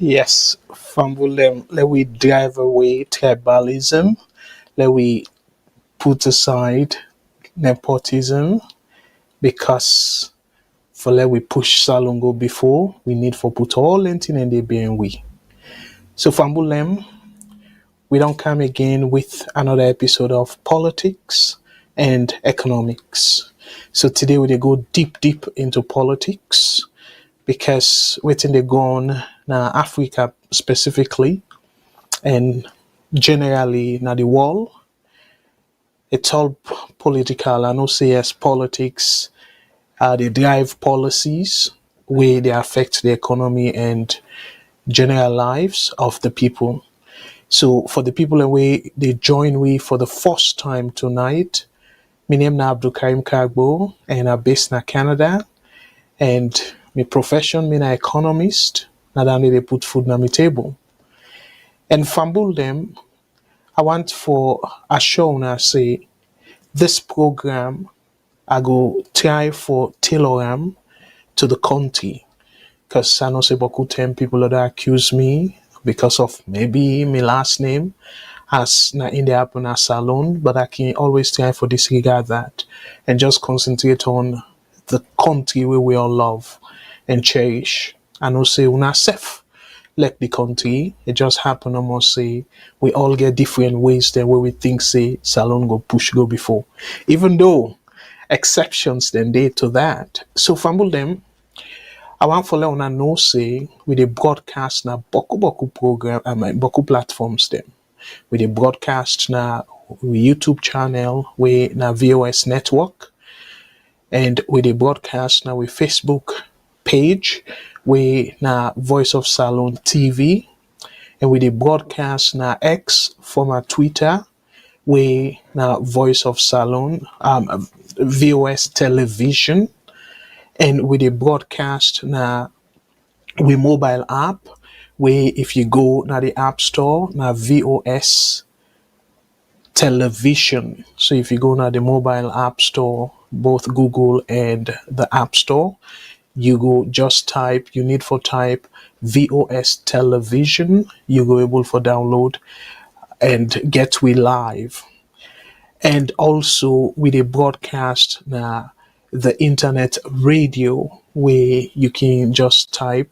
Yes, fumble them. Let we drive away tribalism. Let we put aside nepotism because for let we push Salongo before we need for put all anything and they being we. So fumble them. We don't come again with another episode of politics and economics. So today we dey go deep into politics because waiting they go on now Africa specifically and generally now the world. It's all political. I know say yes politics they drive policies where they affect the economy and general lives of the people. So for the people away they join we for the first time tonight. My name is Abdul Karim Kargbo and I'm based in Canada. And my profession, I'm an economist. Now that they put food on my table. And fumble them, I want for a show now say this program I go try for tailor them to the country. Because I know say beaucoup time people that accuse me because of maybe my last name as na in the happen as salon, but I can always try for disregard that and just concentrate on the country where we all love and cherish. I know say una safe like the country. It just happen almost say we all get different ways there where we think say salon go push go before. Even though exceptions then they to that. So fumble them. I want for let una know say with a broadcast na boku program boku platforms them. With a broadcast na YouTube channel with na VOS network and with a broadcast now with Facebook page with na Voice of Salon TV and with a broadcast na X former Twitter with na Voice of Salon VOS television and with a broadcast na with mobile app where if you go na the app store na VOS television. So if you go na the mobile app store, both Google and the app store, you go just type, you need for type VOS television, you go able for download and get we live. And also with a broadcast na the internet radio where you can just type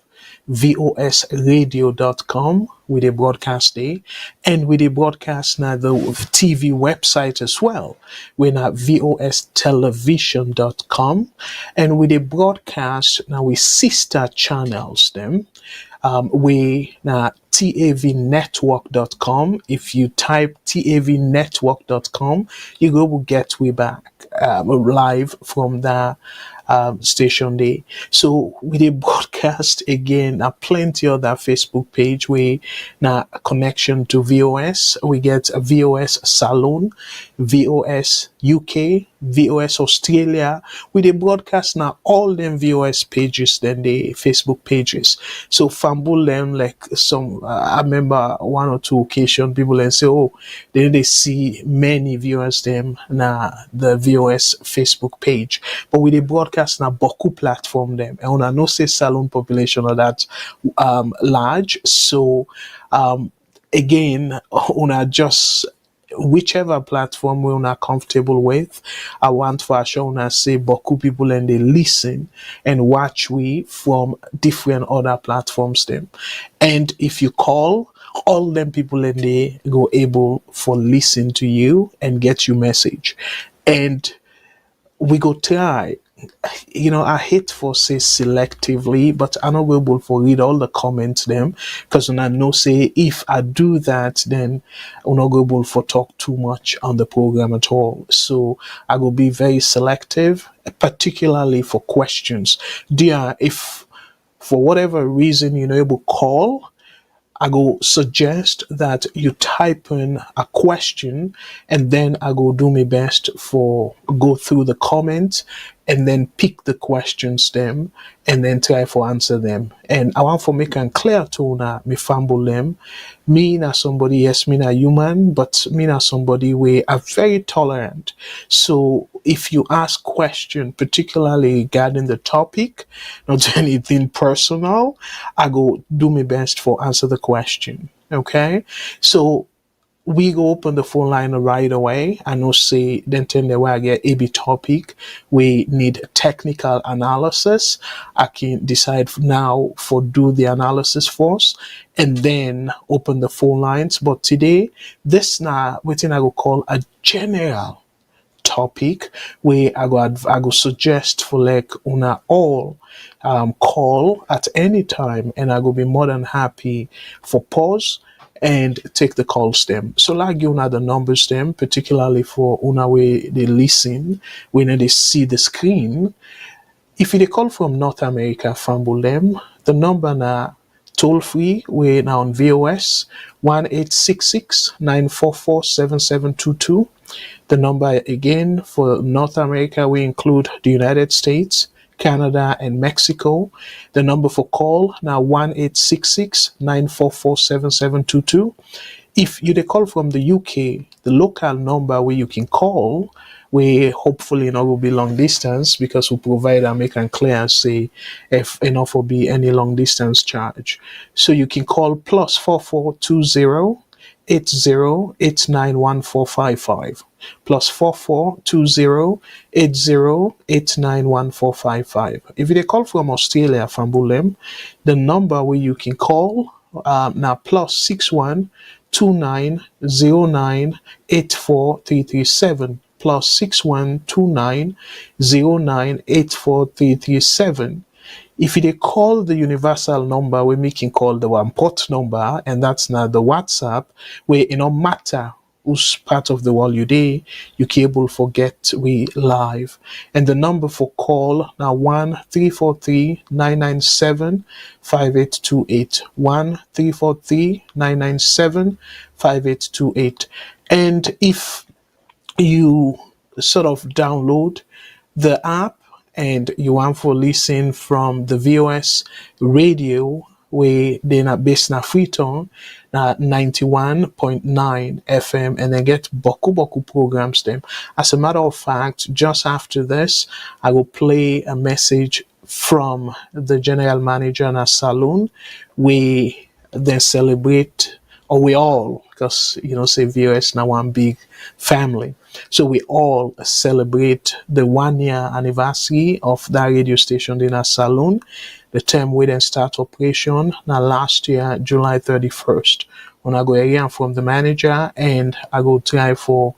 vosradio.com with a broadcast day and with a broadcast now the TV website as well. We're at vostelevision.com and with a broadcast now with sister channels them we na tavnetwork.com. If you type tavnetwork.com, you go will get we back live from the station day. So with a broadcast again, plenty of that Facebook page where now connection to VOS. We get a VOS Salon, VOS UK, VOS Australia. With a broadcast now all them VOS pages, then the Facebook pages. So fumble them like some. I remember one or two occasions people and say, oh, then they see many viewers them na the VOS Facebook page, but with a broadcast now boku platform them and I know say salon population are that large. So again, una just whichever platform we are comfortable with. I want for a show and say boku people and they listen and watch we from different other platforms them. And if you call all them people and they go able for listen to you and get you message. And we go try. I hate for say selectively, but I'm not able for read all the comments them because when I know say if I do that, then I'm not able for talk too much on the program at all. So I will be very selective, particularly for questions. Dear, if for whatever reason you're not able to call, I go suggest that you type in a question and then I go do my best for go through the comments and then pick the questions them and then try for answer them. And I want for make and clear to na me fumble them. Me na somebody, yes, me na human, but me na somebody we are very tolerant. So if you ask question, particularly regarding the topic, not anything personal, I go do my best for answer the question. Okay. So we go open the phone line right away. I know say then tell the way I get AB topic. We need technical analysis. I can decide now for do the analysis first and then open the phone lines. But today, this now what I will call a general topic where I go suggest for like una all call at any time, and I will be more than happy for pause and take the calls them. So like you know the numbers them, particularly for una way they listen when they see the screen. If you they call from North America, fumble them, the number na toll free, we now on VOS 1-866-944-7722. The number again for North America, we include the United States, Canada, and Mexico. The number for call now 1-866-944-7722. If you they call from the UK, the local number where you can call, we hopefully not will be long distance because we provide and make and clear and say if enough will be any long distance charge. So you can call plus 4420 80891455 plus 4420 80891455. If you call from Australia, from Bulem, the number where you can call now plus 6129098437 plus 6129098437. If you call the universal number, we making call the one port number, and that's now the WhatsApp, where it no matter whose part of the world you day, you can able forget we live. And the number for call now 1-343-997-5828. 1-343-997-5828. And if you sort of download the app and you want to listen from the VOS radio where they are based na Freetown na 91.9 FM and then get boku programs them. As a matter of fact, just after this, I will play a message from the general manager in a saloon. We then celebrate, or we all, because say VOS now one big family. So we all celebrate the 1 year anniversary of that radio station in a saloon. The term we then start operation now last year, July 31st. When I go again from the manager and I go try for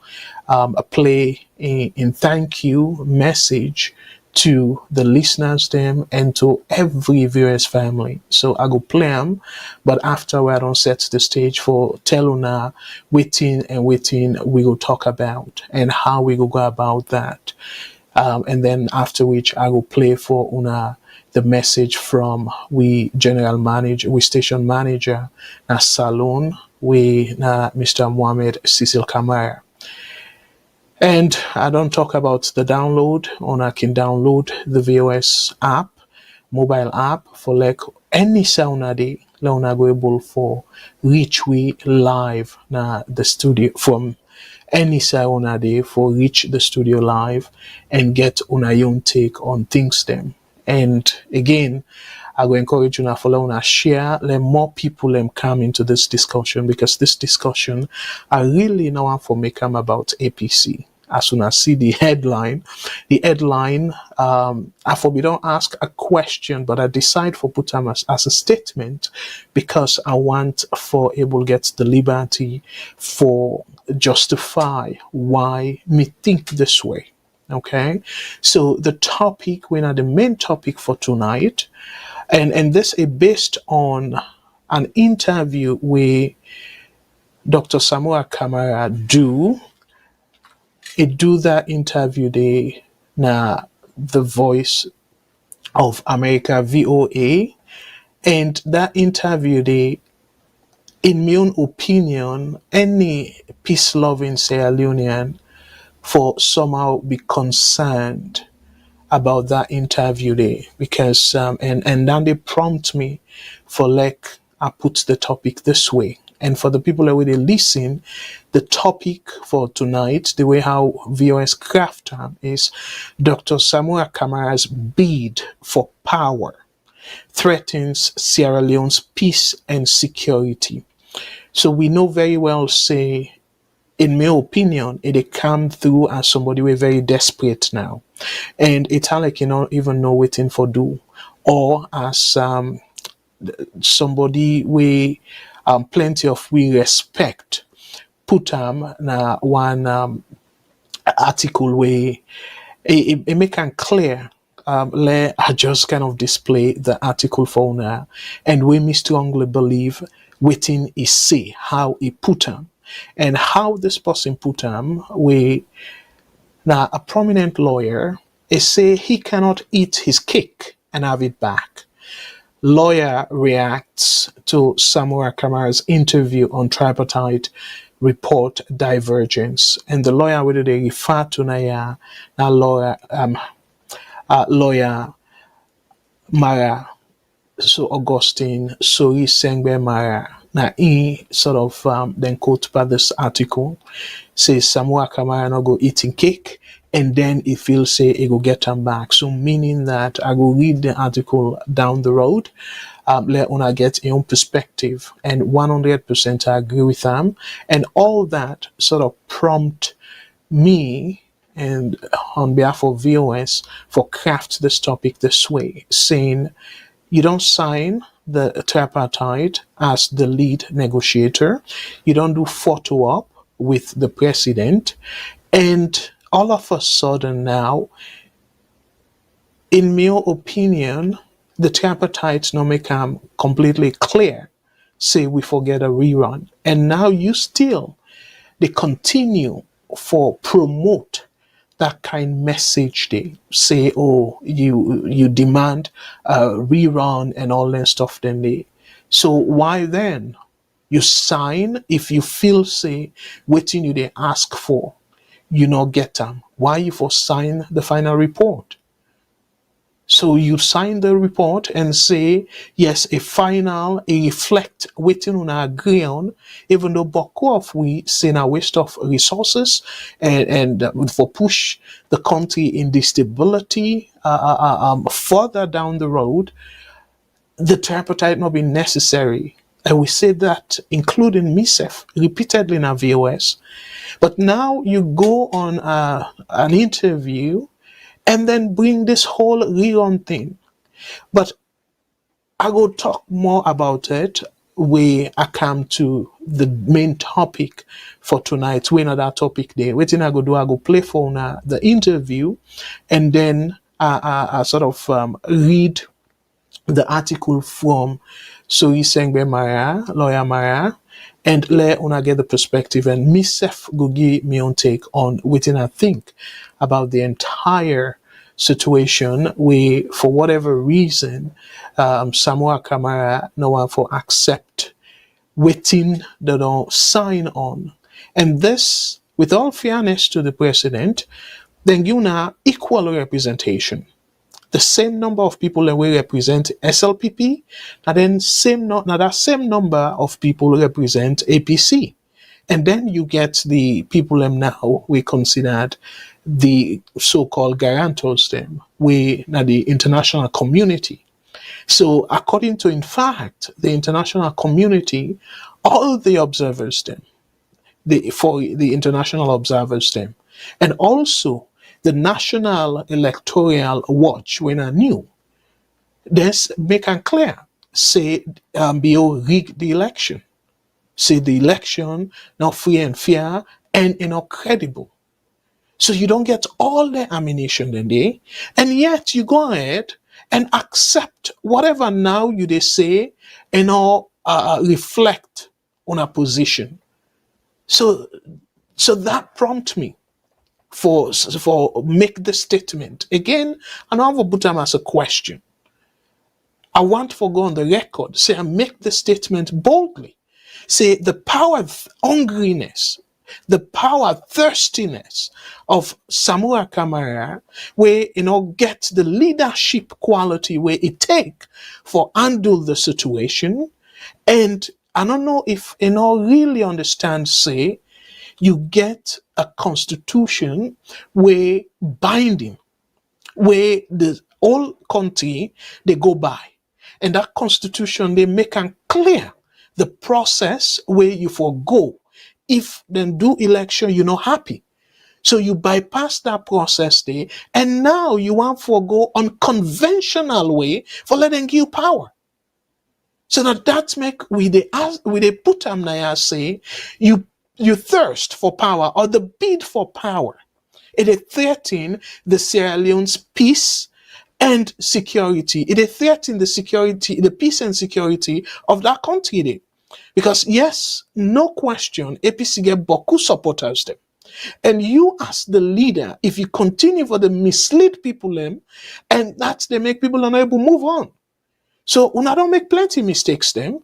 a play in thank you message to the listeners them and to every viewers family. So I go play them, but after I don't set the stage for tell una waiting we go talk about and how we go about that. And then after which I will play for una the message from we general manager, we station manager na saloon, we na Mr. Mohammed Cecil Kamara. And I don't talk about the download, or I can download the VOS app, mobile app for like any sound day, na go able for reach we live na the studio from any sound day for reach the studio live and get on a own take on things them. And again, I will encourage you to follow and share. Let more people come into this discussion because this discussion I really know for me come about APC. As soon as I see the headline, I forbid don't ask a question, but I decide for put them as a statement because I want for able get the liberty for justify why me think this way. Okay, so the topic, we are the main topic for tonight, and this is based on an interview with Dr. Samura Kamara'S do that interview day na the Voice of America VOA, and that interview day, in my own opinion, any peace-loving Sierra Leonean for somehow be concerned about that interview there because and then they prompt me for like I put the topic this way. And for the people that will listen, the topic for tonight, the way how VOS craft them is Dr. Samura Kamara'S bid for power threatens Sierra Leone's peace and security. So we know very well, say, in my opinion, it come through as somebody we're very desperate now. And it's like you don't even know what in for do. Or as somebody we plenty of we respect put na one article where it make it clear let I just kind of display the article for now and we me strongly believe within is say how he put them and how this person put them we now a prominent lawyer is say he cannot eat his cake and have it back. Lawyer reacts to Samura Kamara'S interview on tripartite report divergence, and the lawyer whether they refer to na lawyer Mara so Augustine Sori Sengbe Mara na he sort of then quote by this article says Samura Kamara no go eating cake and then if he'll say he go get them back. So meaning that I go read the article down the road, let una get your own perspective and 100% I agree with them. And all that sort of prompt me and on behalf of VOS for craft this topic this way, saying you don't sign the tripartite as the lead negotiator. You don't do photo op with the president. And all of a sudden now, in my opinion, the tripartites now make them completely clear. Say we forget a rerun. And now you still, they continue for promote that kind message they say, oh, you demand a rerun and all that stuff then they. So why then? You sign if you feel say waiting you they ask for, you not get them. Why you for sign the final report? So you sign the report and say, yes, a final, a reflect waiting on our agree on, even though Bokov we say a waste of resources and for push the country in the stability further down the road, the tripartite not be necessary. And we say that including myself repeatedly in our VOS. But now you go on an interview and then bring this whole rerun thing. But I will talk more about it when I come to the main topic for tonight. We know that topic there. What I go do, I go play for now the interview and then I sort of read the article from Sori Sengbe Mara, lawyer Mara, and let una get the perspective and myself go give me own take on what I think about the entire situation where for whatever reason Samura Kamara no one for accept waiting they don't sign on. And this, with all fairness to the president, then give una equal representation. The same number of people that will represent SLPP, and then that same number of people represent APC. And then you get the people them now we considered the so-called guarantors them, we now the international community. So according to in fact the international community, all the observers them, for the international observers them, and also the National Electoral Watch when I knew this make it clear say Bio rig the election. Say the election not free and fair and not credible. So you don't get all the ammunition then day, and yet you go ahead and accept whatever now you they say and all reflect on a position. So that prompt me for make the statement again. And I will put them as a question. I want to go on the record, say I make the statement boldly. Say the power of hungriness the power thirstiness of Samura Kamara, where get the leadership quality where it take for handle the situation. And I don't know if really understand, say, you get a constitution where binding, where the whole country they go by. And that constitution they make and clear the process where you forgo. If then do election, you're not happy. So you bypass that process there, and now you want forgo unconventional way for letting you power. So that make we they put them there say you thirst for power or the bid for power. It is threatening the Sierra Leone's peace and security. It is threatening the security, the peace and security of that country there. Because yes, no question, APC get beaucoup supporters them. And you as the leader, if you continue for the mislead people them, and that's they make people unable to move on. So una don't make plenty mistakes them,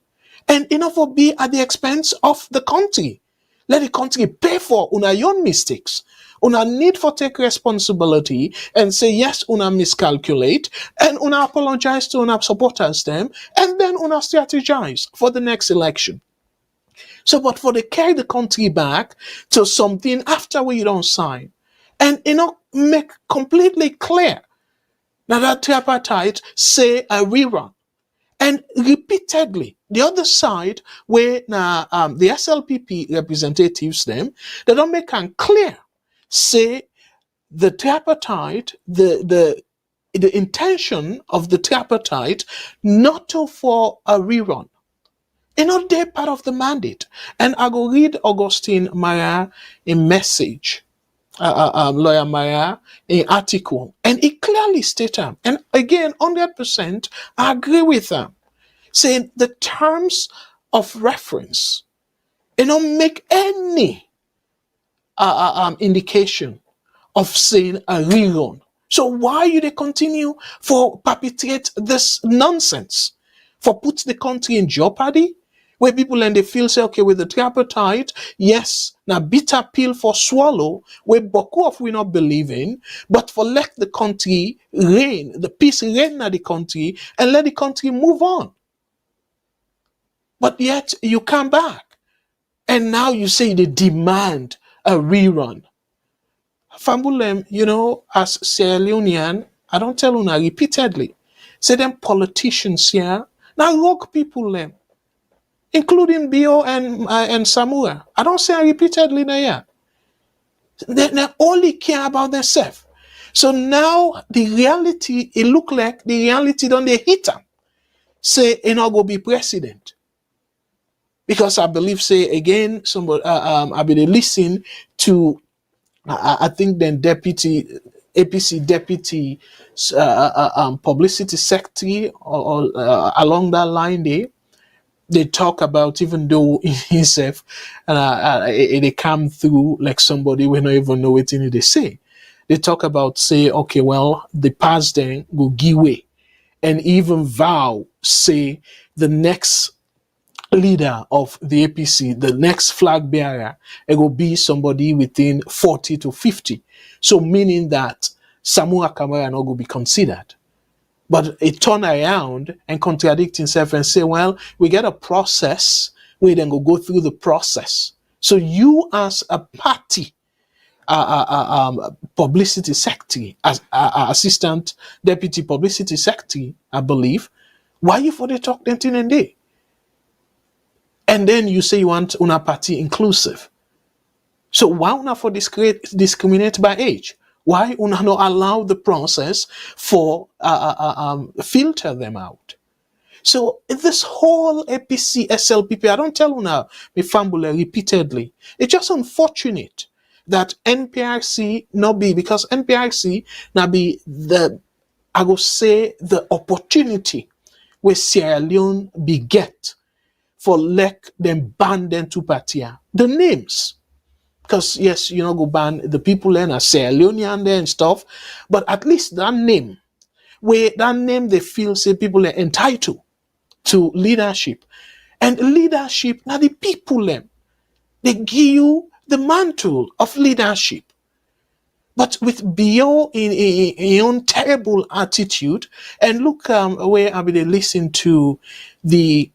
and enough will be at the expense of the country. Let the country pay for una own mistakes. Una need for take responsibility and say yes, una miscalculate, and una apologize to una supporters them, and then una strategize for the next election. So, but for they carry the country back to something after we don't sign, and make completely clear now that tripartite say a rerun. And repeatedly, the other side, where now the SLPP representatives them, they don't make it clear, say the tripartite, the intention of the tripartite not to for a rerun. They're part of the mandate. And I go read Augustine Maya a message, lawyer Maya, an article, and it clearly states, and again, 100%, I agree with them, saying the terms of reference, make any indication of saying a rerun. So why you they continue for perpetrate this nonsense, for put the country in jeopardy? Where people and they feel say, okay, with the tripartite, yes, now bitter pill for swallow, where beaucoup of we not believe in, but for let the country reign, the peace reign in the country, and let the country move on. But yet you come back, and now you say they demand a rerun. Fambulem, as Sierra Leonean, I don't tell una repeatedly, say them politicians here, now rogue people them, including Bio and Samura. I don't say repeatedly there. They only care about themselves. So now the reality, it look like the reality don't they hit them. Say, go be president. Because I believe, say again, somebody I be listen to I think then deputy APC deputy publicity secretary or along that line there. They talk about, even though himself they come through like somebody we don't even know what they say. They talk about, say, okay, well, the past then will give way, and even vow, say, the next leader of the APC, the next flag bearer, it will be somebody within 40 to 50. So meaning that Samura Kamara not going to be considered. But it turn around and contradict himself and say, well, we get a process, we then go through the process. So you as a party, publicity secretary, as assistant deputy publicity secretary, I believe, why you for the talk then and day? And then you say you want una party inclusive. So why una for discriminate by age? Why una not allow the process for filter them out? So this whole APC SLPP, I don't tell una me fambula repeatedly. It's just unfortunate that NPRC not be, because NPRC now be I will say the opportunity where Sierra Leone be get for let them ban them to party. The names. Because yes, go ban the people and Sierra Leonean there and stuff, but at least that name, they feel say people are entitled to leadership. And leadership, now the people them, they give you the mantle of leadership, but with beyond a own terrible attitude. And look, where I mean, they listen to the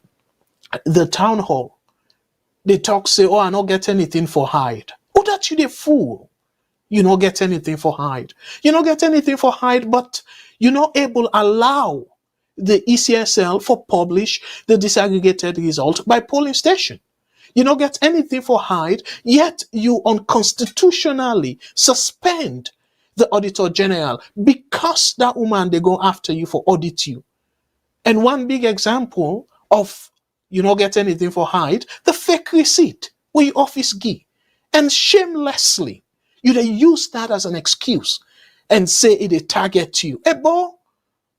town hall. They talk, say, oh, I not get anything for hide. Oh, that you the fool. You not get anything for hide. You not get anything for hide, but you not able allow the ECSL for publish the disaggregated result by polling station. You don't get anything for hide, yet you unconstitutionally suspend the Auditor General because that woman, they go after you for audit you. And one big example of you don't get anything for hide, the fake receipt where you office give. And shamelessly, you they use that as an excuse and say it a target you. Hey, boy,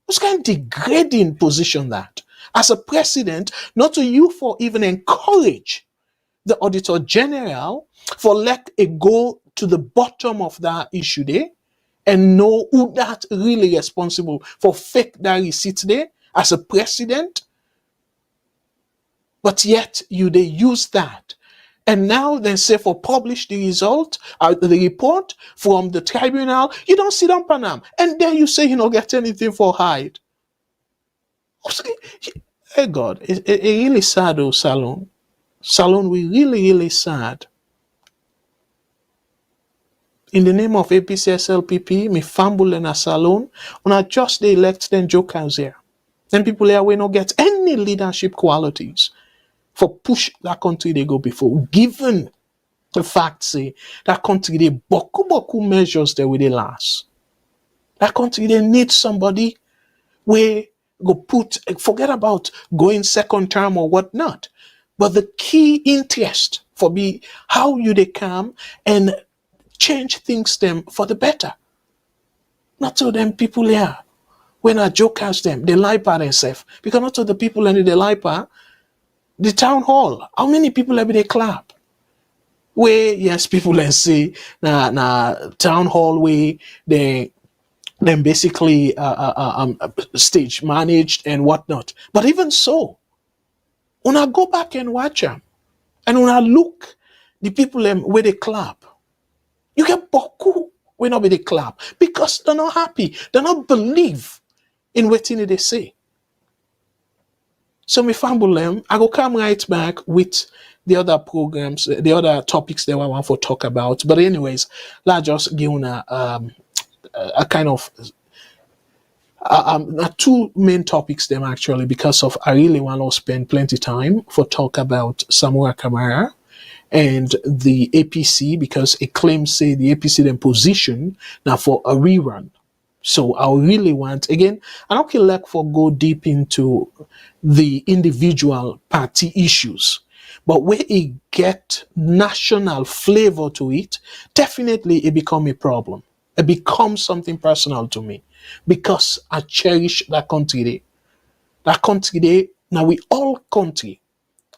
what's kind of degrading position that? As a president, not to you for even encourage the Auditor General for let it go to the bottom of that issue there and know who that really responsible for fake that receipt there as a president. But yet you they use that. And now then say for publish the result, the report from the tribunal, you don't sit on Panam. And then you say you don't get anything for hide. Hey God, it really sad, oh Salon. Salon, we really sad. In the name of APC SLPP, me fumble in a salon, when I just they elect them jokers here. Then people here will not get any leadership qualities for push that country they go before. Given the fact, say, that country they boku measures there with the last. That country they need somebody where go put, forget about going second term or whatnot. But the key interest for me, how you they come and change things them for the better. Not so them people here, when I jokers them, they lie by themselves. Because not to the people and they lie by the town hall. How many people every day clap? Where yes, people and say na town hall where they then basically stage managed and whatnot. But even so, when I go back and watch them, and when I look the people where they clap, you get boku when not be they clap because they're not happy, they not believe in what they say. So me fumble them, I go come right back with the other programs, the other topics that I want to talk about. But anyways, let's just give a kind of two main topics them actually, because of I really want to spend plenty time for talk about Samura Kamara and the APC, because it claims say the APC then position now for a rerun. So I really want, again, I don't care like for go deep into the individual party issues, but where it get national flavor to it, definitely it become a problem. It becomes something personal to me because I cherish that country there. That country there, now we all country.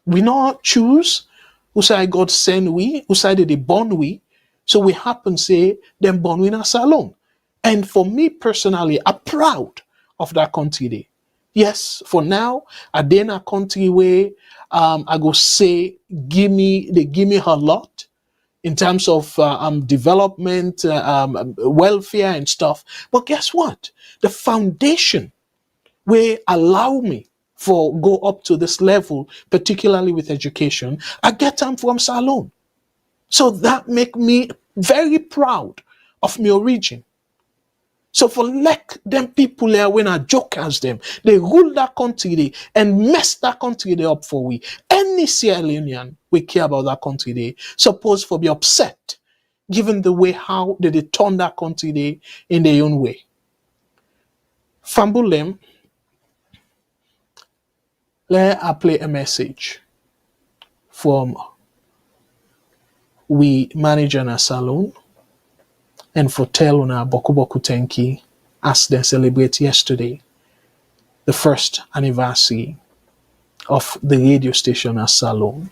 We not choose who say God send we, who say they born we. So we happen say them born we in a salon. And for me personally, I'm proud of that country there. Yes, for now, I then a country where I go say they give me a lot in terms of development, welfare and stuff. But guess what? The foundation where allow me for go up to this level, particularly with education, I get them from Salon. So that make me very proud of my origin. So for like them people there when I joke as them, they rule that country there and mess that country there up for we. Any Sierra Leonean we care about that country there, supposed for be upset, given the way how they turn that country there in their own way. Fambulem, let I play a message from we manager in a salon and for tell on our Boku Tenki as they celebrate yesterday the first anniversary of the radio station as Salon.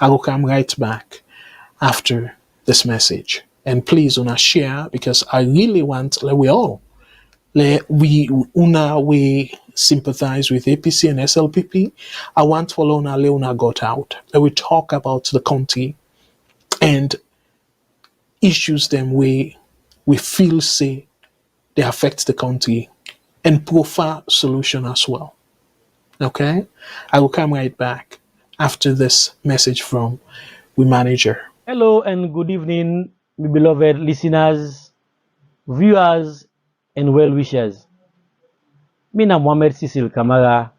I will come right back after this message. And please una share because I really want we all we sympathize with APC and SLPP. I want for una got out. We talk about the country and issues them way we feel say they affect the country and profile solution as well. Okay? I will come right back after this message from we manager. Hello and good evening, my beloved listeners, viewers, and well wishers. Me na Mohammed Cecil Kamara,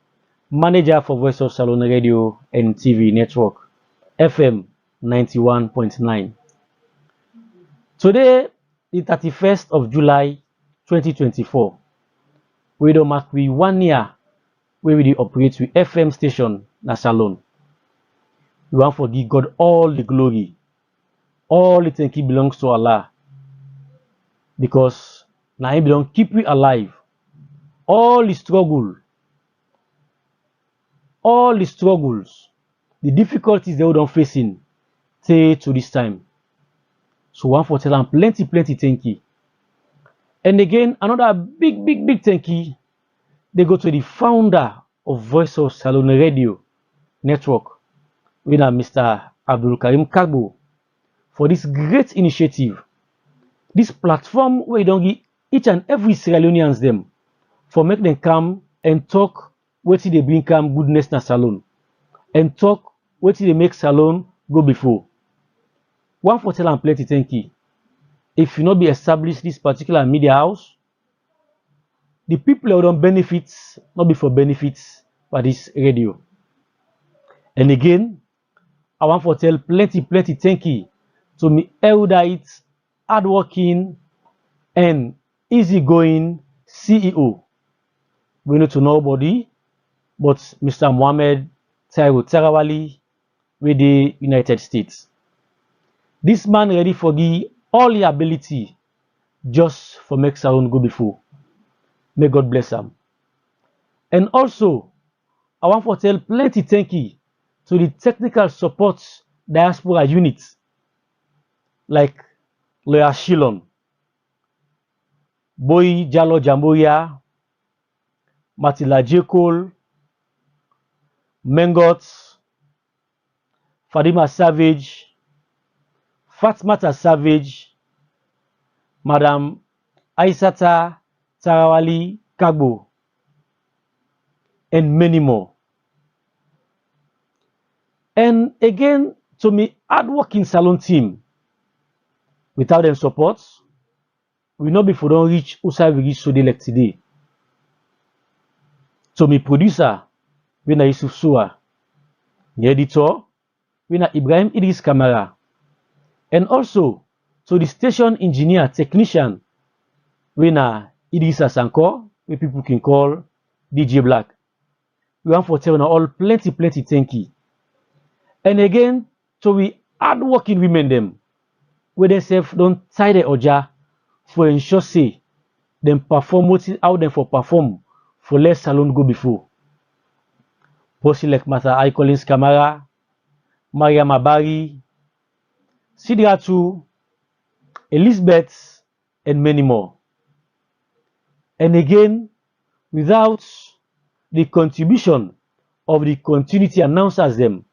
manager for Voice of Salon Radio and TV Network, FM 91.9. Today, the 31st of July 2024, we don't mark we 1 year where we operate with FM station na Salon. We want to give God all the glory. All the thank you belongs to Allah. Because now He belong keep we alive. All the struggles, the difficulties they don't facing till to this time. So one for tell them plenty thank you. And again, another big thank you. They go to the founder of Voice of Salon Radio Network, with Mr. Abdul Karim Kargbo, for this great initiative. This platform where you don't give each and every Sierra Leoneans them for make them come and talk what they bring come goodness na Salon and talk what they make Salon go before. One for tell and plenty thank you. If you not be established this particular media house, the people who don't benefit, not be for benefits by this radio. And again, I want to tell plenty thank you to me erudite, hardworking, and easygoing CEO. We know to nobody but Mr. Mohammed Tarawali with the United States. This man ready for the all the ability just for make Salon go before. May God bless him. And also, I want to tell plenty thank you to the technical support diaspora units like Lawyer Shilon, Boy Jalo Jamboya, Matila J. Cole, Mengot, Fadima Savage, Fatmata Savage, Madam Aisata Tarawali Kargbo, and many more. And again, to me, hardworking Salon team, without them support, we know before don't reach Usai we reach today like today. To me, producer, we na Yusuf Sua, the editor, we na Ibrahim Idris Kamara, and also to the station engineer technician, we na Idrissa Sanko, we people can call DJ Black. We want to tell all plenty thank you. And again, so we hardworking women them, where they self don't tie the oja for ensure say them perform what out them for perform for less Salon go before. Bossy like Mata I Collins Kamara, Maria Mabari, Sidratu, Elizabeth, and many more. And again, without the contribution of the continuity announcers them,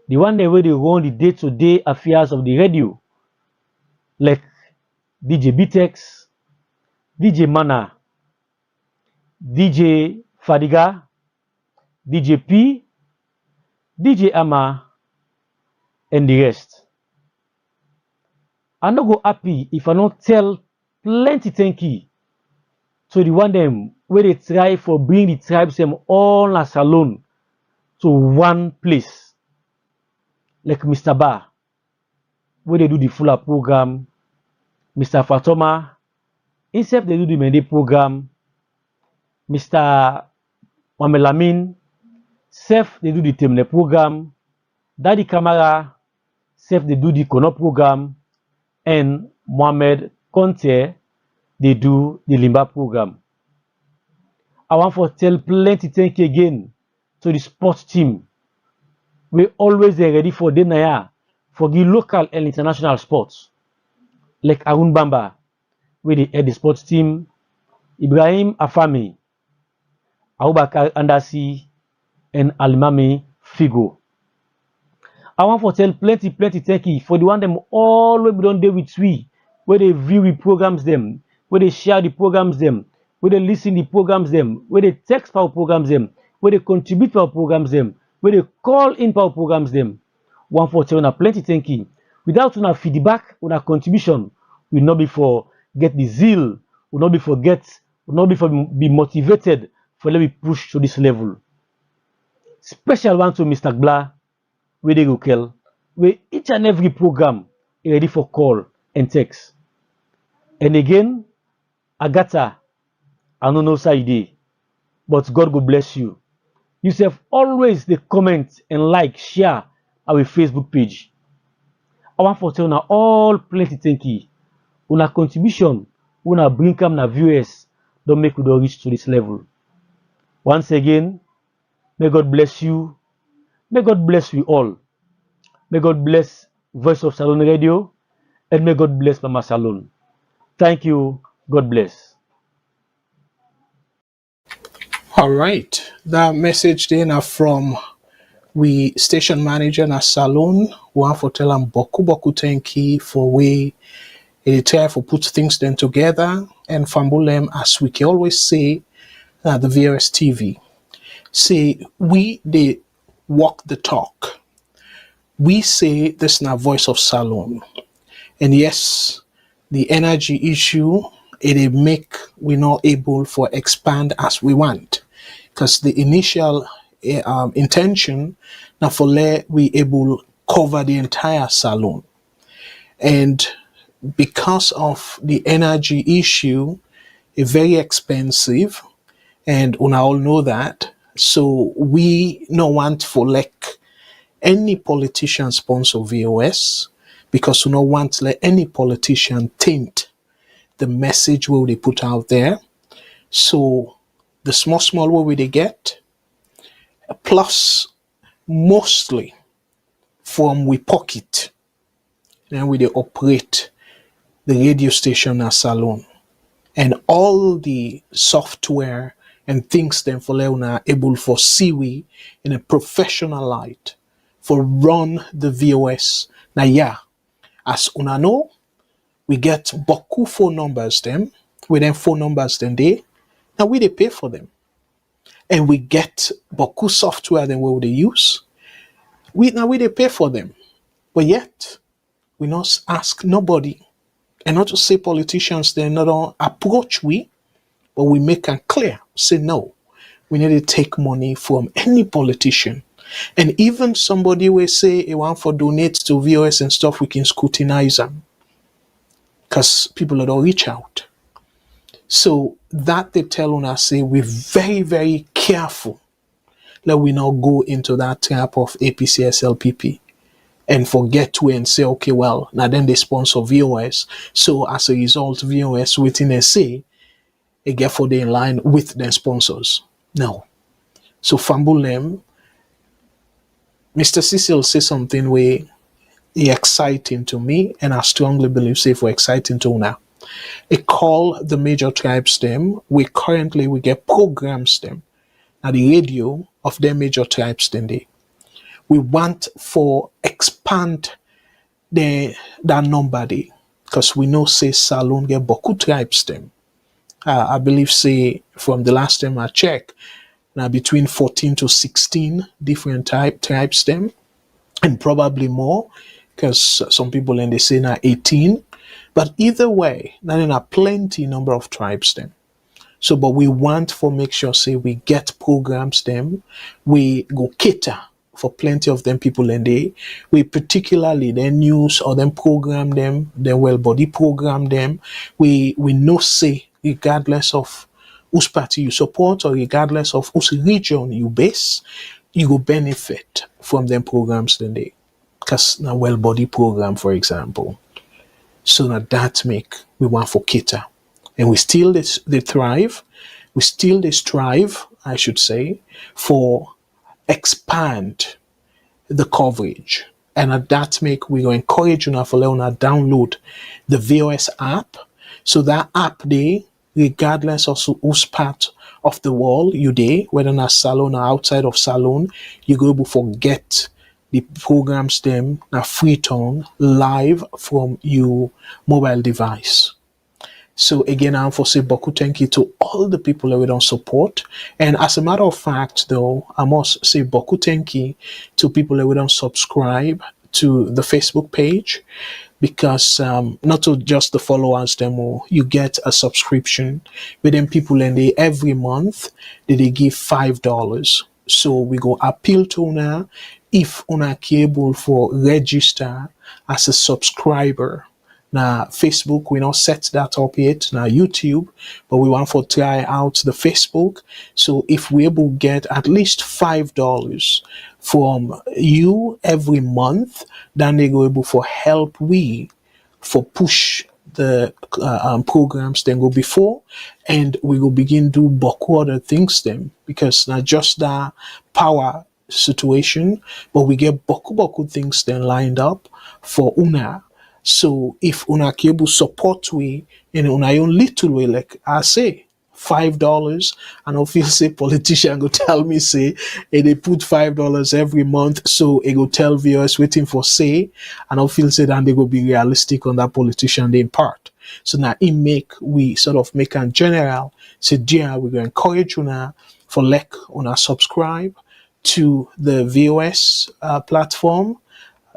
the one that way they run the day-to-day affairs of the radio, like DJ Bitex, DJ Mana, DJ Fadiga, DJ P, DJ Ama, and the rest. I'm not go happy if I don't tell plenty thank you to the one them where they try for bring the tribes them all as alone to one place. Like Mr. Ba, where they do the fuller program, Mr. Fatoma, instead they do the Mende program, Mr. Mamelamin, self they do the Temne program, Daddy Kamara, self they do the Kono program, and Mohamed Conte, they do the Limba program. I want to tell plenty thank you again to the sports team. We always ready for Denaya for the local and international sports. Like Arun Bamba, where they head the sports team, Ibrahim Afami, Abubakar Andasi, and Almami Figo. I want for tell plenty thank you for the one them all wey we don dey with we, where they view the programs them, where they share the programs them, where they listen the programs them, where they text for our programs them, where they contribute for our programs them, where they call in for our programs them. One for tell una plenty thank you. Without una feedback, una contribution, will not be for get the zeal, will not be forget, will not be for be motivated for let me push to this level. Special one to Mr. Gla, where they go kill, where each and every program is ready for call and text. And again, Agatha, I don't know side, but God will bless you. You have always the comment and like, share our Facebook page. I want for tell una all plenty thank you. Una contribution, una bring come na viewers, don't make we don't reach to this level. Once again, may God bless you. May God bless you all. May God bless Voice of Salon Radio, and may God bless Mama Salon. Thank you. God bless. All right. That message then are from we station manager na Salon. One for tell them boku thank you for we try for put things then together and fambulem as we can always say the VOS TV. Say we they walk the talk. We say this na Voice of Salon. And yes, the energy issue, it make we not able for expand as we want. Because the initial intention now for let we able cover the entire salon. And because of the energy issue, it's very expensive, and we all know that. So we no want for like any politician sponsor VOS, because we don't want to let any politician taint the message where they put out there. So the small way they get, plus mostly from we pocket, then we they operate the radio station as salon, and all the software and things then for Leona able for see we in a professional light for run the VOS. Now yeah, as una know, we get boku phone numbers them, with them phone numbers then now we they pay for them. And we get boku software then we they use. We they pay for them. But yet we not ask nobody, and not to say politicians they not approach we, but we make it clear, say no. We need to take money from any politician. And even somebody will say they want for donate to VOS and stuff, we can scrutinize them. Because people don't reach out. So that they tell us, say we're very, very careful that we not go into that type of APCSLPP and forget to and say, okay, well, now then they sponsor VOS. So as a result, VOS within a say, they get for the in line with their sponsors. No. So Fambulem, Mr. Cecil say something where he exciting to me, and I strongly believe say for exciting to now. It call the major tribes them. We get programs them at the radio of their major tribes then they. We want for expand that number there, because we know say Salon get boku tribes them. I believe say from the last time I checked, now between 14 to 16 different tribes them, and probably more, because some people and they say now 18. But either way, now there are plenty number of tribes them. So, but we want for make sure say we get programs them, we go cater for plenty of them people and we particularly their news or them program them, their well body program them. We know say regardless of whose party you support or regardless of whose region you base, you will benefit from them programs then they. Because now well body program, for example. So now that make we want for cater. And we still they thrive, we still they strive, I should say, for expand the coverage. And at that make we go encourage you now for Leona download the VOS app. So that app they, regardless of whose part of the world you day, whether in a salon or outside of salon, you go able to get the programs them na free tone live from your mobile device. So again, I want to say Boku thank you to all the people that we don't support. And as a matter of fact, though, I must say Boku thank you to people that we don't subscribe to the Facebook page, because not to just the followers demo, you get a subscription. But then people and they every month they give $5. So we go appeal to una if una able for register as a subscriber. Now Facebook, we not set that up yet. Now YouTube, but we want to try out the Facebook. So if we able get at least $5 from you every month, then they go able for help we for push the programs then go before, and we will begin do boku other things then, because not just that power situation, but we get boku things then lined up for una. So if una cable support we in una own little way, like I say, $5, and I feel say politician go tell me say they put $5 every month, so it go tell viewers waiting for say, and I feel say that they go be realistic on that politician they impart. So now it make we sort of make a general say, dear, we go encourage una for like una subscribe to the VOS platform,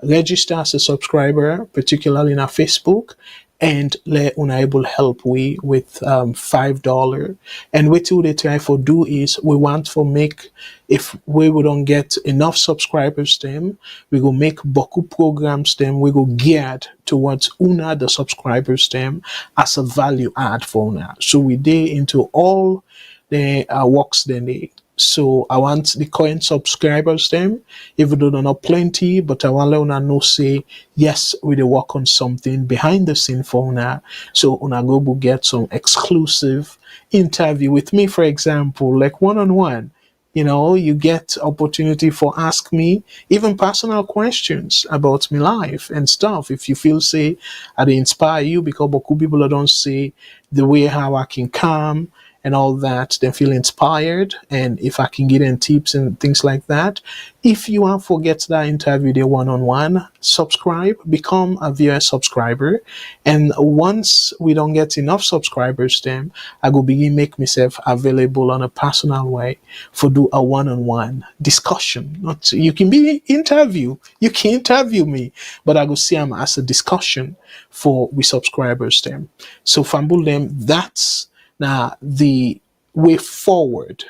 register as a subscriber, particularly in our Facebook, and let unable help we with $5. And what they try for do is we want for make, if we don't get enough subscribers them, we go make boku programs them, we go geared towards una the subscribers them as a value add for una. So we day into all the works then they. So I want the current subscribers them, even though they're not plenty, but I want to let una know say, yes, we dey work on something behind the scene for una. So una go get some exclusive interview with me, for example, like one-on-one. You know, you get opportunity for ask me even personal questions about my life and stuff. If you feel say I dey inspire you, because boku people don't say the way how I can come and all that, then feel inspired, and if I can get in tips and things like that. If you want to forget that interview the one-on-one, subscribe, become a VOS subscriber, and once we don't get enough subscribers then I go begin make myself available on a personal way for do a one-on-one discussion. Not you can be interview, you can interview me, but I go see them as a discussion for we subscribers then. So fambul them, that's now the way forward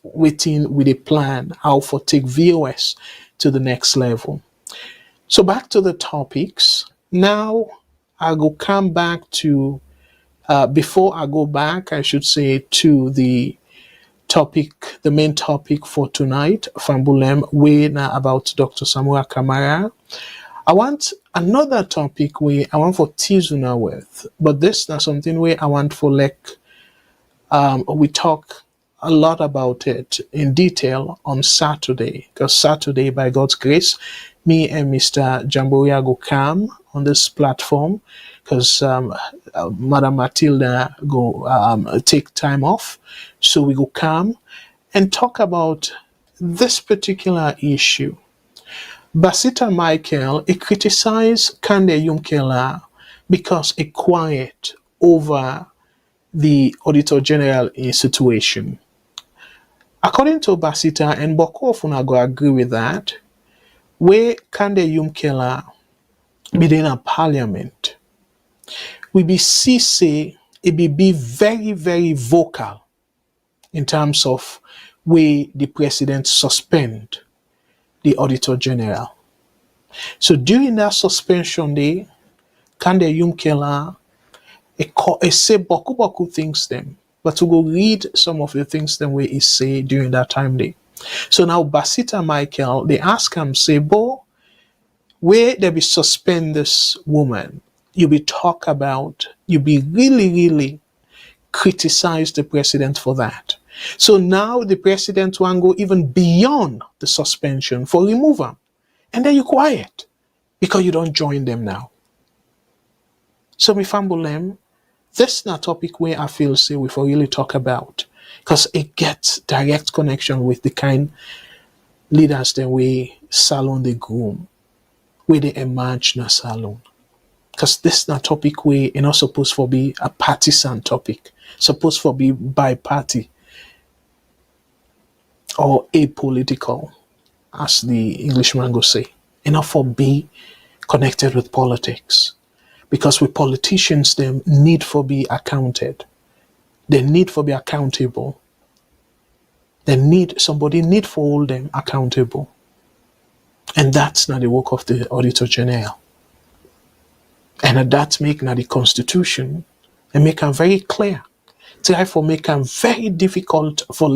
waiting with a plan how for take VOS to the next level. So back to the topics. Now I go come back to before I go back, I should say, to the topic, the main topic for tonight, Fambulem, way now about Dr. Samura Kamara. I want another topic where I want for Tizuna with, but this is something where I want for like we talk a lot about it in detail on Saturday, because Saturday, by God's grace, me and Mr. Jamboria go come on this platform, because Madam Matilda go take time off, so we go come and talk about this particular issue. Basita Michael, he criticized Kande Yumkela because he quiet over the Auditor General situation. According to Basita, and Boko Ofuna go agree with that, where Kande Yumkela be in a parliament, we be see say it be very, very vocal in terms of where the president suspend the Auditor General. So during that suspension day, Kande Yumkela say boku things them, but to go read some of the things them where he say during that time day. So now Basita Michael, they ask him, say, Bo, where they be suspend this woman, you be talk about, you be really, really criticize the president for that. So now the president want go even beyond the suspension for remove him. And then you quiet because you don't join them now. So me fumble them. This is not a topic where I feel say we for really talk about, because it gets direct connection with the kind leaders then we salon the groom, where they emerge na salon. Because this na topic where it not supposed to be a partisan topic, supposed to be by party or apolitical, as the Englishman go say. Enough for be connected with politics. Because we politicians them need for be accounted. They need for be accountable. Somebody need for hold them accountable. And that's not the work of the Auditor General. And that make now the Constitution and make them very clear. Therefore make them very difficult for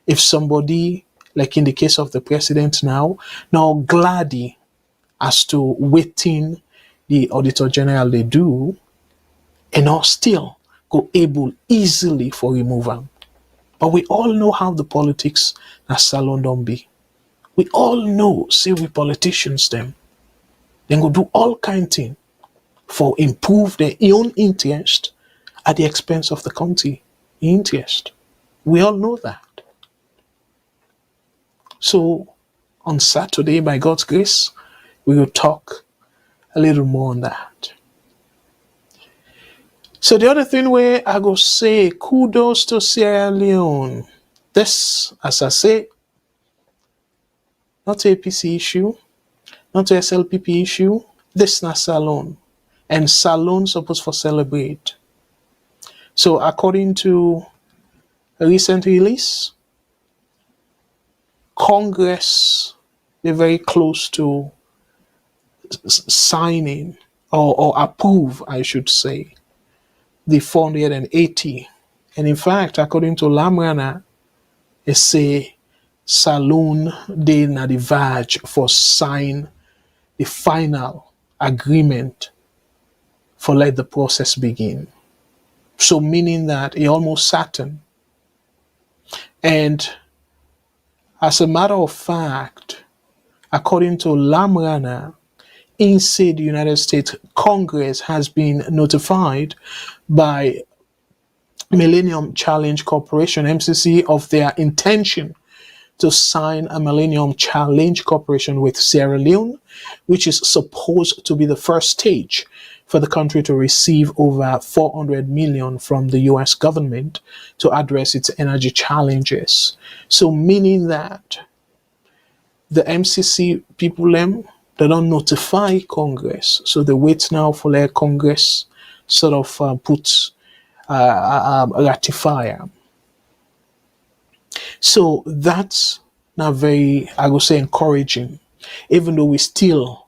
if somebody, like in the case of the president now gladdy as to waiting the Auditor General they do, and now still go able easily for removal. But we all know how the politics na salon don't be. We all know, say we politicians them, they go do all kind thing for improve their own interest at the expense of the country interest. We all know that. So on Saturday, by God's grace, we will talk a little more on that. So the other thing where I go say kudos to Sierra Leone. This, as I say, not a APC issue, not a SLPP issue. This na Salon. And Salon supposed for celebrate. So according to a recent release, Congress, they're very close to signing or approve, I should say, the 480. And in fact, according to Lamrana, it say Salon they na the verge for sign the final agreement for let the process begin. So meaning that it almost certain. And as a matter of fact, according to Lamrana, inside the United States Congress has been notified by Millennium Challenge Corporation, MCC, of their intention to sign a Millennium Challenge Corporation with Sierra Leone, which is supposed to be the first stage for the country to receive over 400 million from the US government to address its energy challenges. So meaning that the MCC people, they don't notify Congress. So they wait now for their Congress sort of put ratifier. So that's not very, I would say, encouraging, even though we still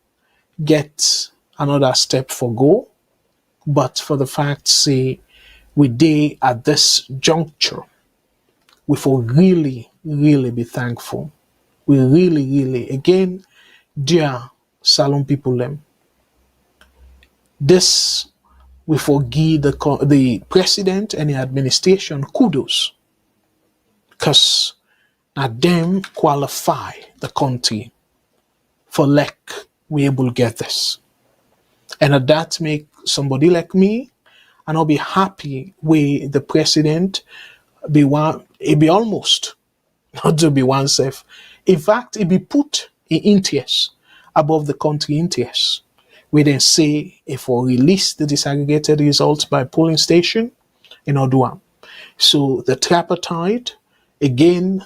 get another step for go. But for the fact, say, we did at this juncture, we will really, really be thankful. We really, really, again, dear Salon people, this we forgive the president and the administration kudos, because now them qualify the country for we able to get this. And that make somebody like me, and I'll be happy with the president be one, it be almost, not to be oneself. In fact, it be put in interest above the country interest. We then say if we release the disaggregated results by polling station in Oduam. So the tripartite again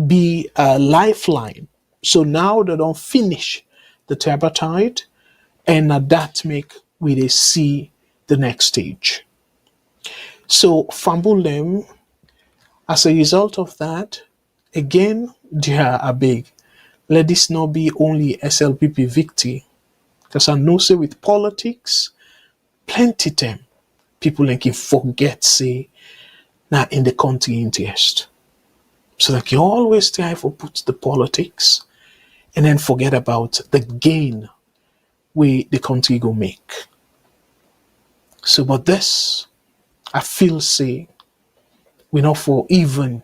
be a lifeline. So now they don't finish the tripartite, and at that make we they see the next stage. So Fambulem, as a result of that, again, they are big. Let this not be only SLPP victory. Because I know say with politics, plenty time people can forget say now in the country interest. So that you always try to put the politics and then forget about the gain we the country go make. So but this I feel say we not for even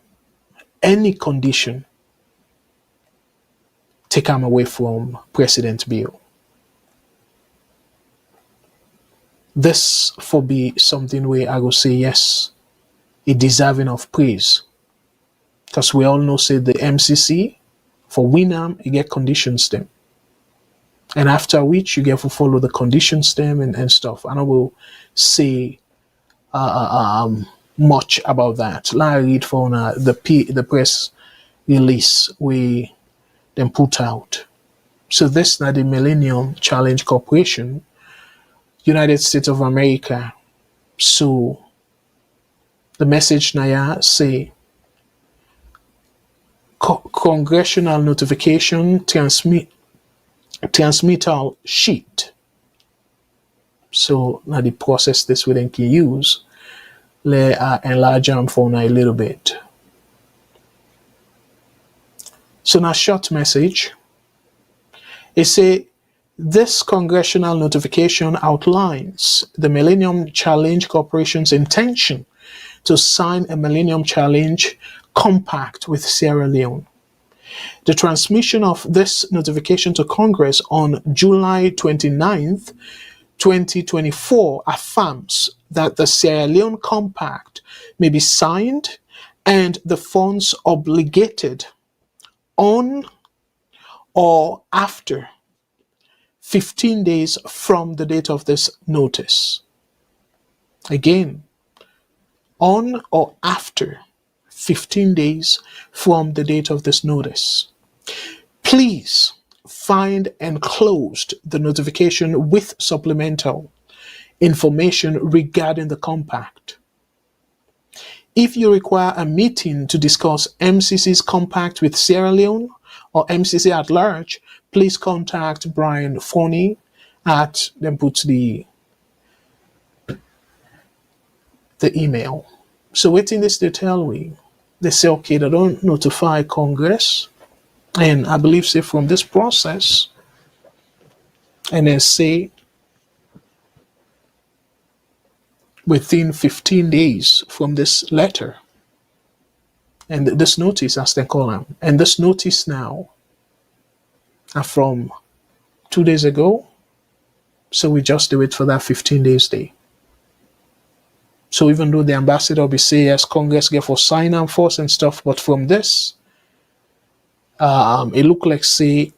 any condition take them away from President Bill. This for be something where I will say yes, it deserving of praise. Because we all know say the MCC For winam, you get conditions them. And after which you get to follow the conditions them and stuff. And I will say much about that. Like I read from the press release we then put out. So this now the Millennium Challenge Corporation, United States of America. So the message now say congressional notification transmittal sheet. So now the process this we then can use. Let enlarge them for now a little bit. So now short message. It say this congressional notification outlines the Millennium Challenge Corporation's intention to sign a Millennium Challenge compact with Sierra Leone. The transmission of this notification to Congress on July 29th, 2024 affirms that the Sierra Leone Compact may be signed and the funds obligated on or after 15 days from the date of this notice. Again, on or after 15 days from the date of this notice. Please find enclosed the notification with supplemental information regarding the compact. If you require a meeting to discuss MCC's compact with Sierra Leone or MCC at large, please contact Brian Forney at, then put the email. So waiting this they tell we, they say, okay, they don't notify Congress. And I believe, say, from this process, and then say, within 15 days from this letter, and this notice, as they call them, and this notice now are from 2 days ago, so we just do it for that 15 days day. So even though the ambassador will be saying, yes, Congress get for sign and force and stuff, but from this, it look like, say,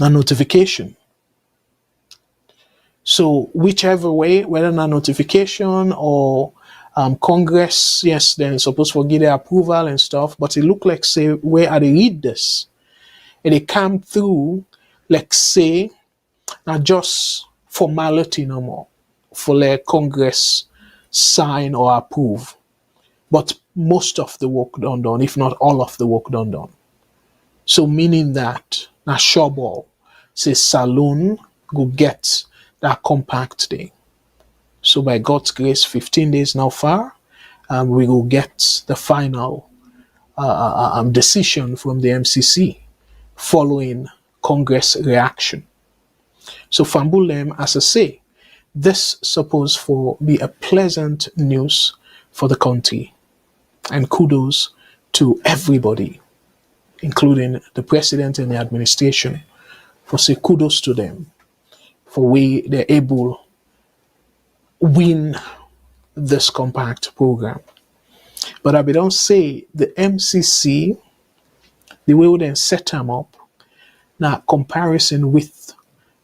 a notification. So whichever way, whether a notification or Congress, yes, then it's supposed to give their approval and stuff, but it look like, say, where I read this, and it come through, like, say, not just formality no more, for let Congress sign or approve, but most of the work done, if not all of the work done. So meaning that na sure ball, say Saloon go get that compact day. So by God's grace, 15 days now far, we will get the final decision from the MCC following Congress reaction. So Fambulem, as I say, this supposed for be a pleasant news for the country, and kudos to everybody, including the president and the administration, for say kudos to them for they're able win this compact program. But I don't say the MCC, the way we then set them up, now comparison with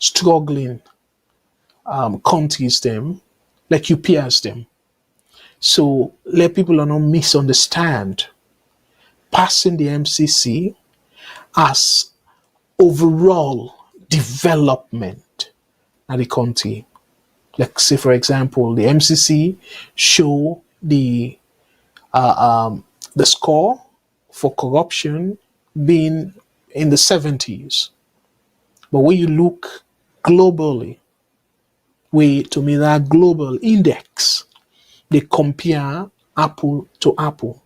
struggling countries them, like you peers them. So let people not misunderstand passing the MCC as overall development of the country. Like say for example, the MCC show the score for corruption being in the 70s. But when you look globally, to me that global index, they compare apple to apple.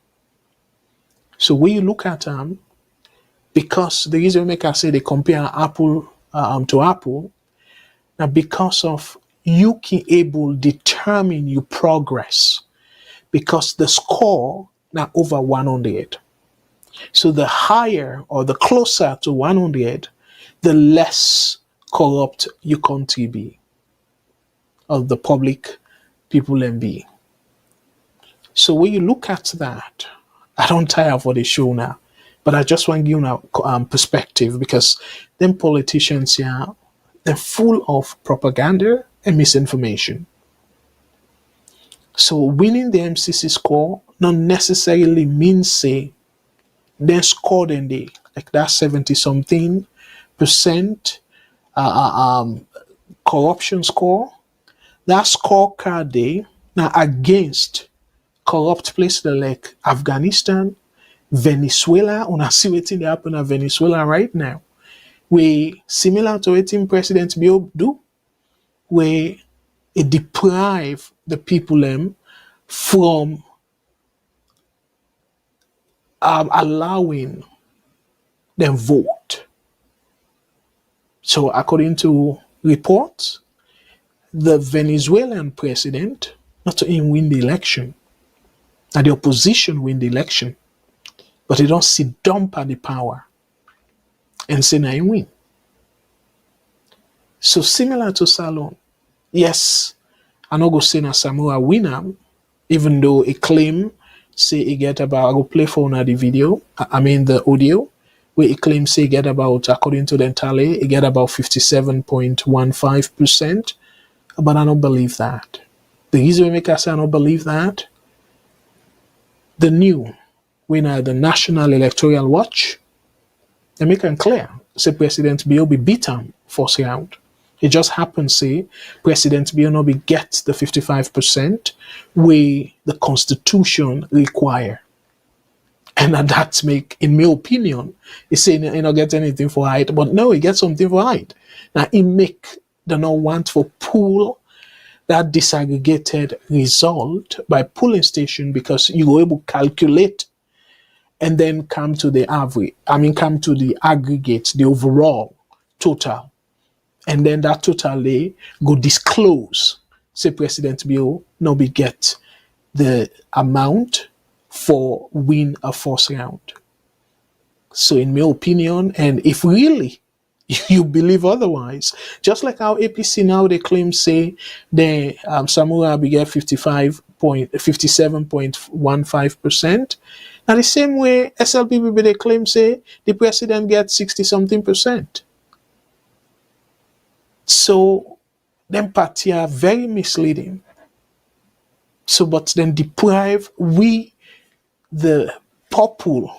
So when you look at them, because the reason make I say they compare apple to apple, now because of you can able determine your progress, because the score now over 100. So the higher or the closer to 100, the less corrupt your country be, or the public people and be. So when you look at that, I don't tire for the show now. But I just want to give you a perspective because them politicians here, they're full of propaganda and misinformation. So winning the MCC score not necessarily means say they scored in the like that 70 something percent corruption score. That scorecard day now against corrupt places like Afghanistan, Venezuela. Una see wetin dey happen in Venezuela right now. We similar to wetin President Bio do, where it deprive the people from allowing them vote. So according to reports, the Venezuelan president, not to him win the election, and the opposition win the election, but they don't sit dump at the power and say na him win. So similar to Salon, yes, I no go say na Samura win am, even though he claim say he get about, I go play for una the video, I mean the audio, where he claim say he get about, according to the tally, he get about 57.15%, but I don't believe that. The reason we make us say I don't believe that, the new winner, the National Electoral Watch, they make it clear, say President Biobi beat him first round. It just happens, say, President Biobi get the 55% where the Constitution require. And that make, in my opinion, he say he not get anything for height, but no, he get something for height. Now, he make the not want for pull that disaggregated result by polling station because you were able to calculate and then come to the average, come to the aggregate, the overall total. And then that totally go disclose, say President Bio no be get the amount for win a first round. So in my opinion, and if really you believe otherwise, just like how APC now they claim say the Samura be get 57.15%. Now the same way SLPB they claim say the president gets 60 something percent. So them party are very misleading. So but then deprive we the people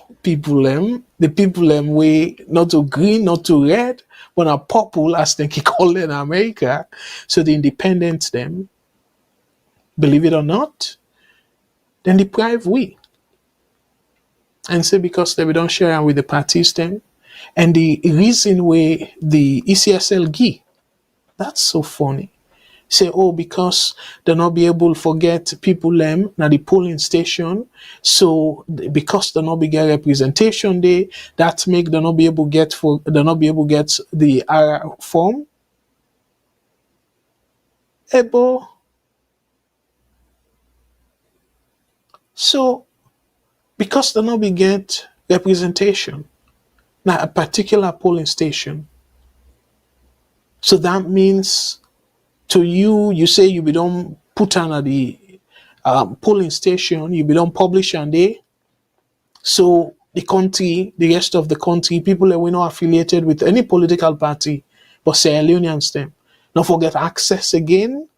the people way not to green, not to red, but are purple as they call it in America. So the independents them, believe it or not, then deprive we. And say because they don't share with the parties them. And the reason why the ECSL give, that's so funny. Say, oh, because they're not be able to forget people na the polling station. So because they're not be get representation there, that make they not be able get the form. Ebo. So because they not be get representation na a particular polling station. So that means to you say you be don't put on at the polling station, you be don't publish on there. So the country, the rest of the country, people that we not affiliated with any political party, but Sierra Leone'S them, don't forget access again.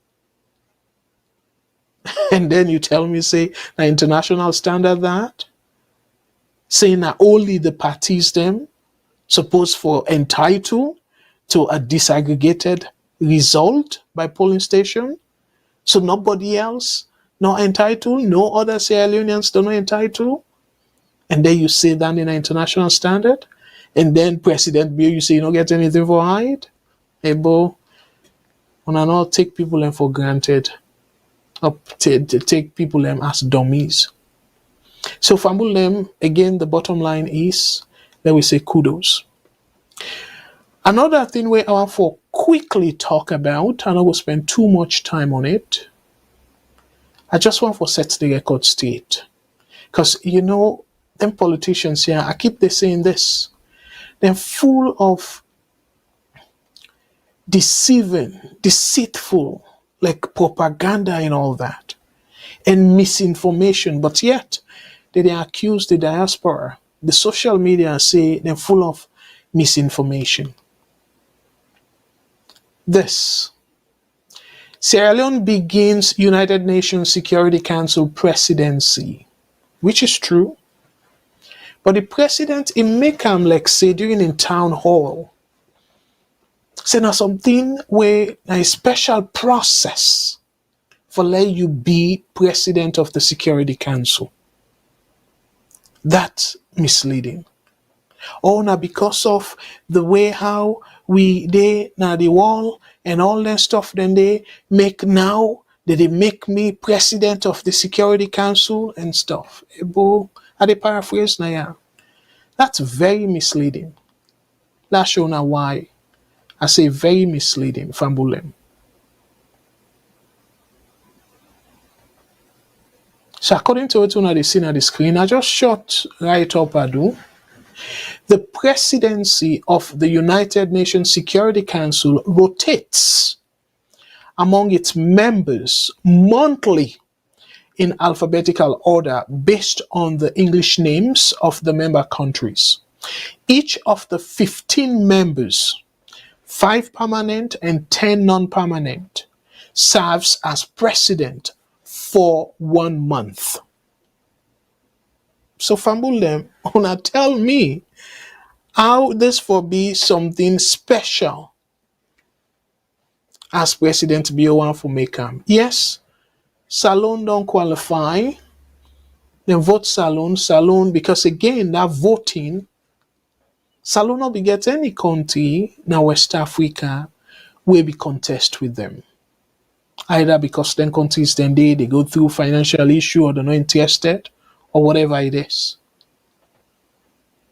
And then you tell me, say, the international standard that, saying that only the parties them supposed for entitled to a disaggregated result by polling station. So nobody else not entitled, no other Sierra Leone'S don't entitled. And then you say that in an international standard. And then President Bill, you say you don't get anything for hide. Hey, bo, when I not take people for granted, up to take people as dummies. So Fambul again, the bottom line is that we say kudos. Another thing we want for quickly talk about, and I will spend too much time on it. I just want to set the record straight. Because, them politicians here, I keep saying this. They're full of deceitful, like propaganda and all that. And misinformation. But yet, they accuse the diaspora the social media say they're full of misinformation. This Sierra Leone begins United Nations Security Council presidency, which is true. But the president in Mekam, like say during in town hall, say now something where a special process for let you be president of the Security Council. That's misleading. Oh, now because of the way how they now the wall and all that stuff, then they make now they make me president of the Security Council and stuff. Ebo, I they paraphrase now, yeah. That's very misleading. That's show now why I say very misleading, Fambulem. So according to what they see on the screen, I just shot right up I do. The presidency of the United Nations Security Council rotates among its members monthly in alphabetical order based on the English names of the member countries. Each of the 15 members, 5 permanent and 10 non-permanent, serves as president for 1 month. So Fambulem, wanna tell me how this for be something special as President BO1 for Mekam. Yes, Salone don't qualify. Then vote Salone, because again, that voting, Salone not be get any country now West Africa will be contest with them. Either because then countries then they go through financial issue or they're not interested or whatever it is.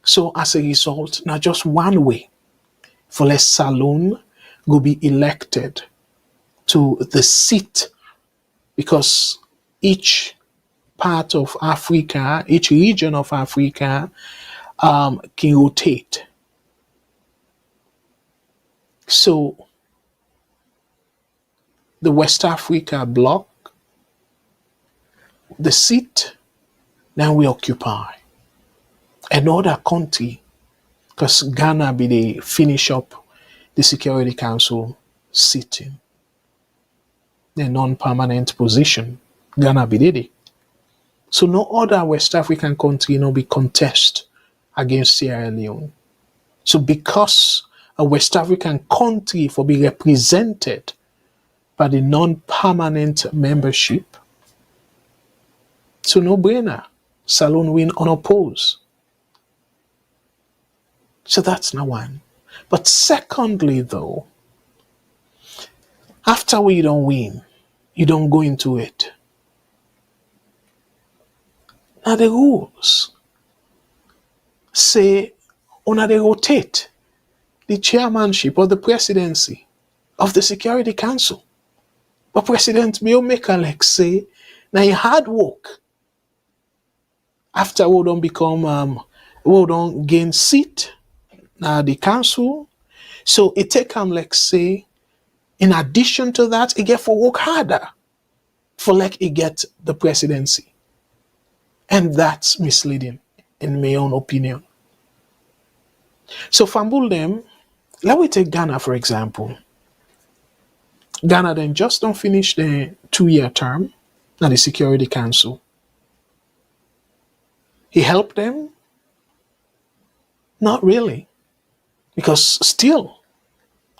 So as a result, now just one way for less Salone go be elected to the seat, because each part of Africa, each region of Africa can rotate. So the West Africa bloc, the seat, now we occupy. Another country, because Ghana be they finish up the Security Council sitting. The non-permanent position, Ghana be did it. So no other West African country be contest against Sierra Leone. So because a West African country for be represented by the non-permanent membership, so no brainer, Salone win unopposed. So that's not one. But secondly though, after we don't win, you don't go into it. Now the rules say they rotate the chairmanship or the presidency of the Security Council. But President Bio make Alex say, now you hard work. After we don't become we don't gain seat now the council. So it take like say, in addition to that, it get for work harder for like it get the presidency. And that's misleading in my own opinion. So Fambul them, let we take Ghana for example. Ghana then just don't finish the 2-year term at the Security Council. He helped them? Not really. Because still,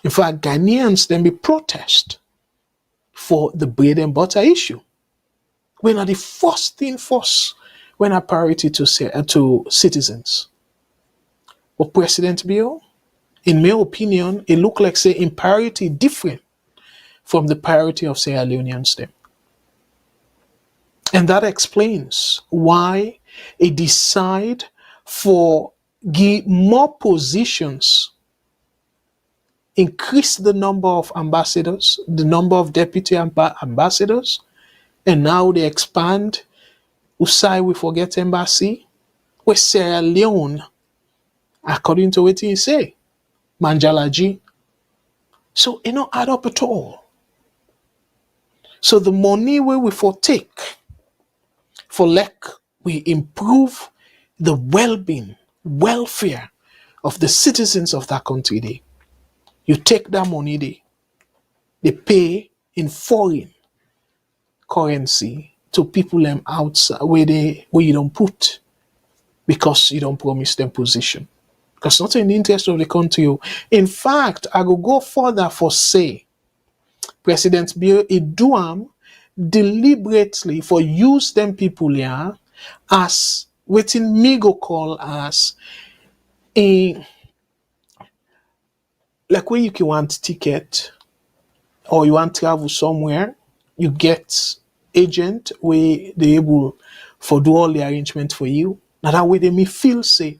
in fact, Ghanaians then be protest for the bread and butter issue. When are the first thing first, when a priority to citizens. But President Bill, in my opinion, it looked like say in priority different from the priority of Sierra Leoneans them. And that explains why it decide for give more positions, increase the number of ambassadors, the number of deputy ambassadors, and now they expand Usai we forget embassy, where Sierra Leone, according to what he say, Manjalaji. So it not add up at all. So the money where we for take, for like we improve the well-being, welfare of the citizens of that country dey. You take that money they pay in foreign currency to people outside where you don't put because you don't promise them position. Because not in the interest of the country. In fact, I go further for say President Bill do am deliberately for use them people here as wetin me go call as a like when you want ticket or you want travel somewhere, you get agent where they able for do all the arrangement for you. Now that way they may feel say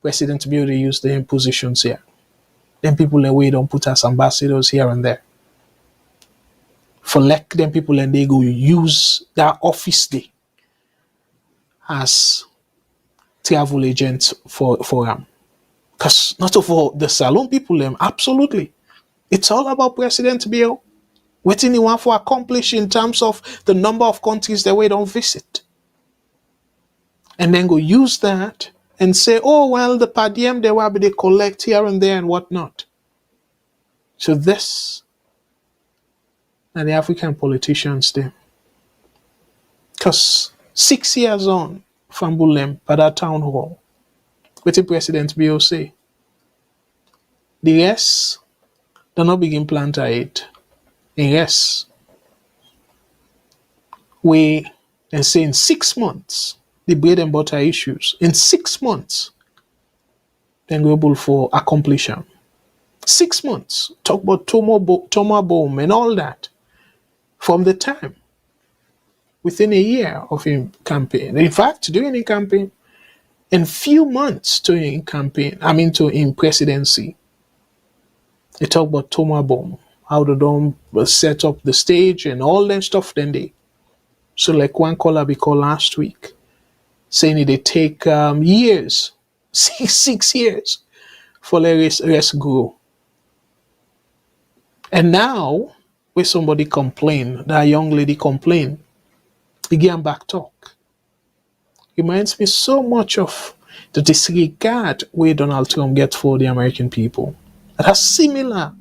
President Bill they use the positions here. Then people away don't put as ambassadors here and there. For like them people and they go use that office day as travel agents for them. Because not for the salon people them, absolutely. It's all about President Bill. What he want to accomplish in terms of the number of countries that we don't visit. And then go use that and say, oh, well, the per diem they collect here and there and whatnot. So this and the African politicians there. Because 6 years on from Bulem by that town hall, what the President Bill say? The rest, they not begin plant aid. The rest, we and say in 6 months, the bread and butter issues, in 6 months, then go able for accomplishment. 6 months, talk about Toma Bomb and all that. From the time, within a year of him campaign. In fact, during the campaign, in few months to in campaign, to in presidency, they talk about Toma Bomb, how they don't set up the stage and all that stuff then they. So like one caller we called last week, saying they take years, 6 years for the rest grow. And now, when somebody complain, that young lady complain, again back talk. Reminds me so much of the disregard where Donald Trump gets for the American people. That has similar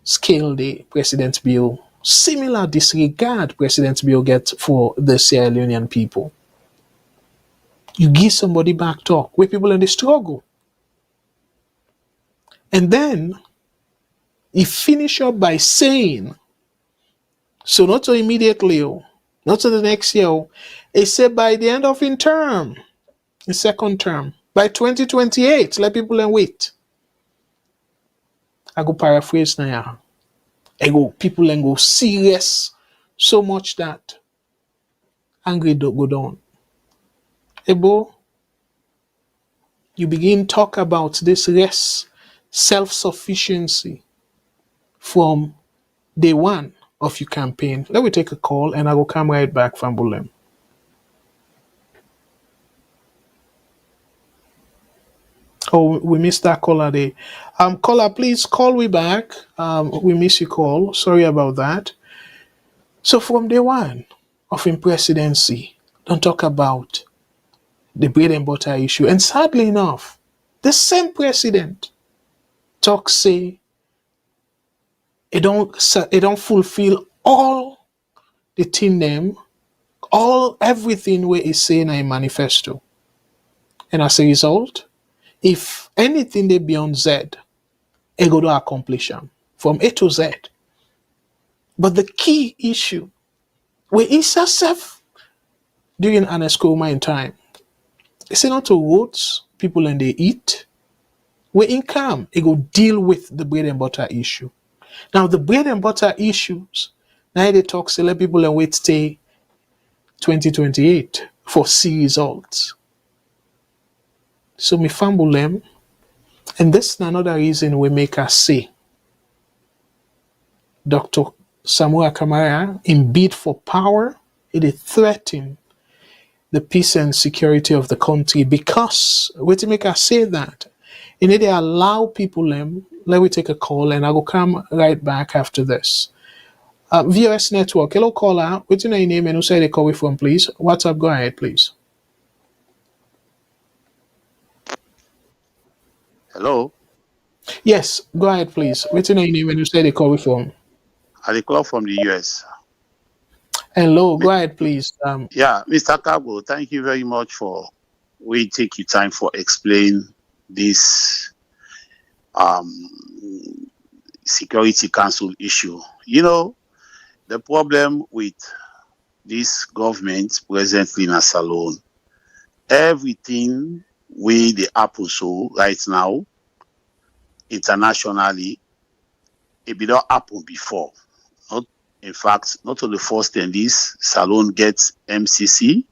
scale the President Bill, similar disregard President Bill gets for the Sierra Leonean people. You give somebody back talk where people in the struggle. And then he finish up by saying, so not to immediately, not to the next year, he said by the end of in term, the second term, by 2028, let people and wait. I go paraphrase now. I go people and go serious so much that angry don't go down. Ebo, you begin talk about this rest, self-sufficiency from day one of your campaign. Let me take a call and I will come right back from Bulem. Oh, we missed that caller there. Caller, please call me back. We missed your call. Sorry about that. So from day one of his presidency, don't talk about the bread and butter issue. And sadly enough, the same president say it don't fulfill all the thing them, everything where is saying in a manifesto. And as a result, if anything they beyond Z, it go to accomplish them from A to Z. But the key issue where is yourself during an escoma in time, it's not to roads, people and they eat. Where income, it go deal with the bread and butter issue. Now the bread and butter issues, now they talk to let people and wait stay 2028 for see results. So me fumble them, and this is another reason we make us say Dr. Samura Kamara'S in bid for power, it is threatening the peace and security of the country because we to make us say that. And they allow people them. Let me take a call and I will come right back after this. VOS Network, hello caller. What's your name and who say they call me from, please? WhatsApp, go ahead, please. Hello, Yes, go ahead, please. What's your name when you say the call from? I dey call from the US. Hello, Mi- go ahead, please. Yeah, Mr. Kargbo, thank you very much for we take your time for explain this um, Security Council issue. You know, the problem with this government presently in Salone, everything we the happen so right now internationally, it be not happen before. Not in fact, not only first thing this Salone gets MCC,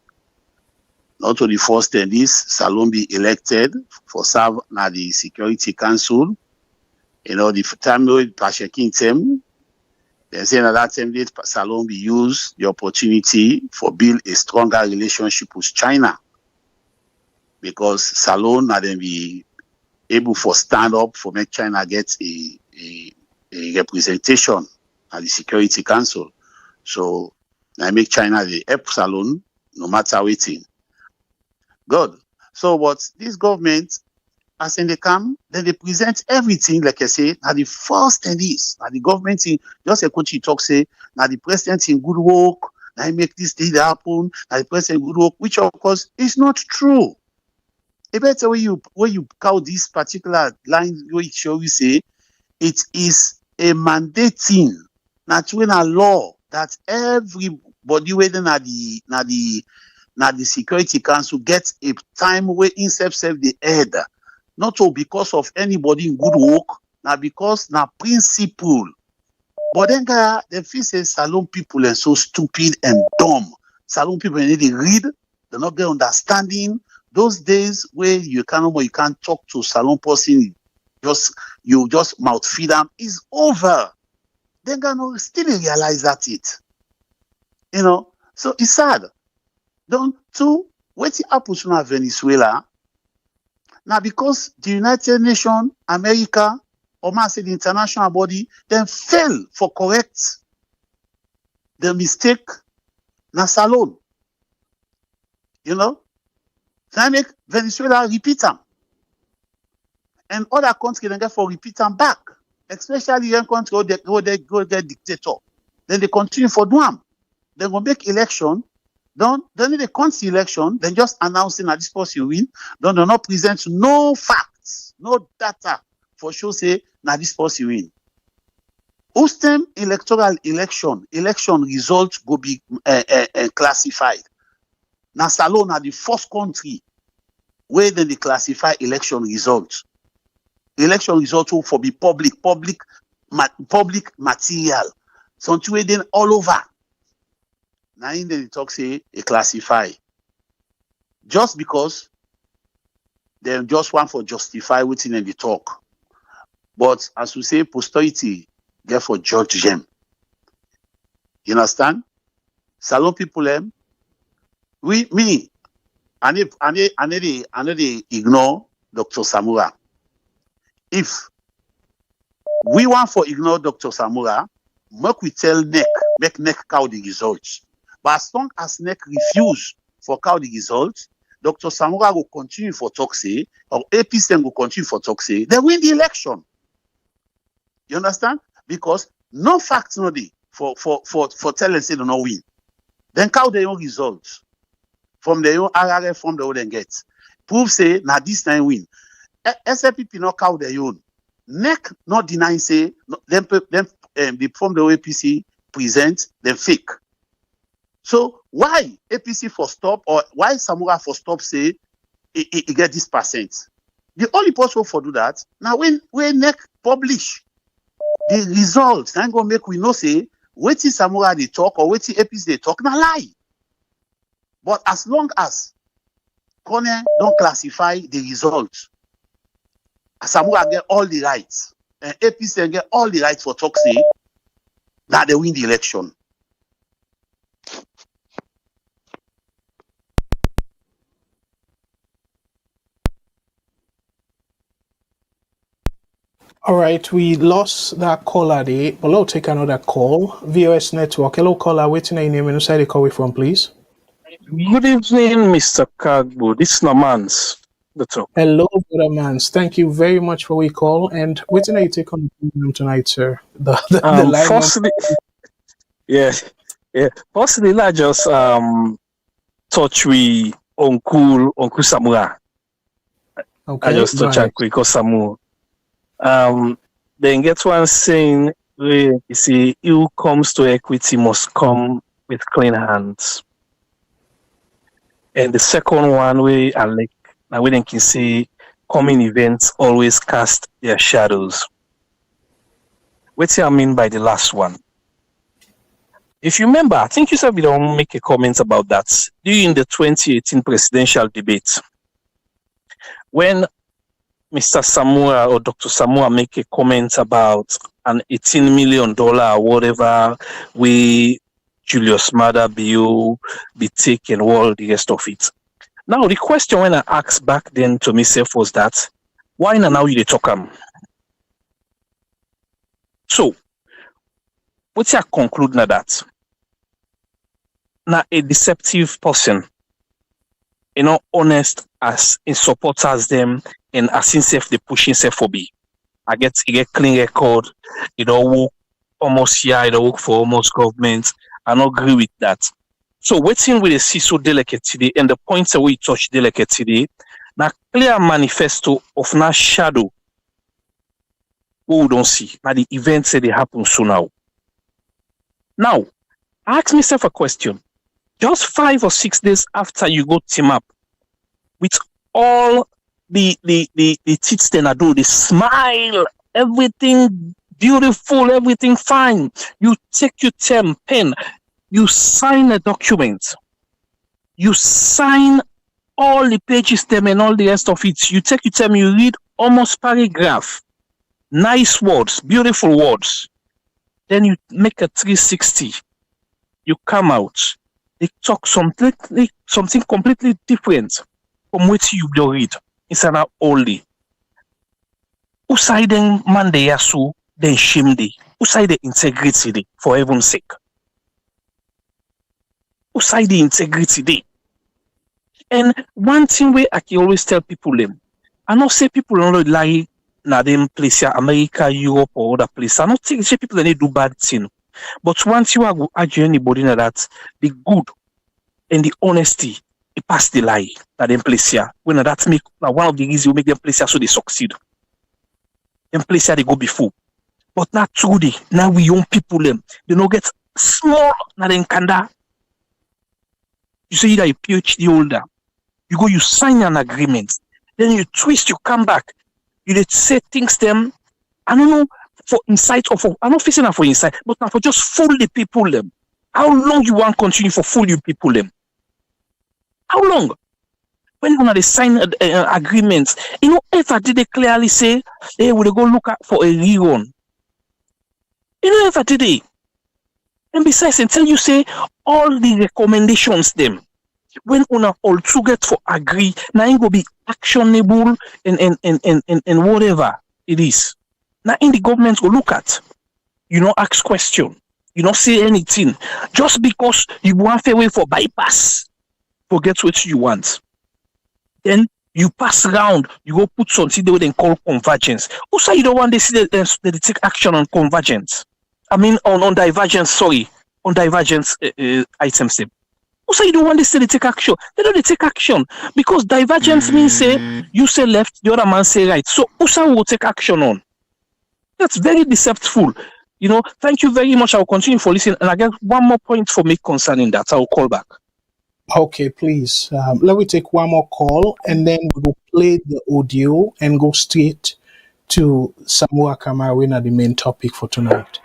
not only first thing this Salone be elected for serve na the Security Council. You know, the time with Pashekin term, they say that time that Salone be use the opportunity for build a stronger relationship with China. Because Salone na then be able for stand up for make China get a representation at the Security Council. So I make China the help Salone no matter waiting. Good. So what this government, as in they come, then they present everything, like I say, now the first thing is, now the government in, just a coach talk say, now the president in good work, now make this thing happen, now the president in good work, which of course is not true. A better way you count this particular line, which you say, it is a mandating, not when a law that everybody within the Security Council gets a time where himself the head. Not all because of anybody in good work, now because na principle. But then they feel say Salone people are so stupid and dumb. Salone people need to read, they not get understanding. Those days where you can't talk to Salone person, you just mouth feed them is over. Then no still realize that it. You know, so it's sad. Don't two what happens in Venezuela. Now, because the United Nations, America, or the international body, then fail for correct the mistake na Salone. You know? Then make Venezuela repeat them. And other countries then get for repeat them back. Especially young countries where they go get dictator. Then they continue for do them. They go make election. Then they country election, then just announcing that this person win. Then they not present no facts, no data for sure say that this person win. Ustem electoral election results go be classified. Now Salone are the first country where then they classify election results. Election results will for be public material. Something then all over. Now in the talk say a classify. Just because they just want for justify within in the talk. But as we say, posterity get for judge them. You understand? Salone people I ignore Dr. Samura. If we want for ignore Dr. Samura, make we tell make NEC cow the results. But as long as NEC refuse for cow the results, Dr. Samura will continue for talk say, or APC will continue for talk say, they win the election. You understand? Because no facts no dey for telling say they no win. Then cow their own results from their own RRF from the own get. Prove say now this time win. SLPP not cow their own. NEC not deny say them the from the APC present them fake. So why APC for stop or why Samura for stop say it get this percent? The only possible for do that now when NEC publish the results, then go make we know say wetin Samura they talk or wetin APC they talk na lie. But as long as Corner don't classify the results, Samura get all the rights and APC get all the rights for talk say that they win the election. All right, we lost that caller there, but let's take another call. VOS Network. Hello, caller. Waiting your name and where you call from, please. Good evening, Mr. Kargbo. This is Namans. the talk. Hello, brother Mans. Thank you very much for your call. And what's your take on the program tonight, sir? The line number. Firstly, yeah, yeah. Firstly, I just touch with Uncle Samura. I Okay, just go touch ahead. Uncle Samu. Then get one saying where you see, who comes to equity must come with clean hands. And the second one where I like, now we can see coming events always cast their shadows. What I mean by the last one? If you remember, I think you said we don't make a comment about that during the 2018 presidential debate. When Mr. Samura or Dr. Samura make a comment about an $18 million or whatever we Julius Maada bill be taken, all the rest of it. Now the question when I asked back then to myself was that why now you dey talk am? So what I conclude now that now a deceptive person, honest as in supporters them and as himself they push himself for be. I get clean record, work almost here, work for almost government. I don't agree with that. So waiting with the see so delicate today and the points that we touch delicate today, now clear manifesto of now shadow we don't see. Now the events that they happen so now. Now, I ask myself a question. Just 5 or 6 days after you go team up with all the teeth then I do, they smile, everything beautiful, everything fine. You take your pen, you sign a document, you sign all the pages them and all the rest of it. You take your time, you read almost paragraph, nice words, beautiful words. Then you make a 360. You come out. They talk something completely different from what you read. It's an only. Who side then man they yasu, then shame they. Who side the integrity they, for heaven's sake? Who side the integrity they? And one thing where I can always tell people them, I not say people don't lie na them place here, America, Europe, or other place. I not say people they do bad thing. But once you are go argue anybody na that the good and the honesty, it pass the lie that them place here. When that make one of the reasons you make them place here so they succeed. Them place here they go before. But not truly. Now we young people them. They don't get small na them kanda. You say either a PhD holder. You go, you sign an agreement. Then you twist, you come back. You let say things them. I don't know for insight or for I'm not facing that for insight, but now for just fool the people them. How long you want to continue for fool you people them? How long? When you want to sign agreements, if did they clearly say, hey, will they go look at for a rerun? If did they? And besides, until you say all the recommendations them, when una all together for agree, now it will be actionable and whatever it is. Now in the government will look at, ask question, say anything, just because you want a way for bypass, forget what you want. Then you pass around, you go put something they call convergence. Also, you don't want to see they take action on convergence. I mean on divergence, sorry, on divergence items. Also, you don't want to say they take action. They don't take action because divergence means say you say left, the other man say right. So also will take action on. That's very deceptive. Thank you very much. I will continue for listening. And I get one more point for me concerning that. I will call back. Okay, please. Let me take one more call and then we will play the audio and go straight to Samura Kamara'S, the main topic for tonight.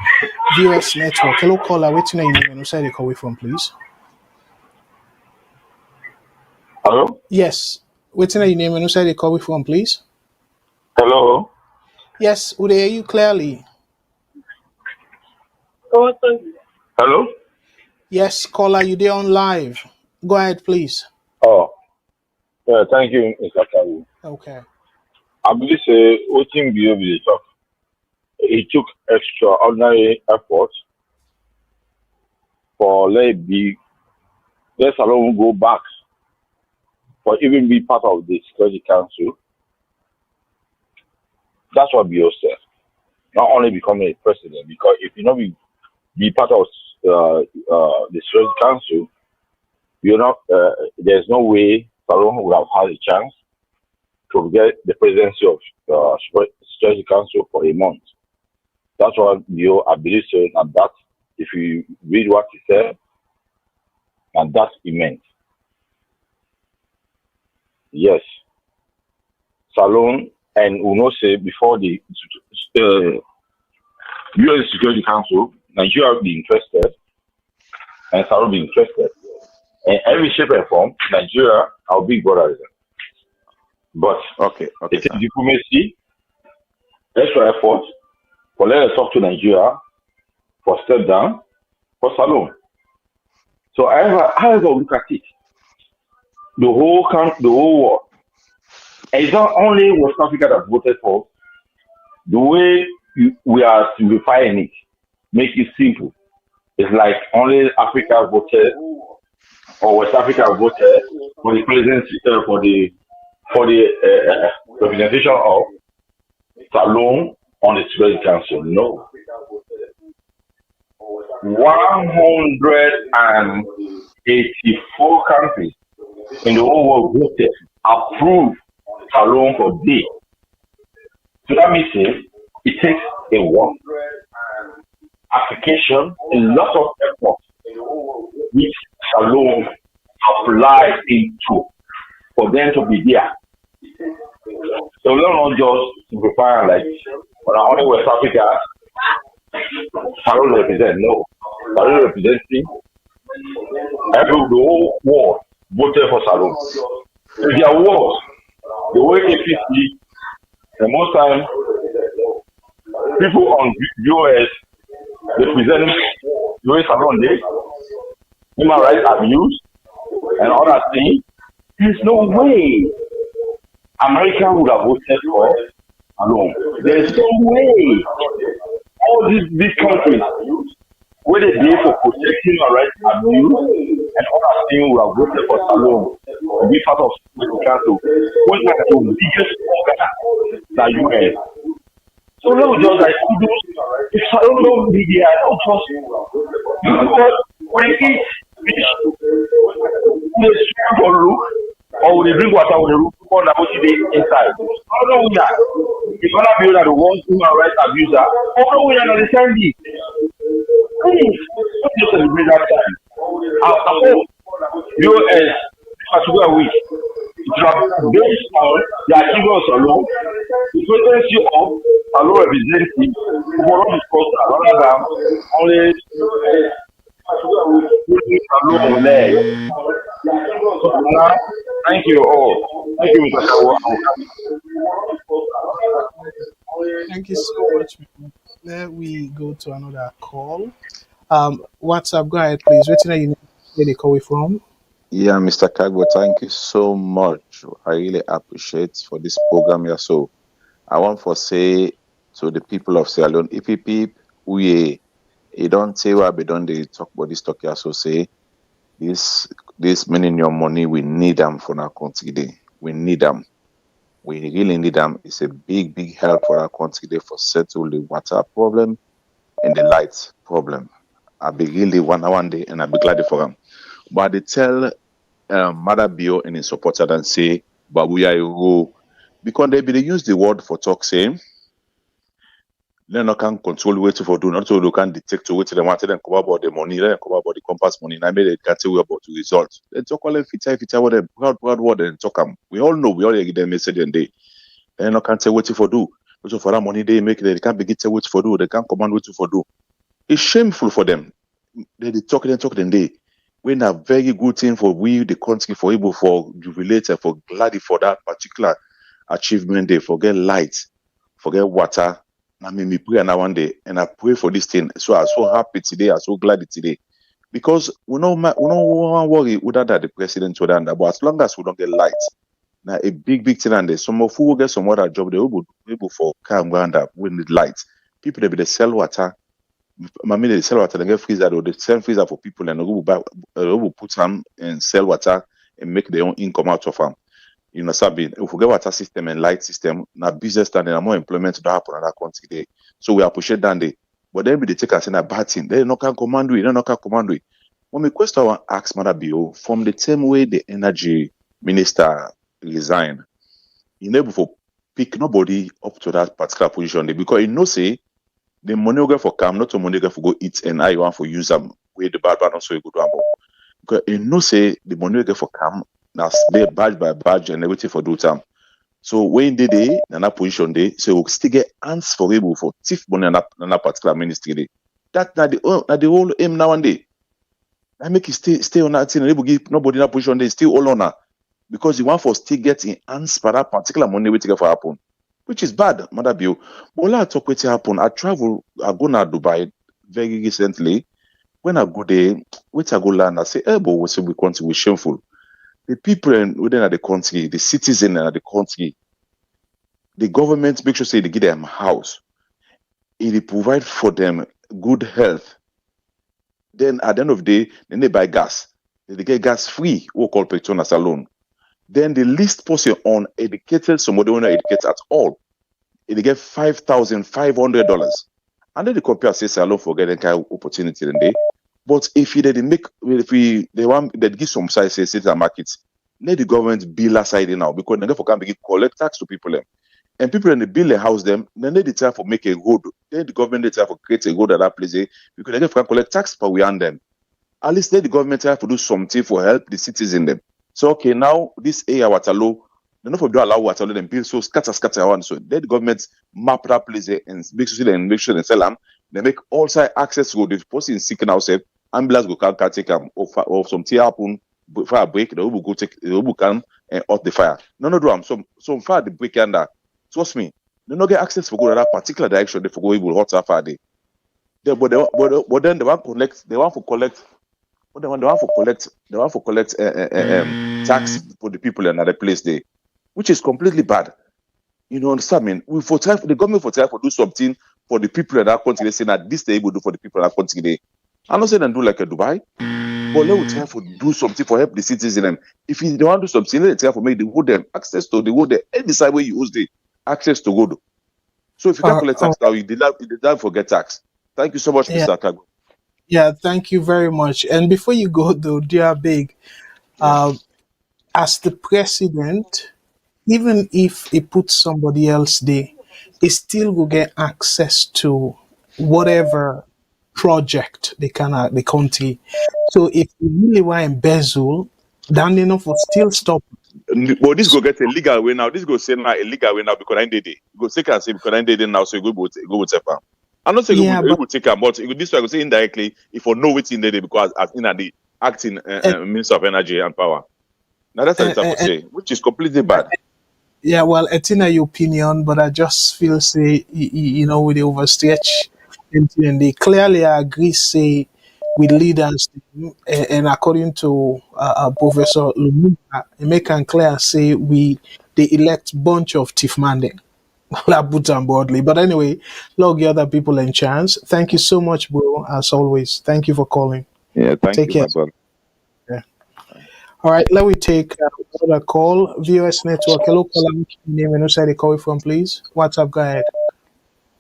VOS Network. Hello, caller. What's your name and where are you calling from, please? Hello? Yes. What's your name and where are you calling from, please? Hello? Yes, we hear you clearly. Hello? Yes, caller, you there on live. Go ahead, please. Oh, yeah, thank you, Mr. Kawu. Okay. I believe what him be able to talk. It took extraordinary effort for let alone go back for even be part of the Security Council. That's what BO said. Not only becoming a president, because if you not be part of the Security Council, you're not. There's no way Salon would have had a chance to get the presidency of Security Council for a month. That's what BO I believe so, and that if you read what he said, and that's immense. Yes, Salon and Uno say before the UN Security Council, Nigeria will be interested, and Salon will be interested. In every shape and form, Nigeria, our big brother is there. But it's a diplomacy, extra effort, for let us talk to Nigeria, for step down, for Salon. So however look at it, the whole world, and it's not only West Africa that voted for. The way we are simplifying it, make it simple. It's like only Africa voted, or West Africa voted for the presidency, for the representation of Salon on the Security Council. No. 184 countries in the whole world voted, approved Salon for this. So that means it takes a work, application, a lot of effort, which Salon applies into for them to be there. So we don't just simplify like only West Africa Salon represent. No, Salon representing the whole world voted for Salon. If there was the way APC, and most time people on VOS represent the way Salon did, human rights abuse and other things. There's no way America would have voted for Salon. There's no way all these countries where they did for protecting human rights abuse and other things would have voted for Salon to be part of the council. What's like the biggest organ that US? So let me just like kudos. If Salon don't be there, I don't trust you. Because when they eat fish, they swim for look, or when they drink water, when they look for the what they inside. I don't know that. If other people are the ones human rights abuser, I don't know we understand this. Please, don't just celebrate that time. I hope US, particular week, it have based on the achievements alone, the presidency of Salon representative, for not discuss rather than only Salon there. Thank you all. Thank you, Mr. Kargbo. Thank you so much. Let we go to another call. WhatsApp, go ahead, please. Where you where they call from? Yeah, Mr. Kargbo, thank you so much. I really appreciate for this program here. So I want to say to the people of Sierra Leone, EPP, we don't say what we don't they talk about this talk here. So say this millennium money, we need them for our country today. We need them. We really need them. It's a big, big help for our country today for settle the water problem and the light problem. I'll be really one day and I'll be glad for them. But they tell Mother Bio and his supporter and say, Babuya Ego, because they use the word for talk saying, they no can control what for do, not so they can detect what they want, then come about the money, then come about the compass money, and I made a category about the results. They talk all the feature, what they proud word and talk them. We all know, we all get them message and they no can say what for do. So for that money they make, they can't begin to say what for do, they can't command what for do. It's shameful for them. They talk and they. When a very good thing for we, the country, for able for jubilate and for glad for that particular achievement, they forget light, forget water. I mean, me pray now one day, and I pray for this thing. So I'm so happy today, I'm so glad today, because we don't worry whether that the president would that, but as long as we don't get light, now a big thing, and there's some of who will get some other job, they will be able for calm ground up we need light. People they be the sell water. They sell water, they get freezer, or they sell freezer for people, and they will put them and sell water and make their own income out of them. You know, Sabi, if we get water system and light system, now business standing and more employment to happen in that country there. So we appreciate that day. But then we they take us in a bad thing. They no can command we, they no can command we. When we question our ask Mother Bio, from the same way the energy minister resigned, he never for pick nobody up to that particular position there because he know say the money will get for come, not the money get for go eat and I want for use them where the bad not so good one. Because he know say the money will get for come, now they badge by badge and everything for do time. So when they in that position they so we'll still get answerable for thief money in that particular ministry there. That the whole aim now and day. I make it stay on that thing and give nobody in that position they still all on her. Because you want for still getting answer for that particular money we take for happen. Which is bad, Mother Bill. But I talk what happen. I go to Dubai very recently. When I go there, which I go land, I say, but we say we country we shameful. The people within the country, the citizens in the country, the government make sure say they give them house. It provide for them good health. Then at the end of the day, then they buy gas. They get gas free, we call Petronas alone. Then the least person uneducated, somebody who not educated at all, they get $5,500. And then the compare says, I don't forget that kind of opportunity in there. But if they give some size say markets, let the government bill aside now because they can begin collect tax to people them. And people in the bill and house them, then they try for make a road. Then the government they try for create a road at that place because they can collect tax per we and them. At least let the government try to do something for help the citizens them. So okay, now this area Waterloo, they don't allow Waterloo them build so scatter around. So let the government map that place and make sure they sell them. They make all side access to the person seeking ourselves. Ambulance go can take them or some tear happen fire break. The will go take the will come and off the fire. No do them. Some fire the break under. Trust me, they don't get access for go to that particular direction. They forgo able hot fire day. But then they want to collect. They want to collect tax for the people in another place there, which is completely bad. You know, understand? I mean, the government for try to do something for the people in that country. They say that this they will do for the people in that country. There, I'm not saying they do like a Dubai, but they will try to do something for help the citizens. If they want to do something, they try to make the road them access to the road. Any decide where you use the access to go. So if you can't collect tax now, you did not forget tax. Thank you so much, Mr. Kargbo. Yeah, thank you very much. And before you go, though, dear Big, as the president, even if he puts somebody else there, he still will get access to whatever project they can at the country. So if you really want to embezzle, then enough will still stop. Well, this go get a legal way now. This go say now a legal way now because I did it. Go take and say because I did it now, so you go with Tepa. I'm not saying you will take a but this way I go say indirectly if you know what's in there because as in the acting Minister of Energy and Power. Now that's what I say, which is completely bad. Yeah, well, it's in your opinion, but I just feel say you know with the overstretch, and they clearly agree say with leaders, and according to Professor Lumumba, they make it clear say they elect bunch of thief manding. Put on broadly. But anyway, log the other people in chance. Thank you so much, bro, as always. Thank you for calling. Yeah, take care. Yeah. All right, let me take another call. VOS Network. Hello, caller. Name and where you call from, please. What's up? Go ahead.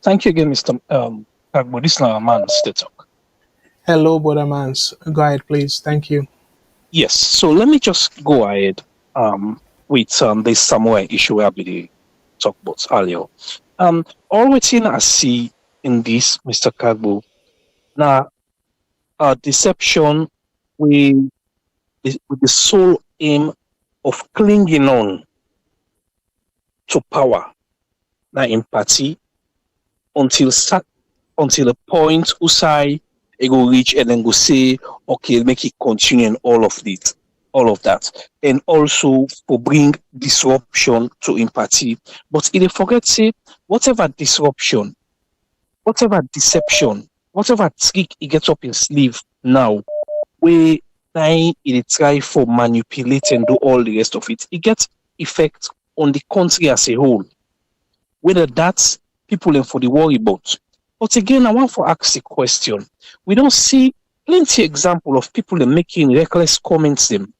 Thank you again, Mr. Kargbo. This is now a man's talk. Hello, brother Mans. Go ahead, please. Thank you. Yes. So let me just go ahead with this Samura issue where we talk about earlier. All we thing I see in this, Mr. Kargbo, now deception with the sole aim of clinging on to power, now in party, until a point usai it go reach and then go say, okay, make it continue and all of that. And also for bring disruption to empathy. But if they forget say whatever disruption, whatever deception, whatever trick he gets up his sleeve now, where it try for manipulate and do all the rest of it, it gets effect on the country as a whole. Whether that's people and for the worry about. But again, I want to ask a question. We don't see plenty example of people making reckless comments them.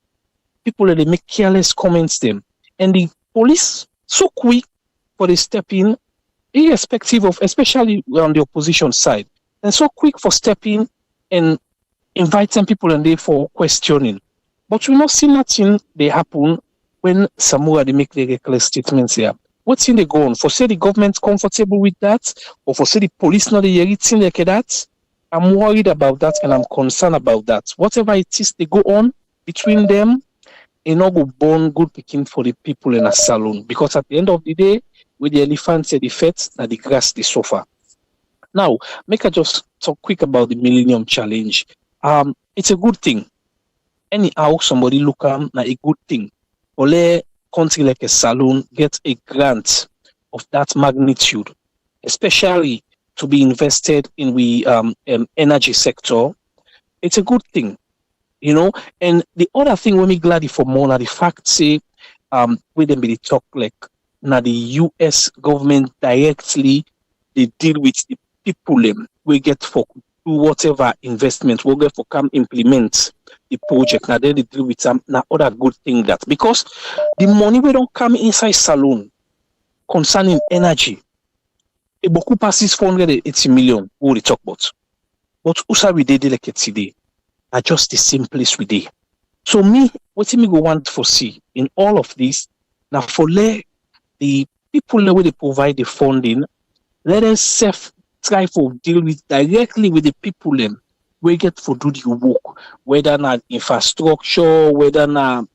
People that make careless comments them. And the police so quick for the step in, irrespective of, especially on the opposition side, and so quick for stepping and inviting people in there for questioning. But we not see nothing they happen when Samura they make the reckless statements here. What's in the go on? For say the government comfortable with that, or for say the police not the thing like that? I'm worried about that and I'm concerned about that. Whatever it is they go on between them, it not go born good picking for the people in a salon. Because at the end of the day, with the elephant say the fat, and the grass the sofa. Now, make I just talk quick about the Millennium Challenge. It's a good thing. Anyhow, somebody look at a good thing. Ole country like a salon get a grant of that magnitude, especially to be invested in the energy sector. It's a good thing, you know. And the other thing when we glad for more, now the fact say, we them be talk like now the US government directly they deal with the people we get for do whatever investment we get for come implement the project. Now then they deal with some now other good thing that because the money we don't come inside salon concerning energy, it beaucoup passes 480 million we will talk about. But also we did like it today are just the same place we did. So me, what me go want for see in all of this now for let the people the way they provide the funding, let us try to deal with directly with the people we get for do the work, whether not infrastructure, whether not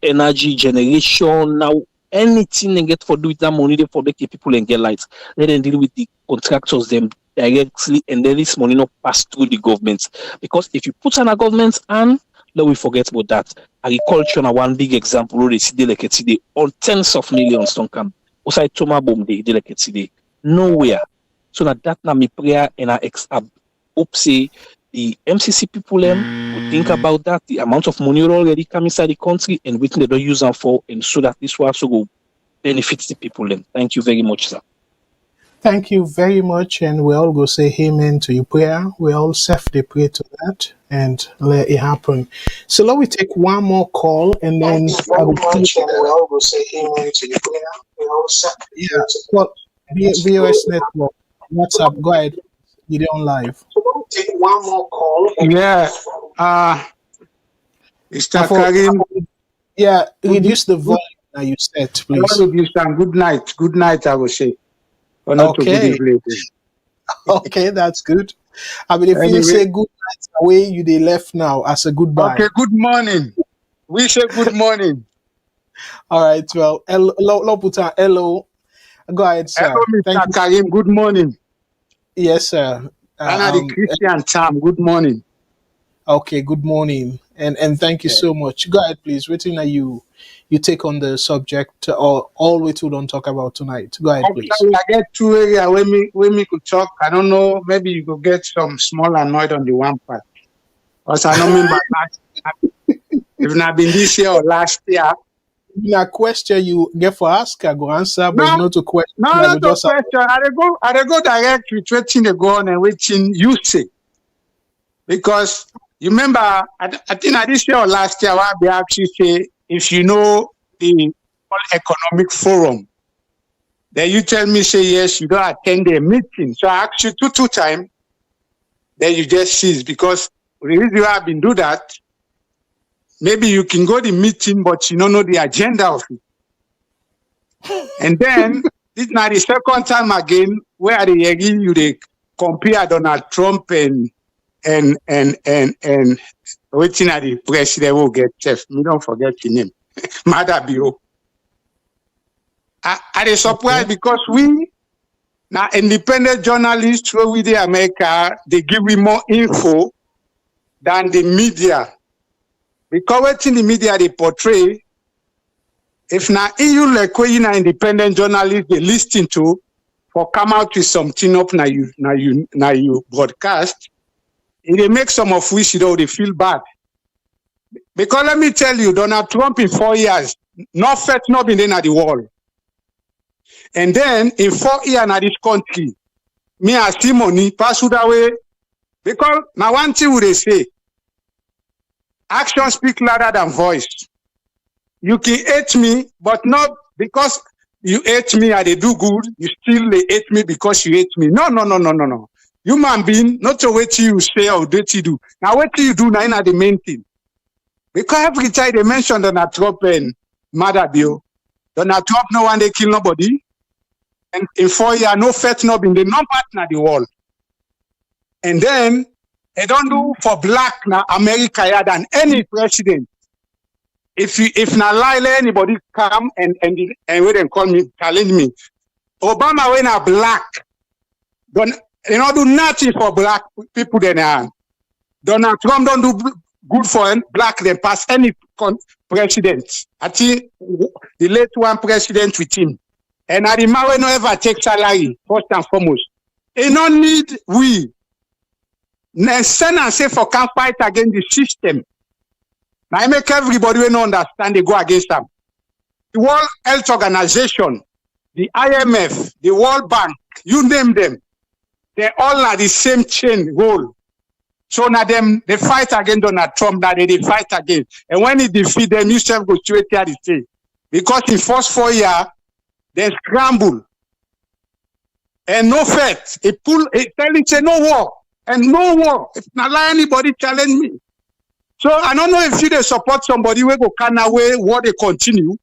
energy generation, now anything they get for do with that money they for make the people and get lights. Let them deal with the contractors them directly and then this money not pass through the government. Because if you put on a government and let we forget about that. Agriculture now one big example where they see like today on tens of millions don't come. Also Toma Bomb they like it today. Nowhere. So that now me prayer and I hope say the MCC people will think about that, the amount of money already come inside the country and what they don't use them for, and so that this will also go benefit the people. Thank you very much, sir. Thank you very much, and we all go say amen to your prayer. We all self-pray to that and let it happen. So let me take one more call, and then I will much, and we all go say amen to your prayer. We all well, VOS Network, WhatsApp, go ahead. You're on live. So let me take one more call. Yeah, Mr. Karim. Yeah, reduce the volume that you said, please. Good night. Good night, I will say. Okay. Okay, that's good. I mean, if you say good night away, you they left now as a goodbye. Okay, good morning. We say good morning. All right, well, hello. Go ahead, sir. Hello, Mr. Karim. Good morning. Yes, sir. The Christian Tam. Good morning. Okay, good morning, and thank you so much. Go ahead, please. Waiting that you take on the subject or all we two don't talk about tonight. Go ahead, please. I get two areas where me could talk. I don't know. Maybe you could get some small annoyed on the one part. Because I don't remember if not been this year or last year. A question you get for ask, I go answer, but not a question. No, not a question. I go direct with waiting the go on and waiting you say. Because you remember, I think this year or last year, I actually say, if you know the World Economic Forum, then you tell me, say, yes, you don't attend a meeting. So I ask you two times, then you just cease. Because the reason why I've been do that, maybe you can go to the meeting, but you don't know the agenda of it. And then, this is now the second time again, where they compare Donald Trump and waiting at the president will get chef. Me don't forget the name. Madabio. I is surprised because we now independent journalists who with the America, they give me more info than the media. Because what in the media they portray, if now you like when you independent journalists they listen to for come out with something up now you broadcast, it make some of which they feel bad. Because let me tell you, Donald Trump in 4 years, not been in at the wall. And then in 4 years in this country, me as money pass that way. Because now one thing would they say, action speak louder than voice. you can hate me, but not because you hate me, I they do good. You still they hate me because you hate me. No. Human being, not to wait till you say or what you do. Now what you do now the main thing. Because every time they mention Donald Trump and Mother Bill, Donald Trump no one they kill nobody. And in 4 years, no fat no in the non-partner the world. And then they don't do for black now America yeah, than any president. If na lie anybody come and wait and call me, challenge me. Obama when a black, don't they don't do nothing for black people then. Donald Trump don't do good for black than pass any president. I think the late one president with him. And I remember no ever take salary, first and foremost. He don't need we. Send and say for can fight against the system. Now I make everybody we no understand they go against them. The World Health Organization, the IMF, the World Bank, you name them, they all are the same chain role. So now them they fight against Donald Trump, now they fight against. And when he defeat them, you self go straight here the same. Because in first 4 years, they scramble. And no fact. He tell him say no war. And no war. If not like anybody challenge me. So I don't know if you they support somebody where go can away war they continue,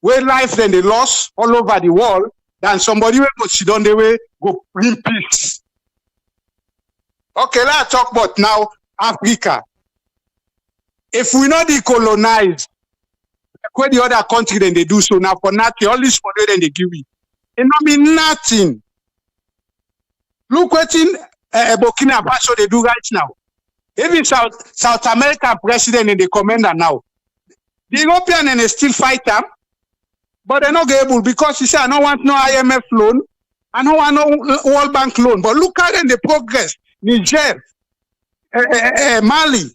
where life then they lost all over the world, than somebody where go sit on the way go bring peace. Okay, let's talk about now Africa. If we not decolonize, where the other country then they do so now for nothing, all this money then they give it. It not mean nothing. Look what in Burkina Faso they do right now. Even South American president and the commander now. The European and they still fight them, but they're not able because he said, I don't want no IMF loan, I don't want no World Bank loan. But look at the progress. Niger, Mali.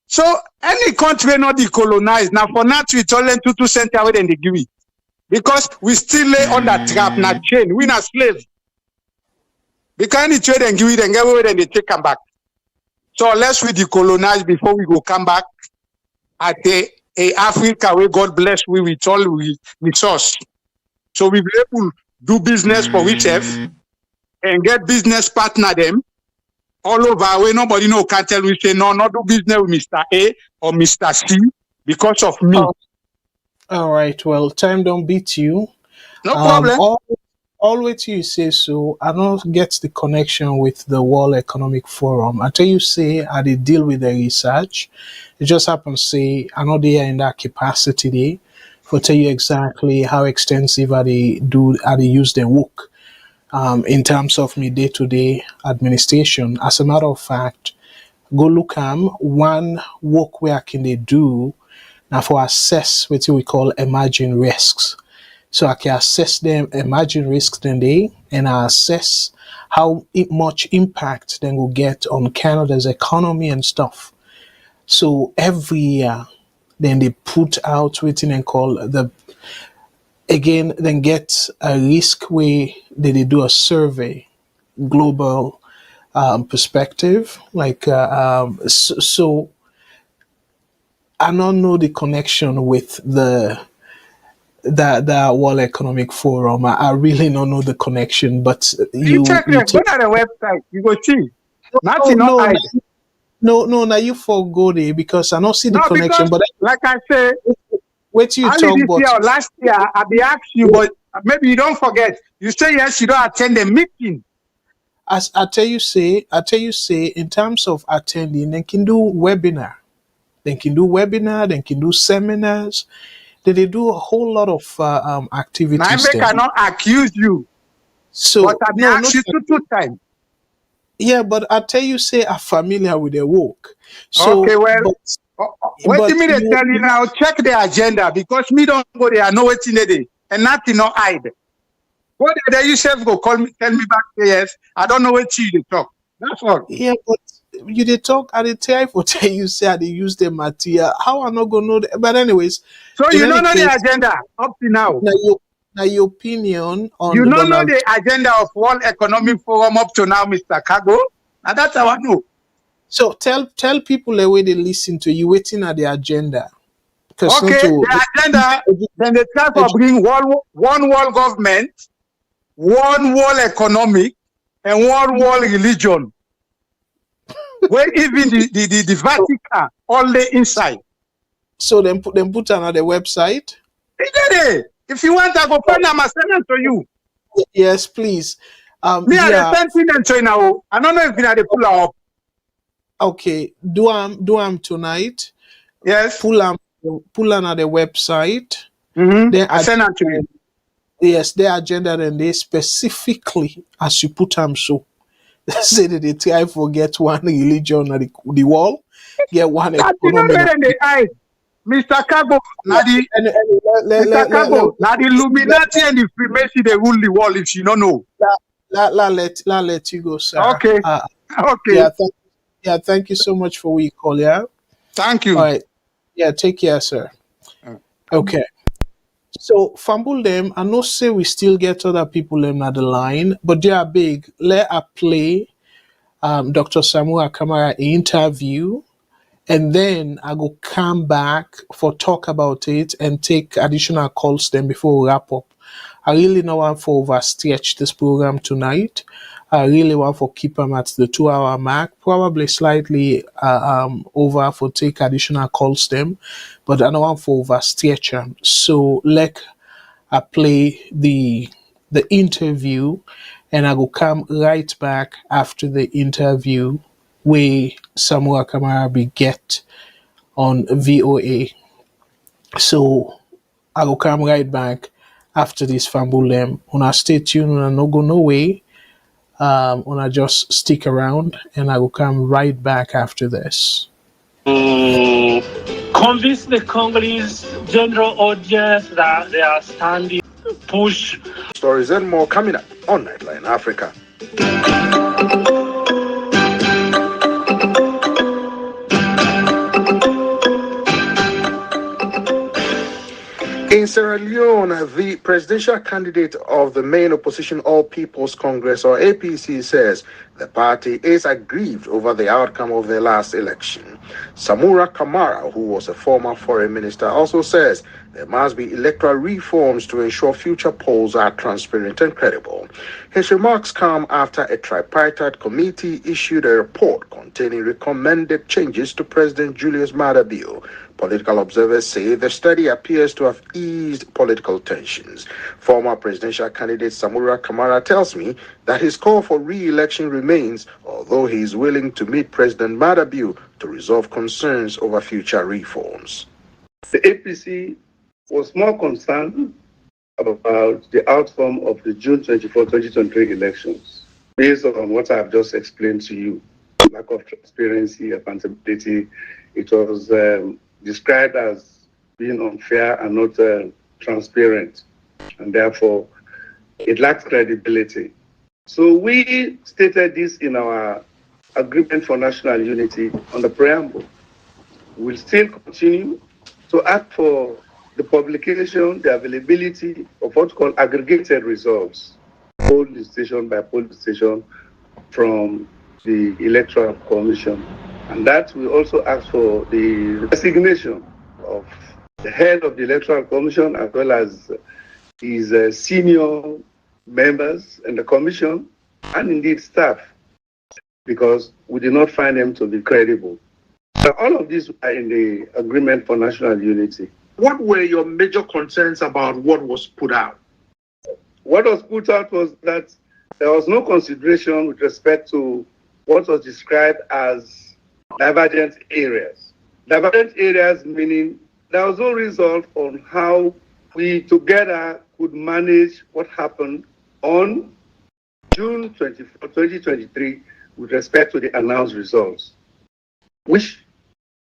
So any country not decolonized. Now for now it's only 2 cents away than they give it. Because we still lay on that trap, not chain. We not slave. Because any trade and give it and get away then they take them back. So unless we decolonize before we go come back at a Africa where God bless we with all with us. So we be able to do business for ourselves and get business partner them all over where nobody no can tell we say no, not do business with Mr. A or Mr. C because of me. All right. Well, time don't beat you. No problem. Always you say so. I don't get the connection with the World Economic Forum. I tell you, say I did deal with the research. It just happens say I know they are in that capacity there for tell you exactly how extensive are they use their work in terms of me day-to-day administration. As a matter of fact, go look one work where can they do now for assess what we call emerging risks. So I can assess them emerging risks then and I assess how much impact then will get on Canada's economy and stuff. So every year, then they put out written and call then get a risk where they do a survey, global perspective. Like so I don't know the connection with the World Economic Forum. I really don't know the connection, but you check it. Go to the website. You go see. Nothing. No. Now you forgo there because I don't see the connection. But like I say, wait you talk about year, last year I be asked you, but maybe you don't forget. You say yes, you don't attend the meeting. As I tell you, say in terms of attending, they can do webinar, they can do seminars. They do a whole lot of activities. I cannot accuse you. So but I asked you 2 times. Yeah, but I tell you, say I'm familiar with their work. So okay, well, what do you mean they tell you now? Check the agenda because me don't go there. I know what's in there and nothing no hide. Go there, you yourself go call me, tell me back. Yes, I don't know what you talk. That's all. Yeah, but you did talk. I did tell you say I did use the material. How I not gonna know that? But anyways, so you don't know the agenda up to now. Now your opinion on you don't know the agenda of World Economic Forum up to now, Mr. Kargbo, and that's how I know. So tell people the way they listen to you waiting at the agenda. person Okay, to the agenda, then they try to bring one world government, one world economic, and one world religion. Where even the Vatican all lay inside. So then put another website. If you want, I go find them and send them to you. Yes, please. Me are the same thing to now. I don't know if you are the pull up. Okay, do am tonight. Yes. Pull on the website. Then I send them to you. Yes, their agenda and they specifically as you put them so. Say that they try forget one religion at the wall, get one economy. Mr. Kargbo, Mr. Kargbo, now the Illuminati and the Freemason they rule the world. If you don't know, let you go, sir. Okay. Okay. Thank you so much for what you call. Yeah. Thank you. All right. Yeah. Take care, sir. Okay. So fumble them. I know say we still get other people in the line, but they are big. Let us play Dr. Samura Kamara'S interview, and then I go come back for talk about it and take additional calls then before we wrap up. I really don't want for overstretch this program tonight. I really want for keep them at the 2 hour mark, probably slightly over for take additional calls them, but I don't want for overstretch them. So I play the interview, and I will come right back after the interview where Samura Kamara'S be get on VOA. So I will come right back after this fambulem. Una stay tuned, una no go no way. Una just stick around, and I will come right back after this. Convince the Congolese general audience that they are standing push. Stories and more coming up on Nightline Africa. In Sierra Leone, the presidential candidate of the main opposition All People's Congress, or APC, says the party is aggrieved over the outcome of the last election. Samura Kamara'S, who was a former foreign minister, also says there must be electoral reforms to ensure future polls are transparent and credible. His remarks come after a tripartite committee issued a report containing recommended changes to President Julius Maada's bill. Political observers say the study appears to have eased political tensions. Former presidential candidate Samura Kamara'S tells me that his call for re-election remains, although he is willing to meet President Maada's bill to resolve concerns over future reforms. The APC was more concerned about the outcome of the June 24, 2023 elections, based on what I've just explained to you. Lack of transparency, accountability. It was described as being unfair and not transparent, and therefore it lacks credibility. So we stated this in our Agreement for National Unity on the preamble. We'll still continue to act for the publication, the availability of what's called aggregated results, polling station by polling station from the Electoral Commission. And that we also ask for the resignation of the head of the Electoral Commission as well as his senior members in the Commission and indeed staff, because we did not find them to be credible. So all of these are in the Agreement for National Unity. What were your major concerns about what was put out? What was put out was that there was no consideration with respect to what was described as divergent areas. Divergent areas meaning there was no result on how we together could manage what happened on June 24, 2023 with respect to the announced results, which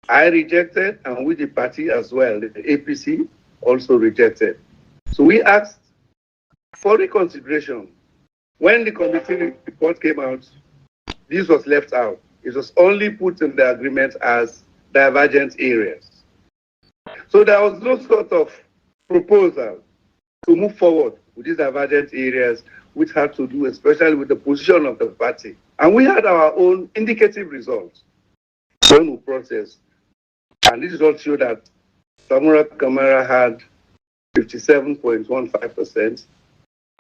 I rejected, and with the party as well, the APC also rejected. So we asked for reconsideration. When the committee report came out, this was left out. It was only put in the agreement as divergent areas. So there was no sort of proposal to move forward with these divergent areas, which had to do especially with the position of the party. And we had our own indicative results when we processed. And this is all showed that Samura Kamara'S had 57.15%,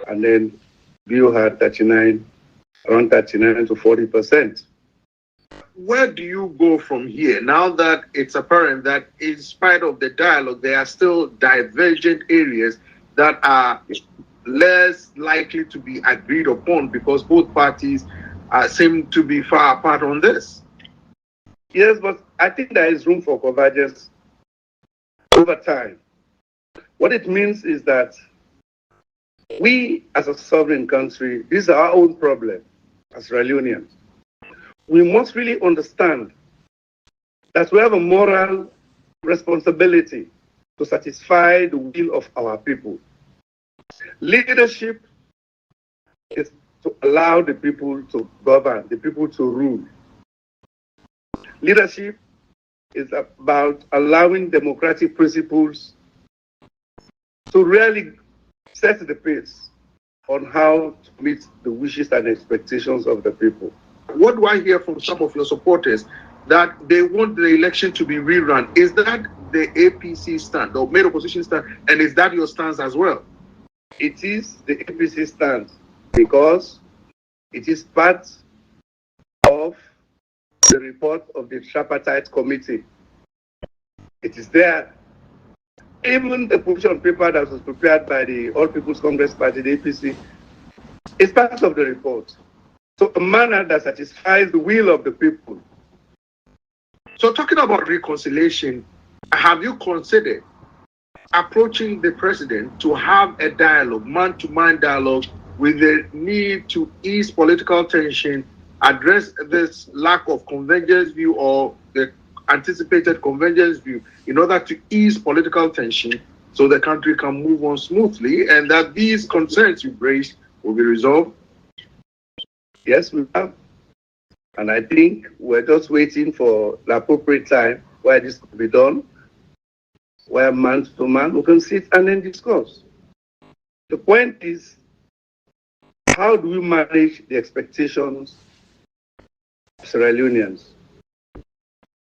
and then Bio had around 39 to 40%. Where do you go from here now that it's apparent that in spite of the dialogue, there are still divergent areas that are less likely to be agreed upon because both parties seem to be far apart on this? Yes, but I think there is room for convergence over time. What it means is that we, as a sovereign country, this is our own problem as Sierra Leoneans. We must really understand that we have a moral responsibility to satisfy the will of our people. Leadership is to allow the people to govern, the people to rule. Leadership is about allowing democratic principles to really set the pace on how to meet the wishes and expectations of the people. What do I hear from some of your supporters? That they want the election to be rerun. Is that the APC stand, the main opposition stand, and is that your stance as well? It is the APC stand because it is part of the report of the Tripartite committee. It is there. Even the position paper that was prepared by the All People's Congress Party, the APC, is part of the report. So a manner that satisfies the will of the people. So talking about reconciliation, have you considered approaching the president to have a dialogue, man-to-man dialogue, with the need to ease political tension, address this lack of convergence view or the anticipated convergence view in order to ease political tension so the country can move on smoothly and that these concerns you raised will be resolved? Yes, we have. And I think we're just waiting for the appropriate time where this could be done, where man to man we can sit and then discuss. The point is, how do we manage the expectations of Sierra Leoneans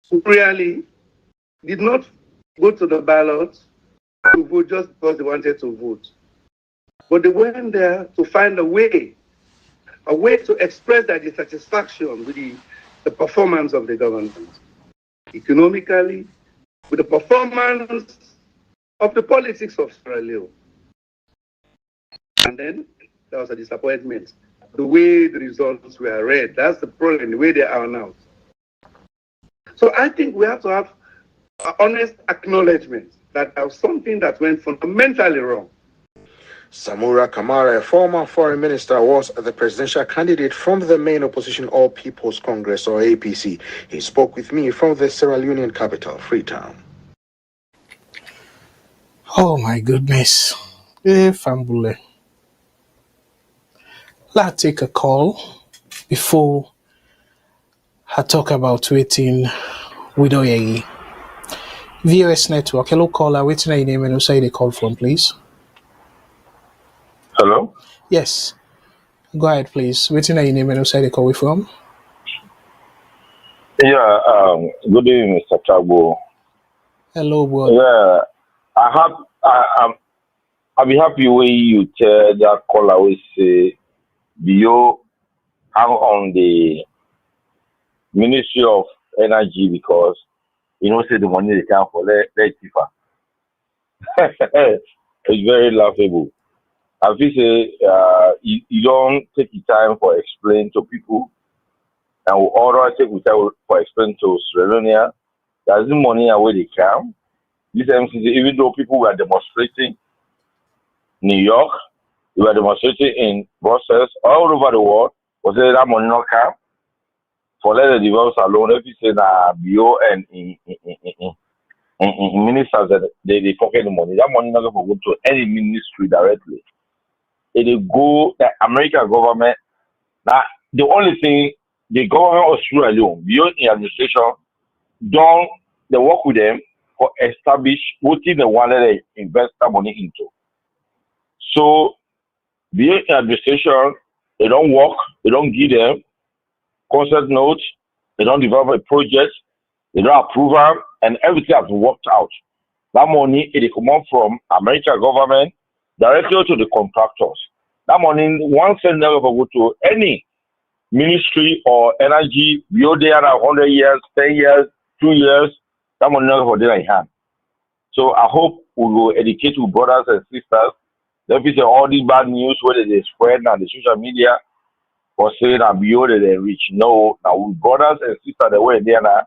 who really did not go to the ballot to vote just because they wanted to vote, but they went there to find a way to express their dissatisfaction with the performance of the government, economically, with the performance of the politics of Sierra Leone. And then there was a disappointment. The way the results were read, that's the problem, the way they are now. So I think we have to have an honest acknowledgement that there was something that went fundamentally wrong. Samura Kamara'S, a former foreign minister, was the presidential candidate from the main opposition All People's Congress, or APC. He spoke with me from the Sierra Leonean capital, Freetown. Oh my goodness. Fambule. Let's take a call before I talk about waiting with Oyegi. VOS Network. Hello, caller. Waiting your name and who say they call from, please. Hello? Yes. Go ahead, please. Waiting your name and who say they call from. Yeah, good evening, Mr. Kargbo. Hello, brother. Yeah, I'll be happy when you tell that caller will say, you hang on the Ministry of Energy because you know say the money they can for let cheaper. It's very laughable. I feel say you don't take the time for explain to people, and we always take the time for explain to Sierra Leone. There's the money away they can. This MCC, even though people were demonstrating in New York, they were demonstrating in Brussels, all over the world, was that money not come for let the developers alone. If you say that BO and ministers that they pocket the money, that money not going to go to any ministry directly. It go the American government. Now the only thing the government of Sierra Leone, beyond the administration, don't they work with them for establish what they want to invest that money into. So beyond the administration, they don't work, they don't give them consent notes, they don't develop a project, they don't approve them, and everything has worked out. That money it come out from American government directly to the contractors. That money one cent never go to any ministry or energy. We there 100 years, 10 years, 2 years. That money never for there in hand. So I hope we will educate our brothers and sisters. Let me say all these bad news whether they spread on the social media or saying that beyond they reach. No, now we brothers and sisters the way there now.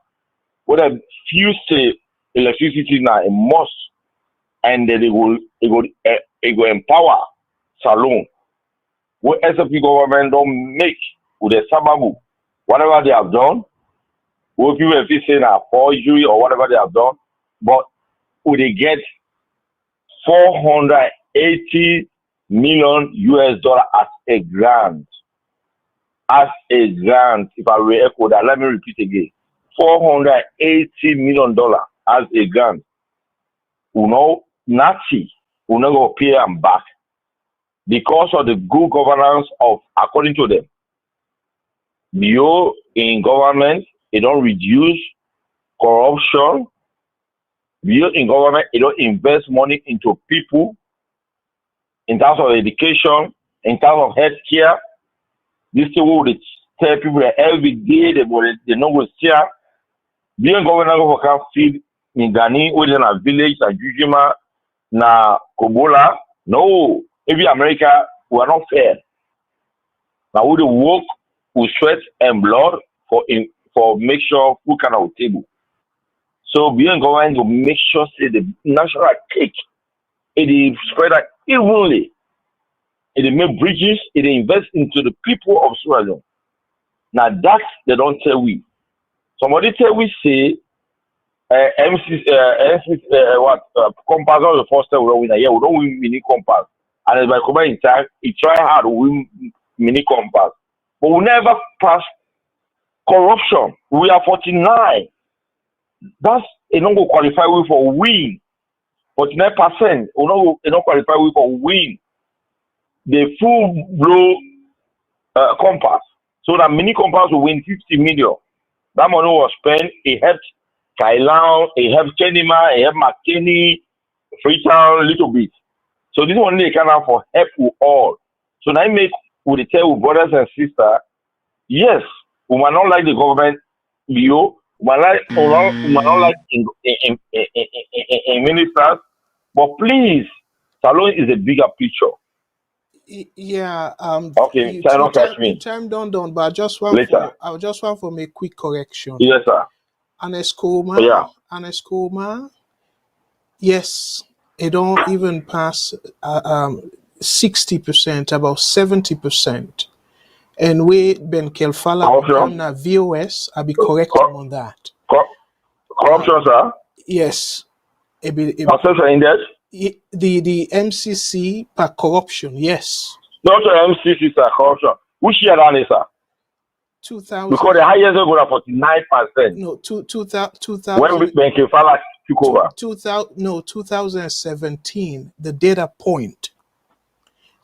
What a few say electricity now a must, and then it will empower Salon. What SFP government don't make with the sababu, whatever they have done, what people have say now forgery or whatever they have done, but would they get 480 million US dollar as a grant? As a grant, if I re-echo that, let me repeat again. $480 million as a grant. You know, Nazi will not go pay them back because of the good governance of, according to them, you in government, it don't reduce corruption. You in government, it don't invest money into people in terms of education, in terms of healthcare. This thing will tell people that every day they know will share. Being governor who can feed in Ghani, within a village, na Jujima, na Kobola. No, maybe America, we are not fair. Now we work with sweat and blood for make sure food can our table. So being government to make sure say the national cake, it is spread out evenly. It make bridges, it invest into the people of Sierra Leone. Now that they don't tell we. Somebody tell we say compass on the first time we don't win a year, we don't win mini compass. And as by coming in time, he try hard to win mini compass. But we never pass corruption. We are 49. That's it don't go qualify we for win. 49%. We don't qualify we for win. The full blow compass. So that mini compass will win 50 million. That money was spent, it helped Kailan, it helped Kenima, it helped McKinney, Freetown a little bit. So this one they can have for help you all. So now I make with tell brothers and sisters, yes, we might not like the government view, we might not like in ministers, but please, Salon is a bigger picture. Yeah, Okay, try not catch me. time done, but I just want for make quick correction. Yes, sir. Anescoma, Anescoma, yes, it don't even pass 60%, about 70%. And we Ben Kelfala become na VOS, I'll be correct on that. Corruption, sir? Yes. Consensus index? The MCC per corruption, yes. Not the MCC, sir, corruption. Which year that is, sir? 2000. Because the highest go to 49%. No, 2000. When Ben Kelfala took over? 2017, the data point.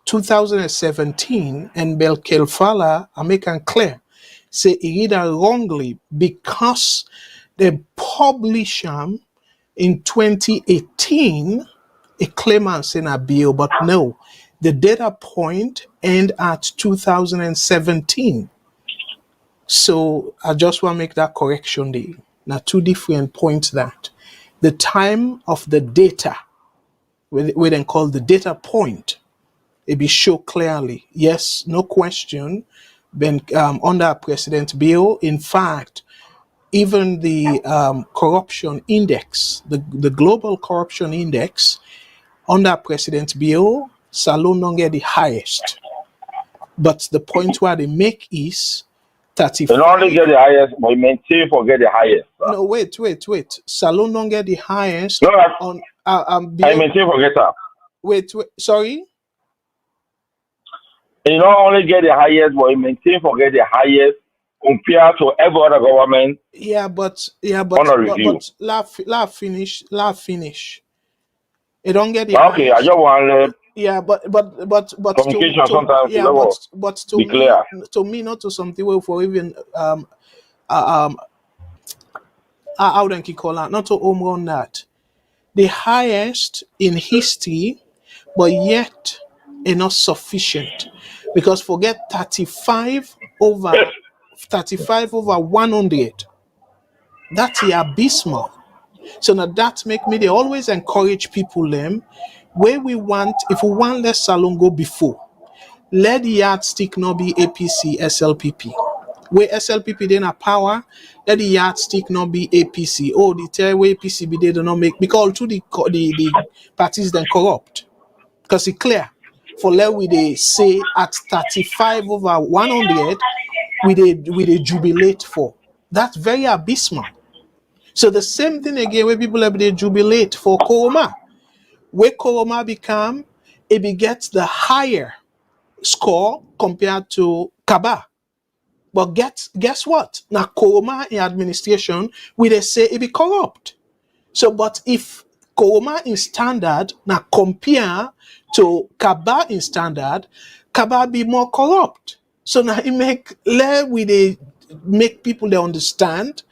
2017, and Ben Kelfala, I make it clear, say he did it wrongly because they publish in 2018 a claimant in a bill, but no, the data point end at 2017. So I just want to make that correction there. Now, two different points that the time of the data, we then call the data point, it be show clearly. Yes, no question. Then under President Bill, in fact, even the corruption index, the global corruption index, under President Bill, Salon don't get the highest. But the point where they make is 35. They don't only get the highest, but maintain for get the highest. Sir. No, wait. Salon don't get the highest. No, on I maintain for get up. Wait, sorry? You don't only get the highest, but you maintain for get the highest compared to every other government. But finish. It don't get the okay, highest. I just want but communication sometimes but to be clear. Me not to something well for even how do you call that? Not to home run that. the highest in history, but yet not sufficient. Because forget 35 over 100. That's abysmal. So now that make me, they always encourage people them where we want, if we want let Salon go before, let the yardstick not be APC SLPP. Where SLPP then a power, let the yardstick not be APC. Oh, the tell where APC be they do not make, because to the parties then corrupt. Because it's clear. For let we they say at 35 over 100, we they jubilate for. That's very abysmal. So the same thing again where people have they jubilate for Koroma. Where Koroma become, it begets the higher score compared to Kaba. But guess what? Now Koroma in administration, we they say it be corrupt. So, but if Koroma in standard now compare to Kaba in standard, Kaba be more corrupt. So now it make people they understand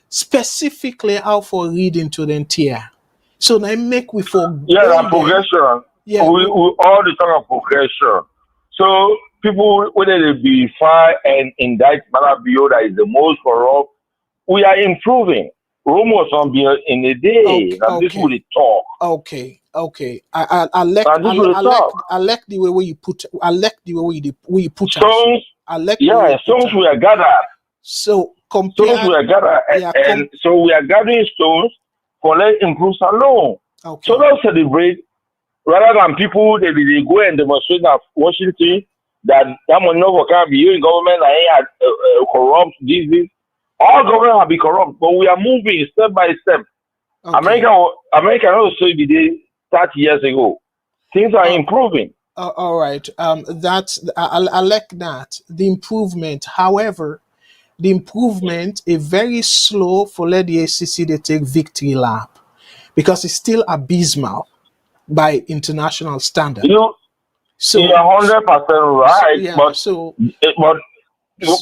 specifically how for reading to the entire. So now it make we for that progression. Yeah, we all the talk of progression. So people, whether they be fire and indict Malabio that is the most corrupt, we are improving. Rome was on in a day. And this will talk. Okay. I like the way you put. I like the way you put stones. I like stones we are gathered. So stones we are gathered, and so we are gathering stones for let's improve Salon. Okay. So let's celebrate rather than people they go and demonstrate at Washington that money no can be in government and ain't corrupt this. All government have been corrupt, but we are moving step by step. Okay. America also did 30 years ago. Things are improving. All right. That's I like that. The improvement. However, the improvement is very slow for let the ACC they take victory lap because it's still abysmal by international standard. You're 100% right. But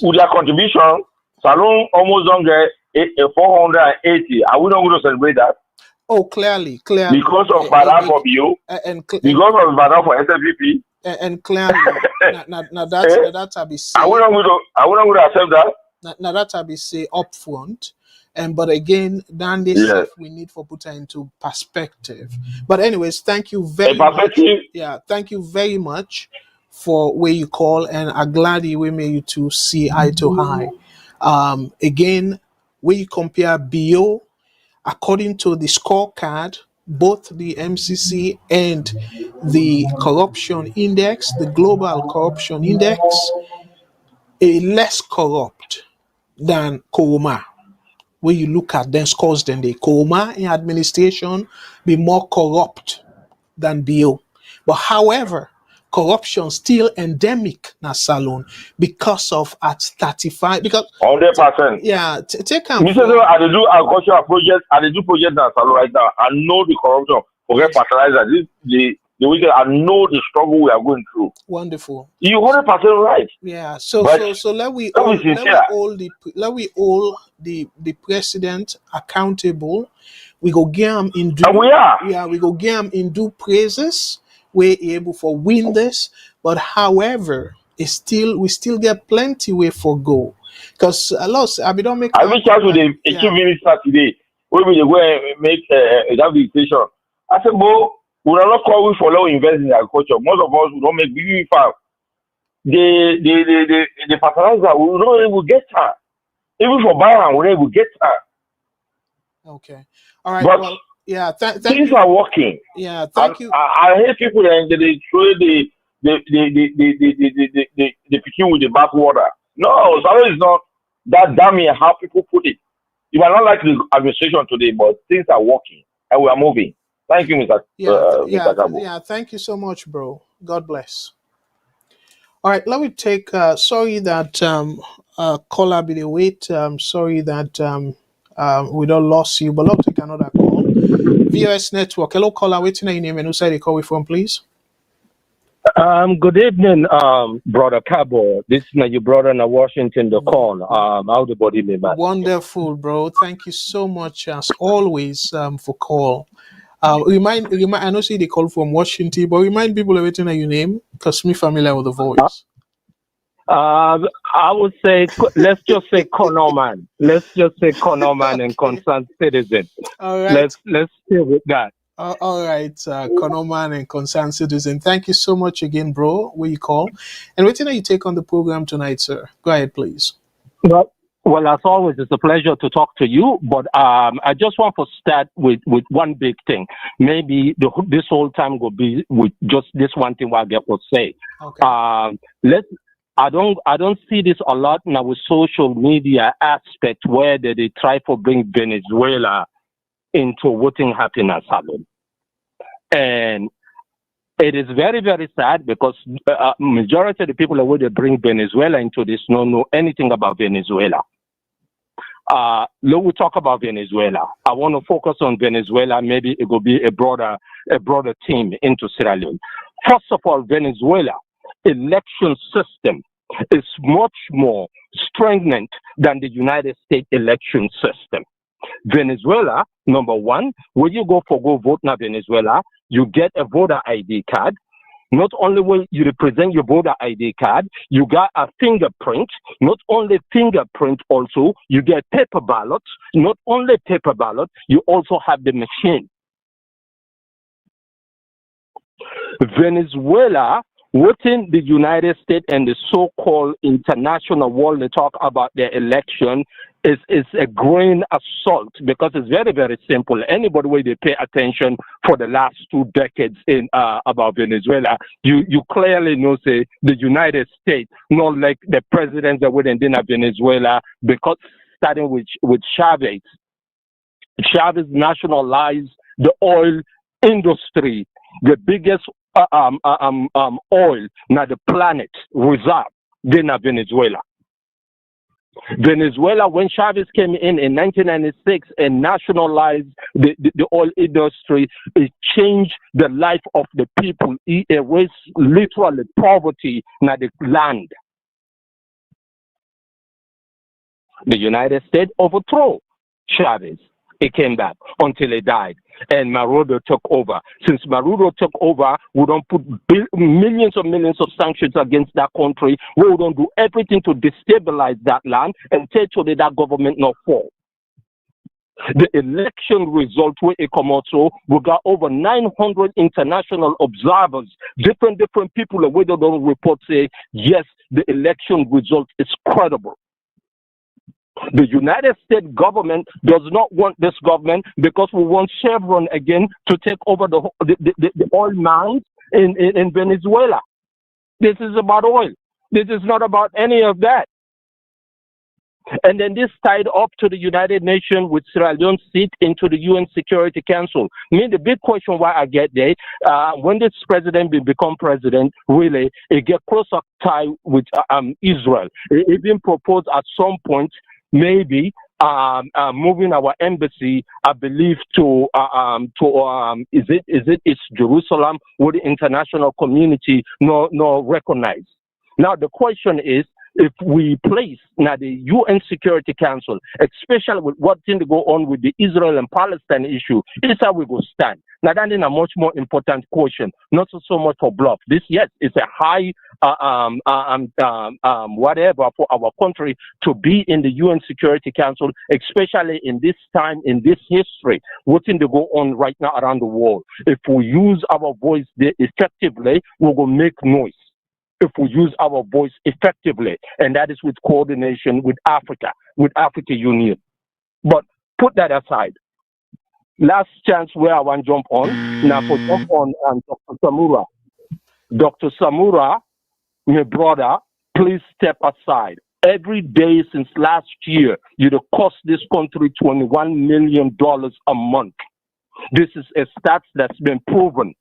with their contribution, Salon almost don't get 480. Are we not going to celebrate that? Oh, clearly. Because of Badam for you, because of Badam for SLPP. And clearly, now that's I be say. I wouldn't going to accept that. Now that I be say upfront, but again, then this stuff we need for put into perspective. But anyways, thank you very much. Yeah, thank you very much for where you call, and I'm glad we made you to see eye to eye. Again, when you compare BO, according to the scorecard, both the MCC and the corruption index, the global corruption index, is less corrupt than Koroma. When you look at them scores, then the Koroma in administration be more corrupt than BO. But however, corruption still endemic na Salon because of at 35 because 100%. Yeah, take I do agricultural projects. I do projects na Salon right now. I know the corruption. Forget fertilizer. The weekend. I know the struggle we are going through. Wonderful. You 100% right. Yeah. So let we hold the president accountable. We go get him in due. And we are. Yeah, we go get him in due praises. We're able for win this, but however, we still get plenty way for go. Because I don't make. I reached out to the 2 minister today. Where we go and make that decision. I said, "Bo, we are not calling for low investment in agriculture. Most of us we don't make big farm. The fertilizer we don't even get her. Even for buying, we don't even get her." Okay. All right. But well, yeah. Things are working. Yeah. Thank you. I hate people that they throw the picking with the bath water. No, Salon is not that damning how people put it. You might not like the administration today, but things are working and we are moving. Thank you, Mr. Kargbo. Yeah, thank you so much, bro. God bless. All right, let me take sorry that caller be the wait. Sorry that we don't lost you, but let's take another call. VOS Network. Hello, caller. Waiting your name and who side you call from, please? Good evening, brother Kargbo. This is your brother in Washington, Econ. How the body may man. Wonderful, bro. Thank you so much as always for call. Remind. I know say they call from Washington, but remind people everything that you name, because me familiar with the voice. I would say, let's just say Konoman. Let's just say Konoman and Okay. concerned citizen. All right. Let's stay with that. All right, Konoman and concerned citizen. Thank you so much again, bro. Where you call, and waiting that you take on the program tonight, sir. Go ahead, please. Well, as always, it's a pleasure to talk to you. But I just want to start with one big thing. Maybe this whole time will be with just this one thing I get to say. Okay. I don't see this a lot now with social media aspect where they try to bring Venezuela into voting happiness salon. And it is very, very sad because majority of the people that would bring Venezuela into this don't know anything about Venezuela. Let we talk about Venezuela. I want to focus on Venezuela. Maybe it will be a broader team into Sierra Leone. First of all, Venezuela election system is much more stringent than the United States election system. Venezuela, number one, when you go vote in Venezuela, you get a voter ID card. Not only will you represent your voter ID card, you got a fingerprint. Not only fingerprint, also you get paper ballots. Not only paper ballot, you also have the machine. Venezuela, within the United States and the so-called international world, they talk about their election is a grain assault because it's very, very simple. Anybody where they pay attention for the last 2 decades in about Venezuela, you clearly know say the United States, not like the presidents that went in Venezuela, because starting with Chavez. Chavez nationalized the oil industry, the biggest oil na the planet reserve in Venezuela. Venezuela, when Chavez came in 1996 and nationalized the oil industry, it changed the life of the people. It erased literally poverty in the land. The United States overthrew Chavez. It came back until he died, and Maduro took over. Since Maduro took over, we don't put millions of sanctions against that country. We don't do everything to destabilize that land and take to that government not fall. The election result where it come also, we got over 900 international observers, different people, where they don't report say, yes, the election result is credible. The United States government does not want this government because we want Chevron again to take over the oil mines in Venezuela. This is about oil. This is not about any of that. And then this tied up to the United Nations with Sierra Leone's seat into the UN Security Council. I mean, the big question why I get there, when this president will become president, really, it get closer tie with Israel. It been proposed at some point, maybe moving our embassy, I believe, to it's Jerusalem, where the international community no recognize. Now the question is, if we place now the UN Security Council, especially with what's going to go on with the Israel and Palestine issue, is how we go stand. Now that is a much more important question, not so much for bluff. This, yes, it's a high whatever for our country to be in the UN Security Council, especially in this time, in this history, what's going to go on right now around the world. If we use our voice there effectively, we will make noise. If we use our voice effectively, and that is with coordination with Africa, with Africa Union. But put that aside. Last chance where I want to jump on, now for jump on Dr. Samura. Dr. Samura, my brother, please step aside. Every day since last year, you'd cost this country $21 million a month. This is a stat that's been proven.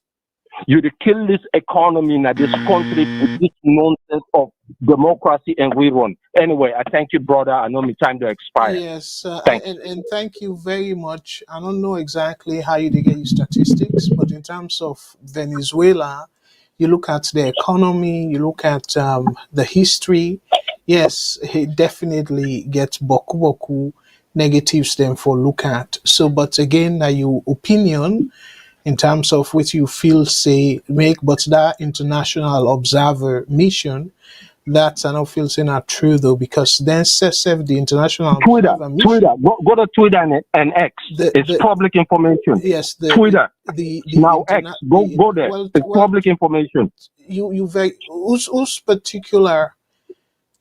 You'd kill this economy in this country with this nonsense of democracy and rerun. Anyway, I thank you, brother. I know my time to expire. Yes, and thank you very much. I don't know exactly how you get your statistics, but in terms of Venezuela, you look at the economy, you look at the history. Yes, it definitely gets boku negatives them for look at. So, but again, your opinion. in terms of what you feel say make, but that international observer mission, that's I don't feel say not true though, because then the international Twitter, observer mission, go to Twitter and X. It's public information. yes, Twitter. the Now X, go there. It's public information. You very whose particular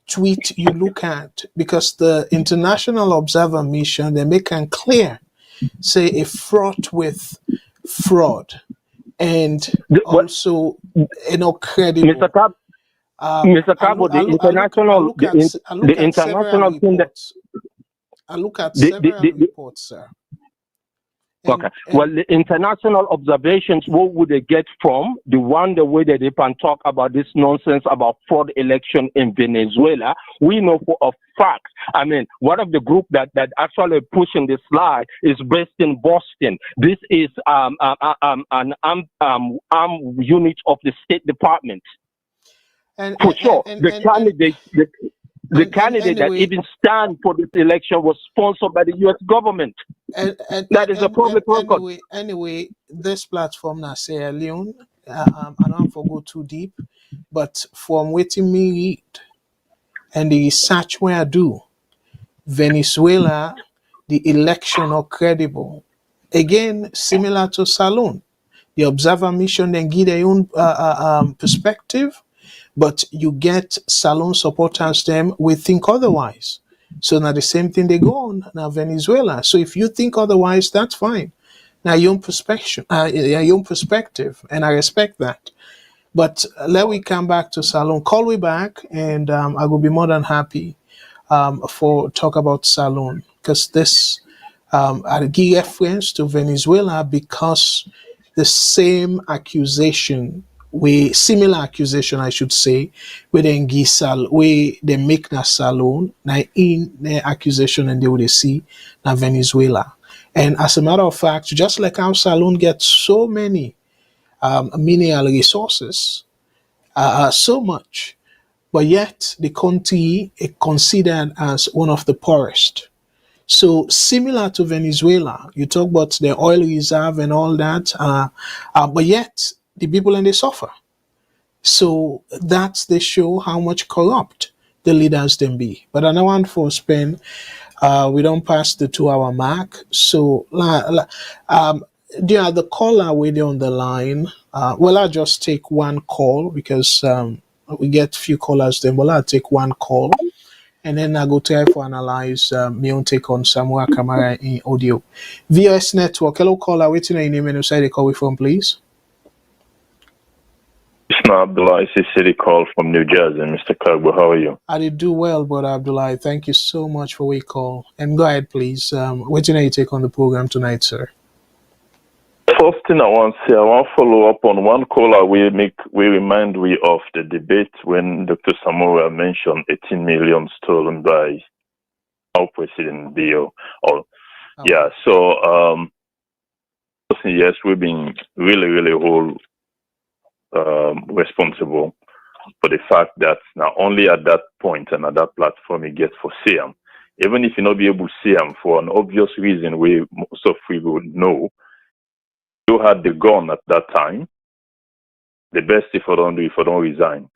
tweet you look at, because the international observer mission, they make it clear, say a fraught with fraud and also credible. Mr. Kargbo, the international thing that I look at several reports, sir. Okay. Well, the international observations, what would they get from the way that they can talk about this nonsense about fraud election in Venezuela? We know for a fact. I mean, one of the group that actually pushing this slide is based in Boston. This is an armed unit of the State Department. For sure, the candidate that even stand for this election was sponsored by the U.S. government. That is a public record. Anyway, this platform now Sierra Leone, I don't want to go too deep, but from waiting me read and the research where I do, Venezuela, the election are credible. Again, similar to Salon. The observer mission then give their own perspective, but you get Salon supporters them will think otherwise. So now the same thing they go on now Venezuela. So if you think otherwise, that's fine. Now your own perspective, and I respect that. But let we come back to Salon. Call me back, and I will be more than happy for talk about Salon, because this I give reference to Venezuela because the same accusation. Similar accusation, I should say, where they make na Salon, na in the accusation and they would see na Venezuela. And as a matter of fact, just like how Salon gets so many mineral resources, so much, but yet the country is considered as one of the poorest. So similar to Venezuela, you talk about the oil reserve and all that, but yet the people and they suffer. So that's they show how much corrupt the leaders then be. But I don't want to spend. We don't pass the 2-hour mark. So the caller waiting on the line. I'll just take one call because we get few callers. Then I'll take one call. And then I go try to analyze my own take on Samura Kamara'S in audio. VOS Network. Hello, caller. Waiting on your name and website they call from, please. It's not Abdullah. It's a city call from New Jersey. Mr. Kargbo, how are you? I did do well, brother Abdullah. Thank you so much for your call. And go ahead, please. Waiting on your take on the program tonight, sir. First thing I want to say, I want to follow up on one caller. We remind we of the debate when Dr. Samura mentioned 18 million stolen by our President Bio. Yeah, so yes, we've been really whole responsible for the fact that not only at that point and at that platform you get for SIAM, even if you not be able to see them for an obvious reason we most of we would know. You had the gun at that time. The best if I don't resign.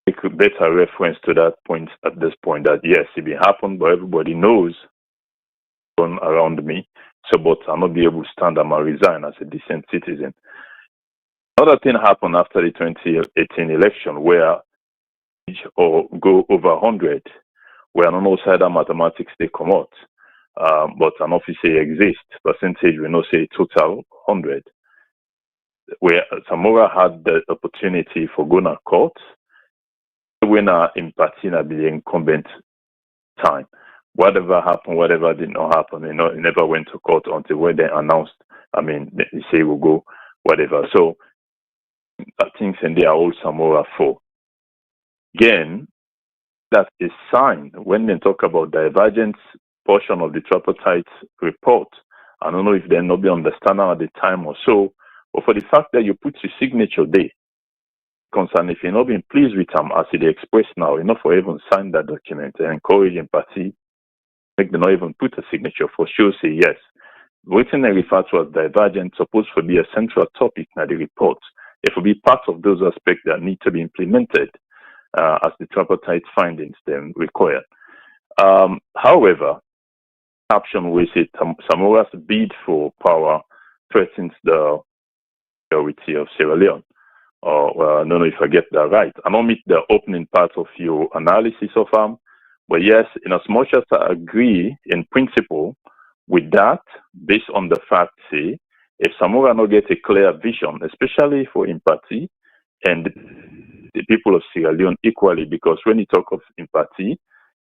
Make a better reference to that point at this point that yes, it will happen, but everybody knows around me. So, but I'll not be able to stand and resign as a decent citizen. Another thing happened after the 2018 election where or go over 100, where on no side of mathematics they come out. But an office exists, percentage we know say total 100. Where Samura had the opportunity for going to court, winner in Patina be the incumbent time. Whatever happened, whatever did not happen, it never went to court until when they announced, they say we'll go, whatever. So I think they are all Samura for. Again, that is sign when they talk about divergence portion of the Tripartite report. I don't know if they're not be understanding at the time or so, but for the fact that you put your signature there, concern if you're not being pleased with them as they express now, for even sign that document and encouraging party, make them not even put a signature for sure, say yes. written and referred to as divergent supposed to be a central topic in the report. It will be part of those aspects that need to be implemented as the tripartite findings then require. However, caption we say Samura's bid for power threatens the security of Sierra Leone. Well, I don't know if I get that right. I don't meet the opening part of your analysis of but yes, in as much as I agree in principle with that, based on the fact, say, if Samura not get a clear vision, especially for empathy and the people of Sierra Leone equally, because when you talk of empathy,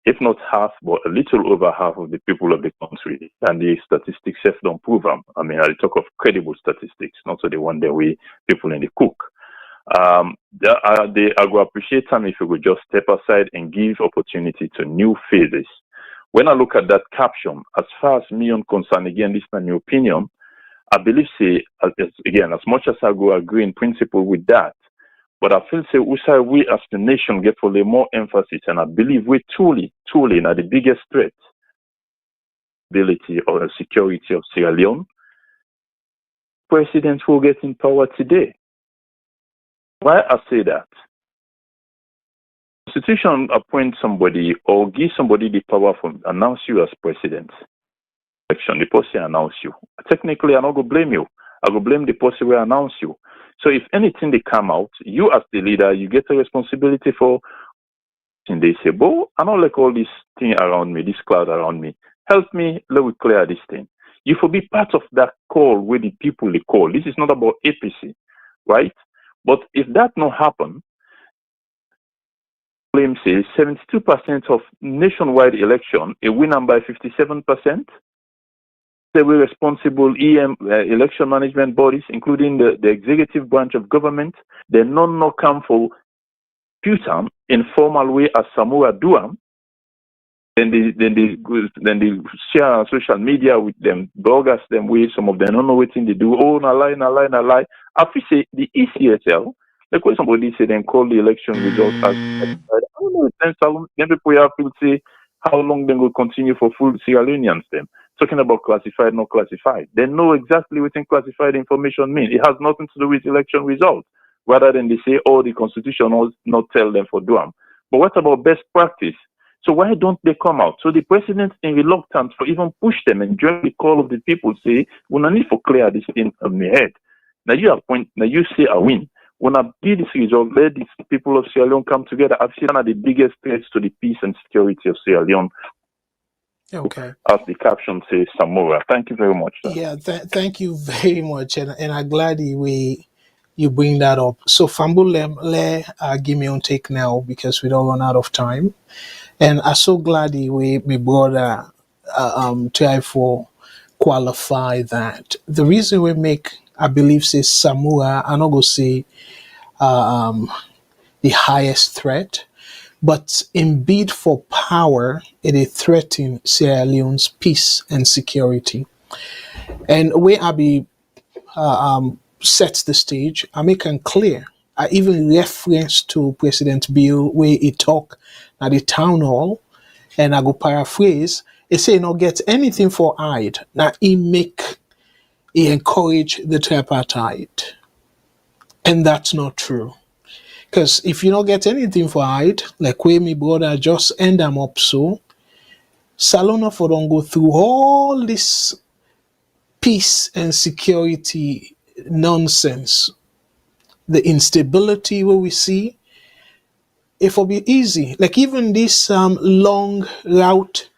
if not half, but a little over half of the people of the country, and the statistics have don't prove them. I mean, I talk of credible statistics, not so the one that we people in the cook. I would appreciate time if you would just step aside and give opportunity to new phases. When I look at that caption, as far as me on concern, again, this is my new opinion, I believe, say, again, as much as I go agree in principle with that, but I feel, say, we as the nation get for the more emphasis, and I believe we truly are the biggest threat, ability or security of Sierra Leone. Presidents will get in power today. Why I say that? Constitution appoint somebody or give somebody the power to announce you as president. Election, the person announce you. Technically, I'm not going to blame you. I will blame the person who announce you. So if anything they come out, you as the leader, you get a responsibility for. And they say, "Bo, I don't like all this thing around me, this cloud around me. Help me, let me clear this thing." You will be part of that call where the people they call. This is not about APC, right? But if that not happen, claim says 72% of nationwide election, a winner by 57%. They were responsible election management bodies, including the executive branch of government. They not come for Putam in formal way as Samura do them. Then they share on social media with them, bloggers them way. Some of them don't know what thing they do. Oh, na lie. I feel say the ECSL, like when somebody say then call the election results as I don't know. Then people have to say how long they will continue for full Sierra Leoneans them. Talking about classified, not classified. They know exactly what classified information means. It has nothing to do with election results. Rather than they say, oh, the constitution will not tell them for do them. But what about best practice? So why don't they come out? So the president is reluctant to even push them and join the call of the people, say, we don't need to clear this thing on the head. Now you appoint, now you say I win. When I did this result, let these people of Sierra Leone come together. I've seen one of the biggest threats to the peace and security of Sierra Leone. Okay. As the caption says, Samura. Thank you very much, sir. Yeah, thank you very much, and I'm glad you bring that up. So Fambulem, give me on take now because we don't run out of time, and I'm so glad we brother try for qualify that. The reason we make, I believe, say Samura, I'm not gonna say the highest threat, but in bid for power, it is threatening Sierra Leone's peace and security. And where I be sets the stage, I make it clear. I even reference to President Bill where he talk at the town hall, and I go paraphrase. He say not get anything for hide. Now he encourage the tripartite, and that's not true. Because if you don't get anything for hide, like where my brother just end them up so, Salona for don't go through all this peace and security nonsense, the instability where we see, it will be easy. Like even this long route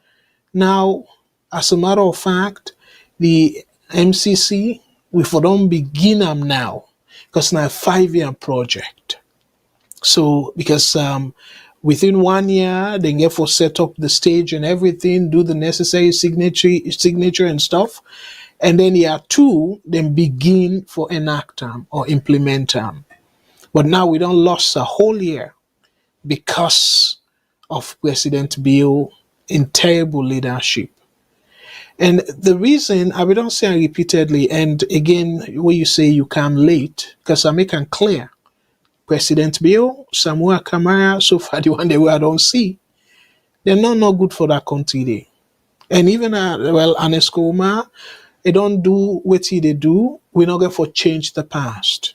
now, as a matter of fact, the MCC, we for don't begin them now, because now a 5-year project. So because within 1 year, they get for set up the stage and everything, do the necessary signature and stuff. And then year 2, then begin for enact them or implement them. But now we don't lost a whole year because of President Bill in terrible leadership. And the reason, I will don't say repeatedly, and again, when you say you come late, because I make it clear, President Bill, Samura Kamara'S, so far the one that I don't see, they're not good for that country there. And even, Anescoma, they don't do what they do, we're not going for change the past.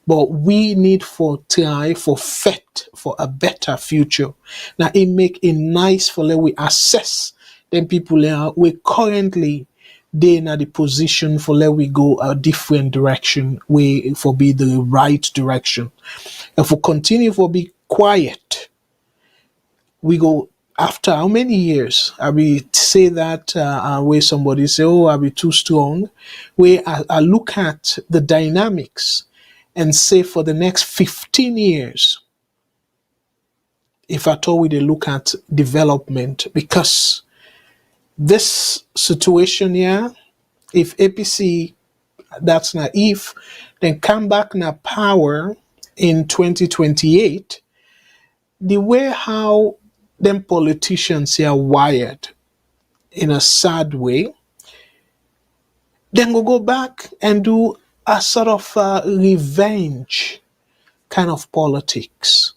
But we need for try for fit for a better future. Now it make it nice for let we assess them people we currently they in the position for let we go a different direction, we for be the right direction. If we continue for be quiet, we go after how many years? I will say that where somebody say, "Oh, I'll be too strong." Where I look at the dynamics and say for the next 15 years, if at all we look at development, because this situation here, if APC that's naive, then come back na power in 2028, the way how them politicians here are wired in a sad way, then we'll go back and do a sort of revenge kind of politics.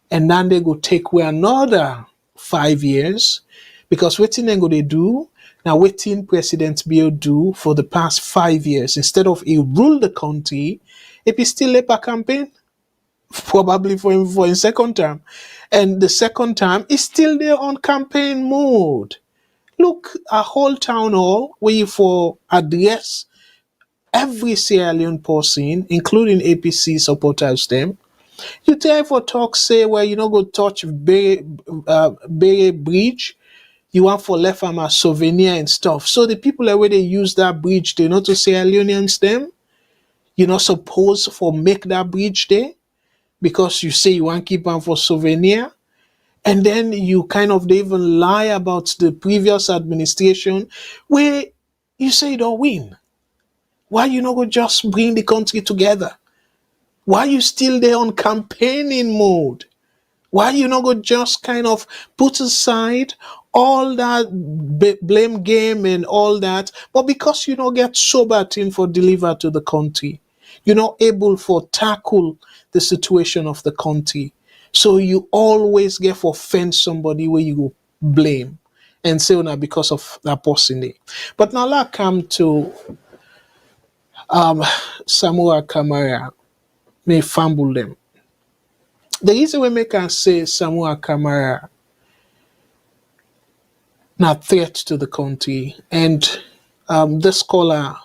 And then they go take away another 5 years, because waiting they go they do, now waiting President Bill do for the past 5 years, instead of he rule the country, if he still left a campaign, probably for him for his second term. And the second time is still there on campaign mode. Look, a whole town hall where you for address every Sierra Leone person, including APC supporters them. You therefore talk say where you not go touch Bay Bridge, you want for left from a souvenir and stuff. So the people that where they use that bridge, they not to Sierra Leoneans them. You're not supposed for make that bridge there because you say you want keep on for souvenir. And then you kind of they even lie about the previous administration where you say you don't win. Why you not go just bring the country together? Why you still there on campaigning mode? Why you not go just kind of put aside all that blame game and all that, but because you don't get sober thing for deliver to the country, you're not able for tackle the situation of the country. So you always get for offend somebody where you go blame and say, "Oh, now because of that person there." But now let's come to Samura Kamara. May fumble them. The reason we make us say Samura Kamara not threat to the country, and this scholar,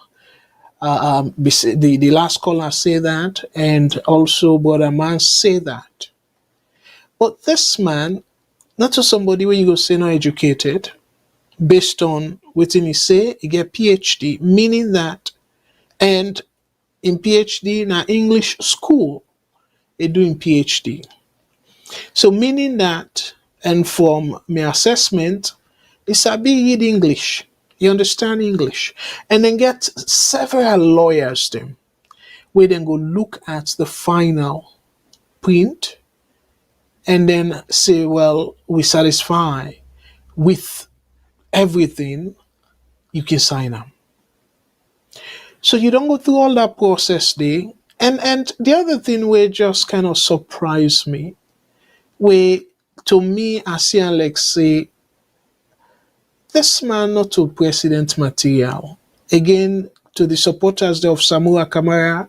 the last scholar say that, and also Brother Man say that. But this man, not to somebody where you go say not educated, based on what he say, he get PhD, meaning that, and in PhD in an English school, he doing PhD. So meaning that, and from my assessment, is I be read English. You understand English. And then get several lawyers them, where then go look at the final print and then say, well, we satisfy with everything, you can sign up. So you don't go through all that process there. And the other thing where just kind of surprised me, where to me, I see like say, this man not to president material. Again, to the supporters of Samura Kamara, I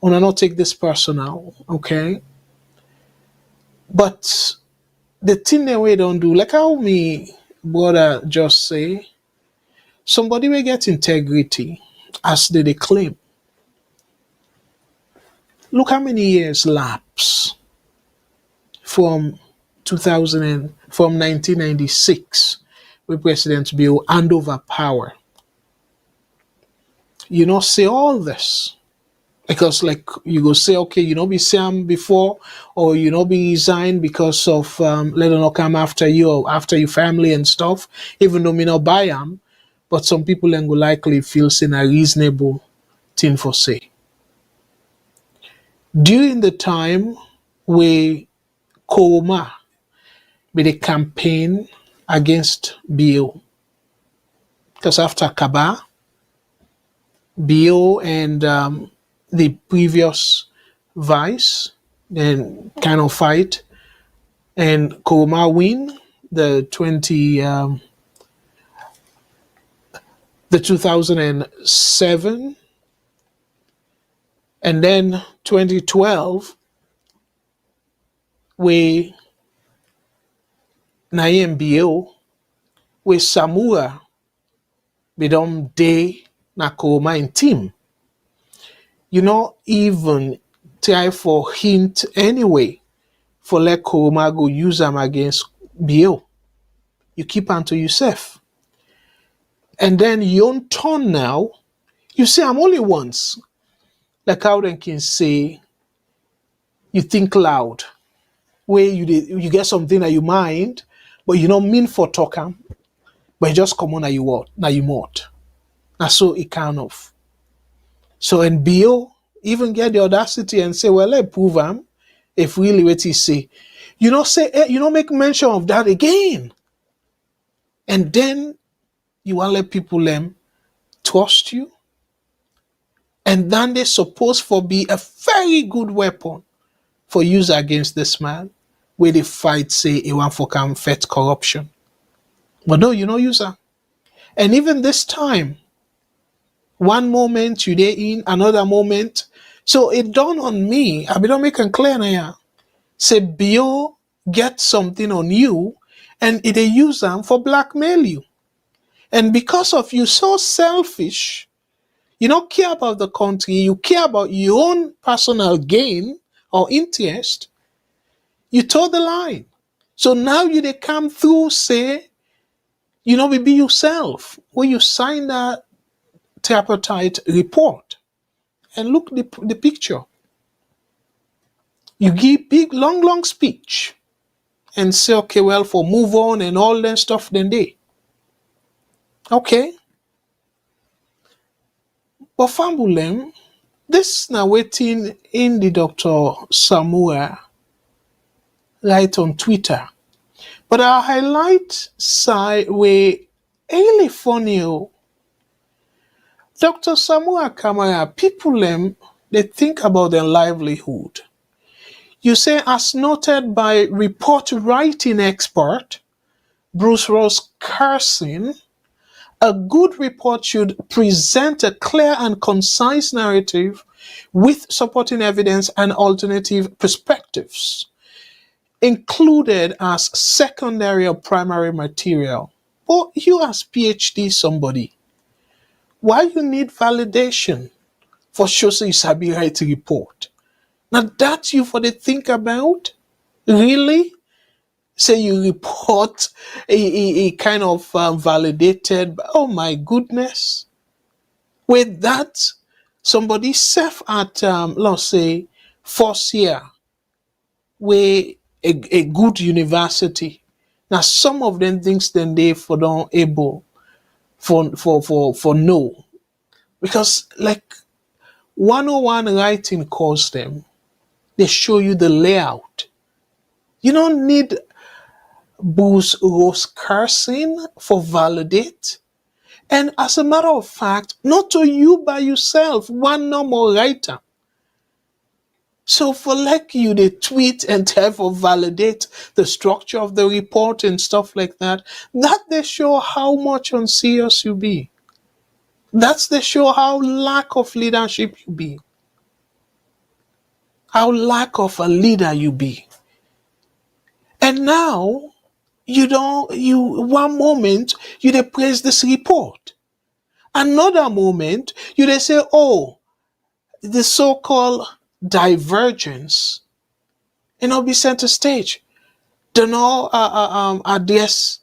will not take this personal, okay? But the thing that we don't do, like how me brother just say, somebody will get integrity as they claim. Look how many years lapse from 1996 with President Bill hand over power. You know, say all this. Because like you go say, okay, you know be Sam before, or you know be resign because of let them not come after you or after your family and stuff, even though me not buy them, but some people then go likely feel in a reasonable thing for say. During the time where Koroma made a campaign against Bill, because after Kaba, Bill and the previous vice and kind of fight, and Koroma win the the 2007, and then 2012, we na MBO, we Samura, we don't day na Kuruma in team. You know, even try for hint anyway for let Kuruma go use them against BO. You keep unto yourself. And then you own turn now, you say I'm only once. Like how they can say you think loud, where you get something that you mind, but you don't mean for talking, but it just come on that you what, now you mought. And so it kind of. So in BO, even get the audacity and say, well, let's prove him if really what he say. You don't say, you don't make mention of that again. And then you want let people trust you. And then they supposed for be a very good weapon for use against this man, where they fight, say, he want for come fight corruption. But no, you know use her. And even this time, one moment you there in, another moment. So it dawned on me, I be don't make it clear now. Say Bio get something on you and it they use them for blackmail you. And because of you so selfish, you don't care about the country, you care about your own personal gain or interest, you toe the line. So now you they come through, say, you know, be yourself. When you sign that tripartite report and look the picture. You give big, long speech and say, okay, well, for move on and all that stuff, then they. Okay. But Fambulem, this now waiting in the Dr. Samura right on Twitter. But I highlight side where really funny. Dr. Samura Kamara, people they think about their livelihood. You say, as noted by report writing expert Bruce Ross Carson, a good report should present a clear and concise narrative with supporting evidence and alternative perspectives, included as secondary or primary material. But you as PhD somebody, why you need validation for sure say you sabi write a report? Now that you for the think about? Really? Say you report a kind of validated, oh my goodness. With that, somebody self at, let's say, first year, where a good university. Now some of them things then they for don't able for no. Because like 101 writing course them, they show you the layout. You don't need Bruce Ross Carson for validate. And as a matter of fact, not to you by yourself, one normal writer. So for like you, they tweet and therefore validate the structure of the report and stuff like that, that they show how much unserious you be. That's they show how lack of leadership you be. How lack of a leader you be. And now, one moment, you they praise this report. Another moment, you they say, oh, the so-called divergence, be center stage. Do not address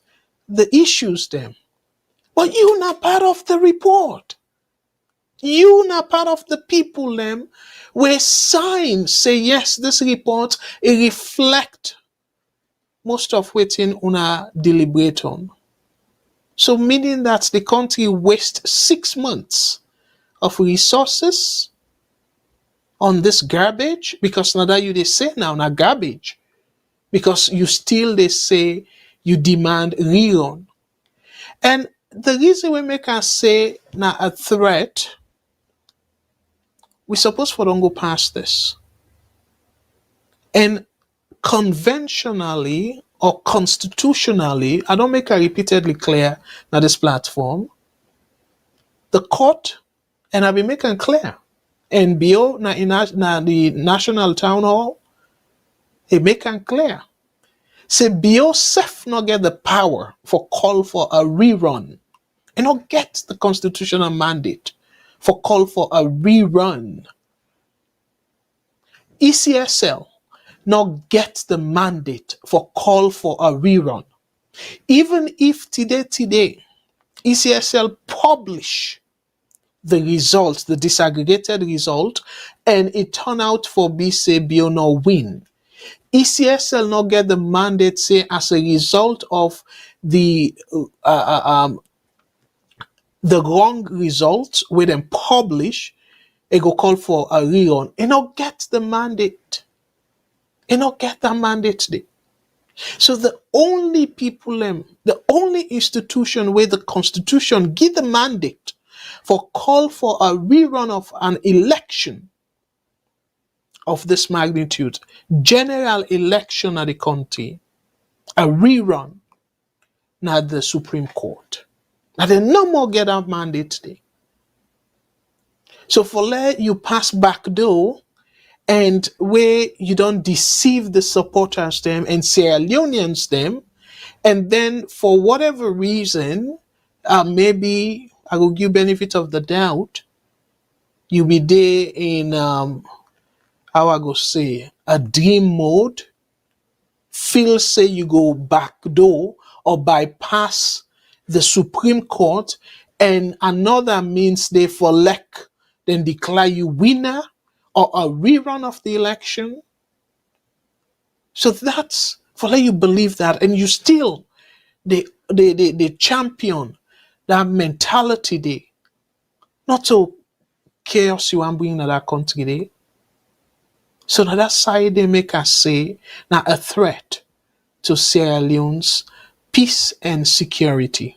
the issues them. But you not part of the report. You not part of the people them where signs say, yes, this report, it reflect most of waiting on a deliberate on. So meaning that the country wastes 6 months of resources on this garbage, because now that you they say now garbage, because you still they say you demand rerun. And the reason we make us say now a threat, we suppose for don't go past this. And conventionally or constitutionally, I don't make it repeatedly clear now this platform, the court, and I'll be making clear. And BO na the National Town Hall, it making clear. Say BO self not get the power for call for a rerun. And not get the constitutional mandate for call for a rerun. ECSL not get the mandate for call for a rerun. Even if today, ECSL publish the result, the disaggregated result, and it turn out for BC BO no win. ECSL not get the mandate, say, as a result of the wrong results with them publish, it go call for a rerun. It not get the mandate. It not get that mandate today. So the only people, the only institution where the Constitution give the mandate for call for a rerun of an election of this magnitude, general election at the country, a rerun, now the Supreme Court. Now they no more get that mandate today. So for let you pass back door and where you don't deceive the supporters them and Sierra Leone'S them, and then for whatever reason, maybe I will give benefit of the doubt, you be there in how I go say a dream mode, feel say you go back door or bypass the Supreme Court, and another means they for lack then declare you winner or a rerun of the election. So that's for let you believe that, and you still they champion that mentality there. Not so chaos you want bring in that country there. So that side they make us say now a threat to Sierra Leone's peace and security.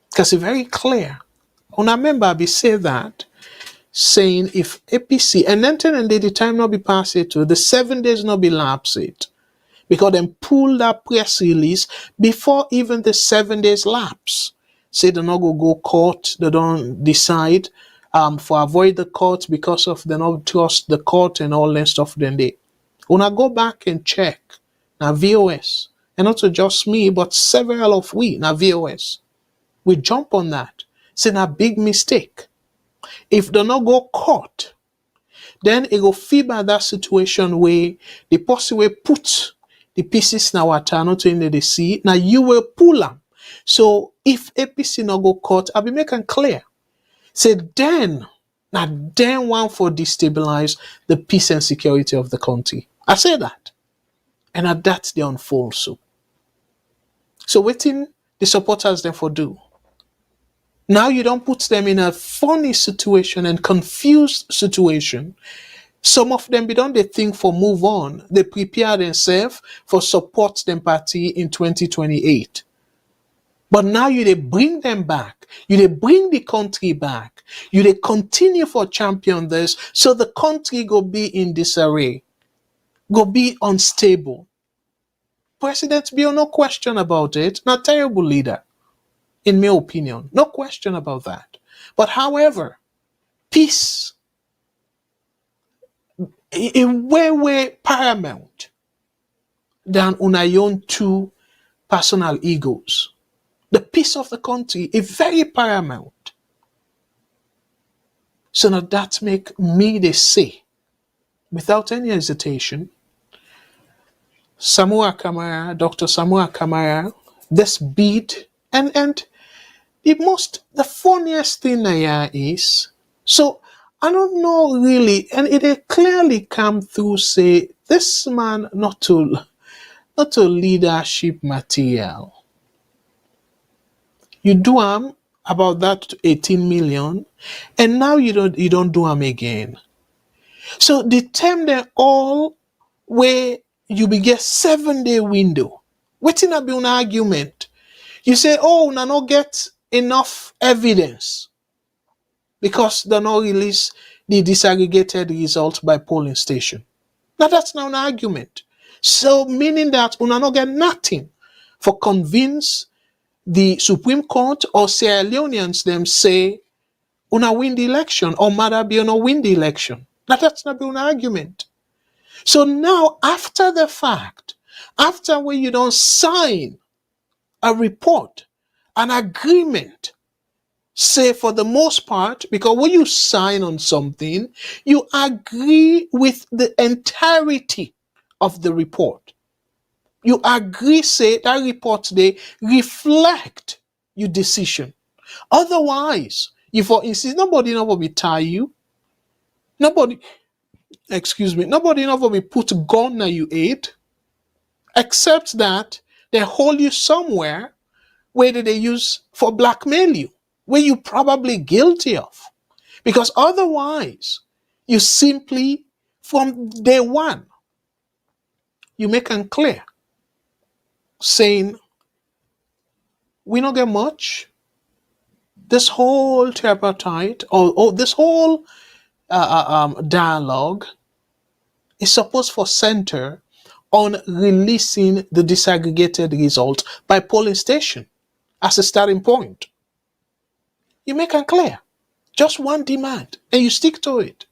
Because it's very clear. And I remember I be say that, saying if APC and then the time not be passed it to the 7 days not be lapsed it. Because then pull that press release before even the 7 days lapse. Say they not go court, they don't decide for avoid the court because of they not trust the court and all that stuff then they. When I go back and check now VOS, and not just me, but several of we now VOS, we jump on that. Say a big mistake. If they not go court, then it go feedback that situation where the person will put the pieces now at not in the sea. Now you will pull them. So if APC not go court, I'll be making clear. Say then one for destabilize the peace and security of the country. I say that. And at that they unfold so. So waiting the supporters therefore do. Now you don't put them in a funny situation and confused situation. Some of them, they think for move on. They prepare themselves for support them party in 2028. But now they bring them back. They bring the country back. They continue for champion this. So the country go be in disarray. Go be unstable. President Bill, no question about it. Not terrible leader. In my opinion. No question about that. But however, peace is way paramount than your own two personal egos. The peace of the country is very paramount. So now that make me they say, without any hesitation, Dr. Samura Kamara, this bid, and the funniest thing here is, so I don't know really, and it clearly come through say this man not to leadership material. You do about that 18 million, and now you don't do again. So the term they all where you be get 7-day window. Waiting to be an argument. You say, oh, now not get enough evidence because they not release the disaggregated result by polling station. Now that's now an argument. So meaning that we not get nothing for convince the Supreme Court or Sierra Leone'S them say una win the election or Mada be una win the election. That's not be an argument. So now, after the fact, after when you don't sign a report, an agreement, say for the most part, because when you sign on something, you agree with the entirety of the report. You agree, say that report they reflect your decision. Otherwise, you for instance, nobody will be tie you. Nobody will be put a gun na you head, except that they hold you somewhere where they use for blackmail you, where you probably guilty of. Because otherwise, you simply, from day one, you make them clear, saying, we don't get much. This whole tripartite, or this whole dialogue is supposed for center on releasing the disaggregated result by polling station as a starting point. You make it clear. Just one demand, and you stick to it.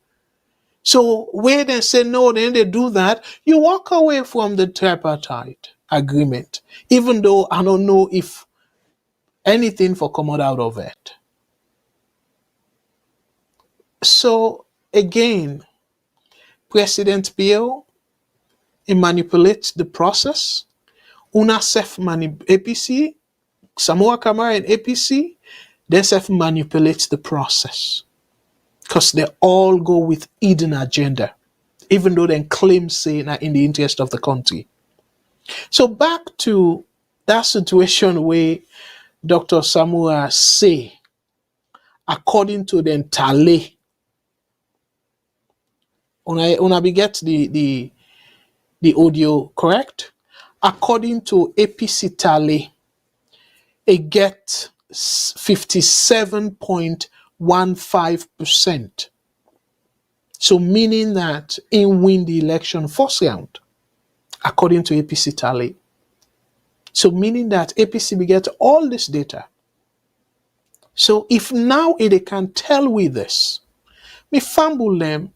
So where they say no, then they do that, you walk away from the tripartite agreement, even though I don't know if anything for come out of it. So again, President Bill, he manipulates the process. APC, Samura Kamara'S and APC, they self manipulate the process. Because they all go with hidden agenda, even though they claim say na in the interest of the country. So back to that situation where Dr. Samura say, according to the tally, una be get the audio correct? According to APC tally, it get 57.15%. So meaning that he win the election first round, according to APC tally. So meaning that APC will get all this data. So if now they can tell with this, me fumble them,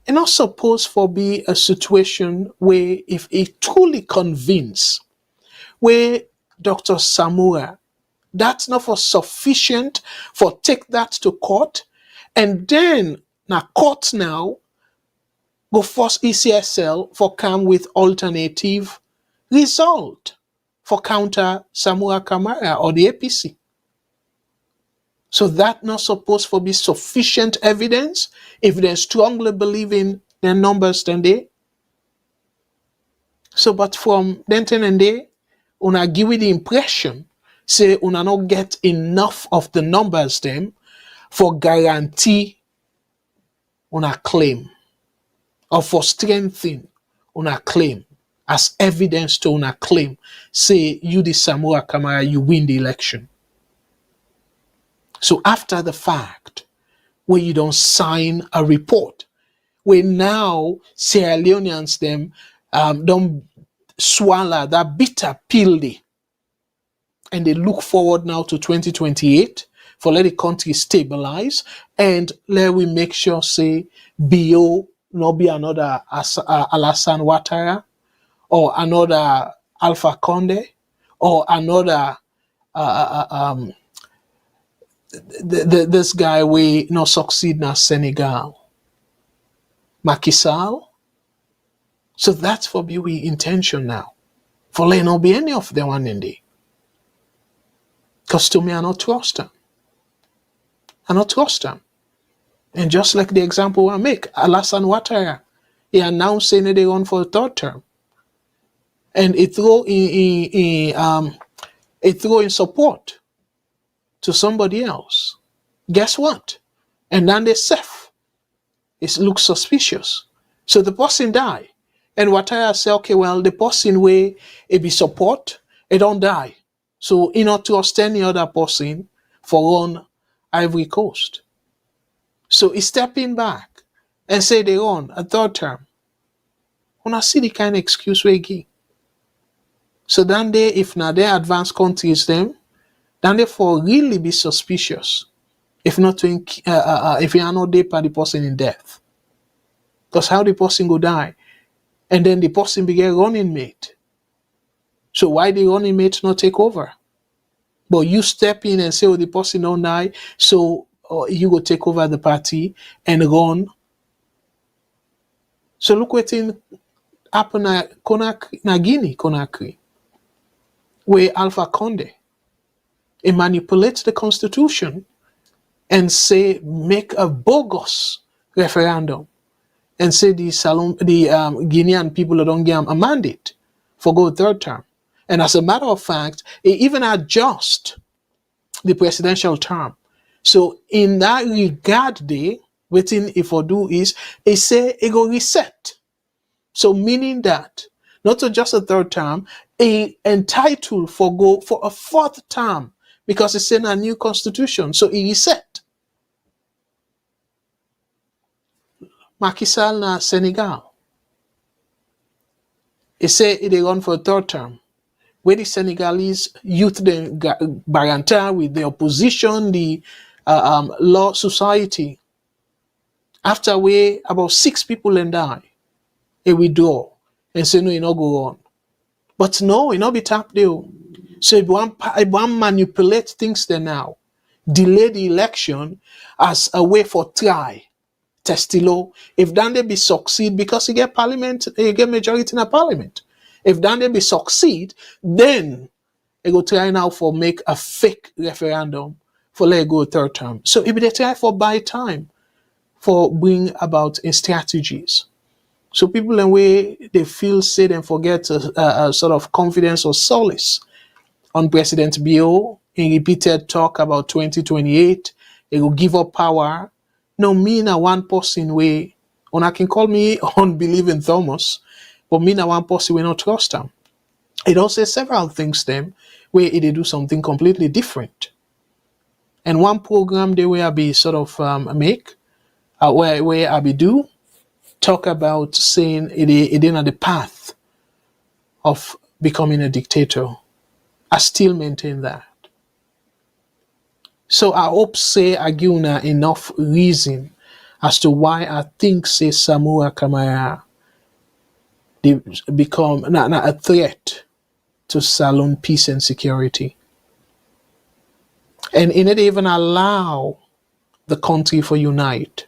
and not supposed for be a situation where if it truly convince, where Dr. Samura, that's not for sufficient for take that to court, and then now court now go force ECSL for come with alternative result for counter Samura Kamara'S or the APC. So that not supposed to be sufficient evidence if they strongly believe in their numbers then they. So but from then and there, una give it the impression, say una not get enough of the numbers them for guarantee una claim or for strengthening una claim as evidence to una claim, say you the Samura Kamara'S, you win the election. So after the fact, when you don't sign a report, when now Sierra Leone'S them don't swallow that bitter pill they, and they look forward now to 2028 for let the country stabilize and let we make sure say BO not be another Alassane Ouattara or another Alpha Conde or another this guy we not succeed in Senegal, Macky Sall. So that's for be we intention now. For let not be any of them one in there. Because to me I not trust them. I not trust them. And just like the example I make, Alassane Ouattara, he announced saying they run for a third term. And it throw in support to somebody else. Guess what? And then they safe. It looks suspicious. So the person die. And Ouattara say, okay, well, the person where it be support, it don't die. So he not trust any other person for run Ivory Coast. So he's stepping back and say they run a third term. When I see the kind of excuse we give. So then if now they advanced countries them, then they for really be suspicious if not to if you are not there by the person in death. Because how the person go die? And then the person be get running mate. So why the running mate not take over? But you step in and say, oh, the person don't die, so you go take over the party and run. So look what happened na Guinea, Conakry, where Alpha Conde he manipulates the constitution and say make a bogus referendum and say the Guinean people don't get a mandate for go third term. And as a matter of fact, it even adjust the presidential term. So in that regard, waiting if I do is it say it go reset. So meaning that not just a third term, entitled for a fourth term because it's in a new constitution. So it reset. Macky Sall na Senegal. It say it run for a third term. Where the Senegalese youth then baranta with the opposition, the law society. After we about 6 people and die, they withdraw and say no, it not go on. But no, it not be tapped there. So if one manipulate things there now, delay the election as a way for try. Testilo, if then they be succeed because you get parliament, you get majority in a parliament. If then they be succeed, then they go try now for make a fake referendum for let go third term. So if they try for buy time for bring about strategies. So people in way they feel sad and forget a sort of confidence or solace on President Bio in repeated talk about 2028. They will give up power. No, me na one person way, and I can call me unbelieving Thomas, but me na one person we not trust him. It also says several things them where it do something completely different. And one program they will be sort of make where I be do talk about saying it in the path of becoming a dictator. I still maintain that. So I hope say I give una enough reason as to why I think say Samura Kamara'S they become not a threat to Salon peace and security. And in it even allow the country for unite.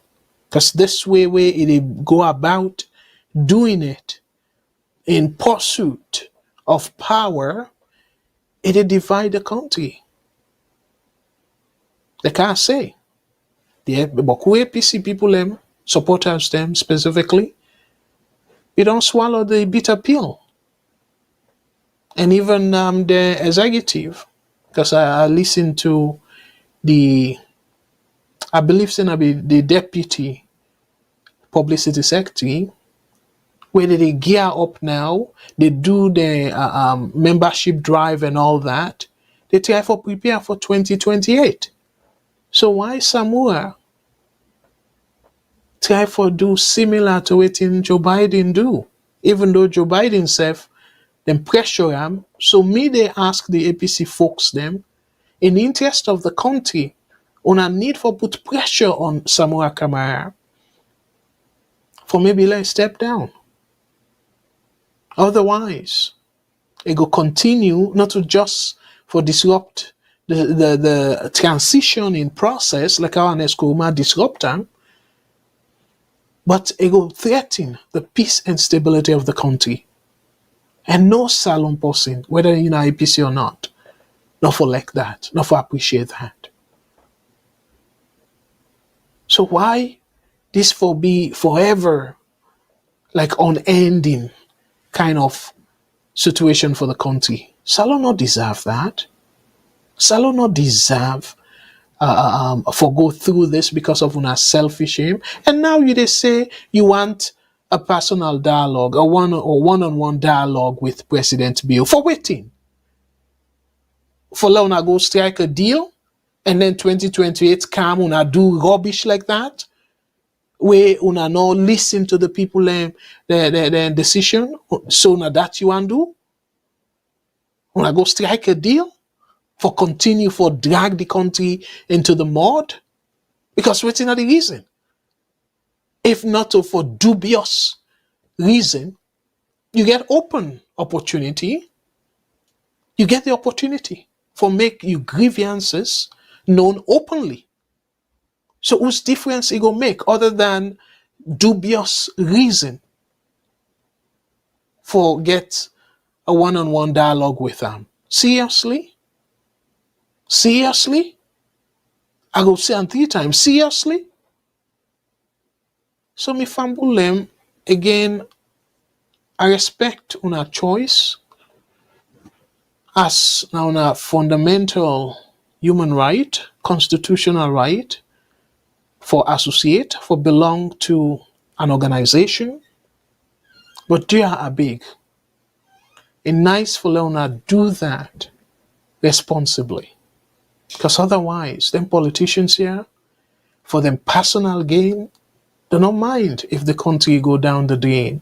Because this way it go about doing it in pursuit of power, it divide the country. They can't say. But APC people them, supporters them specifically, we don't swallow the bitter pill. And even the executive, because I listened to I believe the deputy publicity secretary, where they gear up now, they do the membership drive and all that. They try for prepare for 2028. So why Samura try for do similar to what Joe Biden do? Even though Joe Biden self them pressure him. So me they ask the APC folks them, in the interest of the country, on a need for put pressure on Samura Kamara'S for maybe let's step down. Otherwise, it will continue not to just for disrupt the transition in process, like our Neskuruma disrupt them, but it will threaten the peace and stability of the country. And no Salon person, whether in APC or not for like that, not for appreciate that. So why this for be forever like unending kind of situation for the country? Salon not deserve that. Salon not deserve for go through this because of una selfish aim. And now they say you want a personal dialogue, a one-on-one dialogue with President Bill. For waiting. For let una go strike a deal and then 2028 come una do rubbish like that. Where una no listen to the people their decision. So now that you want to do? Una go strike a deal? For continue for drag the country into the mud? Because waiting are the reason. If not for dubious reason, you get open opportunity. You get the opportunity for make your grievances known openly. So whose difference it go make other than dubious reason for get a one-on-one dialogue with them? Seriously? Seriously? I go say 3 times. Seriously? So me fumble them again. I respect una choice as now a fundamental human right, constitutional right for associate, for belong to an organization. But dear are big. It's nice for Leona do that responsibly. Because otherwise, them politicians here, for them personal gain, they don't mind if the country go down the drain.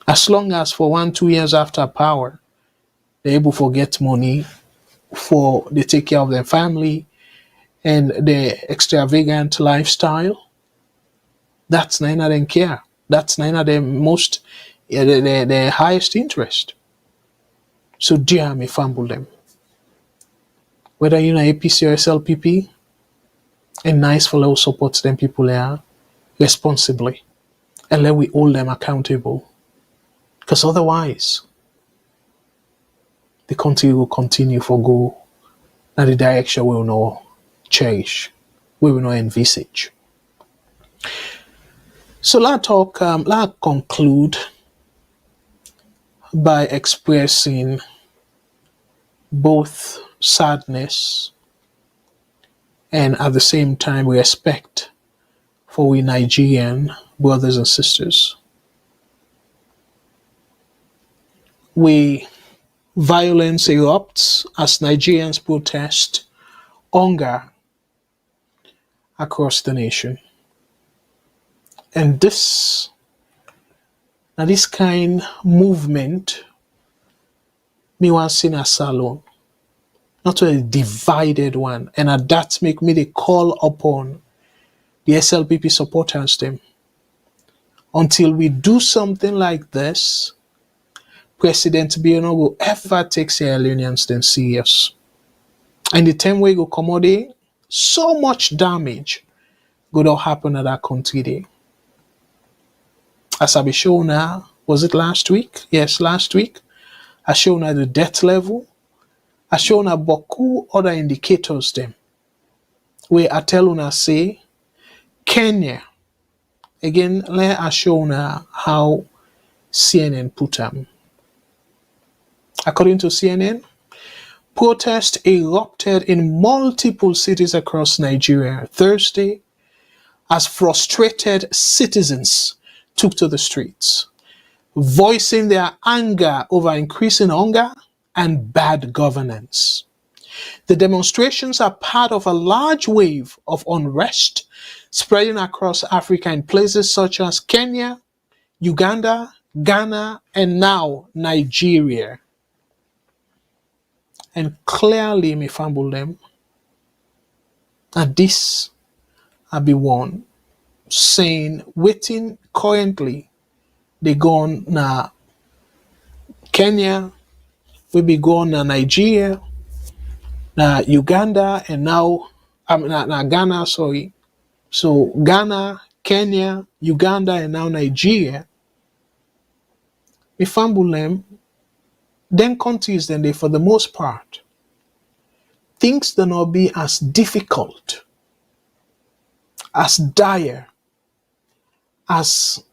As long as for 1-2 years after power, they're able to get money for they take care of their family and their extravagant lifestyle, that's none of them care. That's none of them most, their highest interest. So dear me fumble them. Whether you're APC or SLPP, and nice for those support them people there responsibly. And let we hold them accountable. Because otherwise, the country will continue for go in the direction we will not cherish, we will not envisage. So let's conclude by expressing both sadness and at the same time respect for we Nigerian brothers and sisters. Violence erupts as Nigerians protest hunger across the nation. And this kind movement, me want see a salon, not a divided one. And at that make me the call upon the SLPP supporters them. Until we do something like this, President Biono will ever take Sierra Leone'S them serious. And the time we go commodity, so much damage going to happen at that country day. As I be shown now, was it last week? Yes, last week. I shown now the death level. I shown now beaucoup other indicators them. Where I tell una say, Kenya, again, let I show now how CNN put them. According to CNN, protests erupted in multiple cities across Nigeria Thursday as frustrated citizens took to the streets, voicing their anger over increasing hunger and bad governance. The demonstrations are part of a large wave of unrest spreading across Africa in places such as Kenya, Uganda, Ghana, and now Nigeria. And clearly, me fumble them, and this I be one saying, waiting currently, they gone na Kenya, we be gone na Nigeria, na Uganda, and now na Ghana, sorry. So Ghana, Kenya, Uganda, and now Nigeria. Me fumble them, then countries then they for the most part, things do not be as difficult, as dire as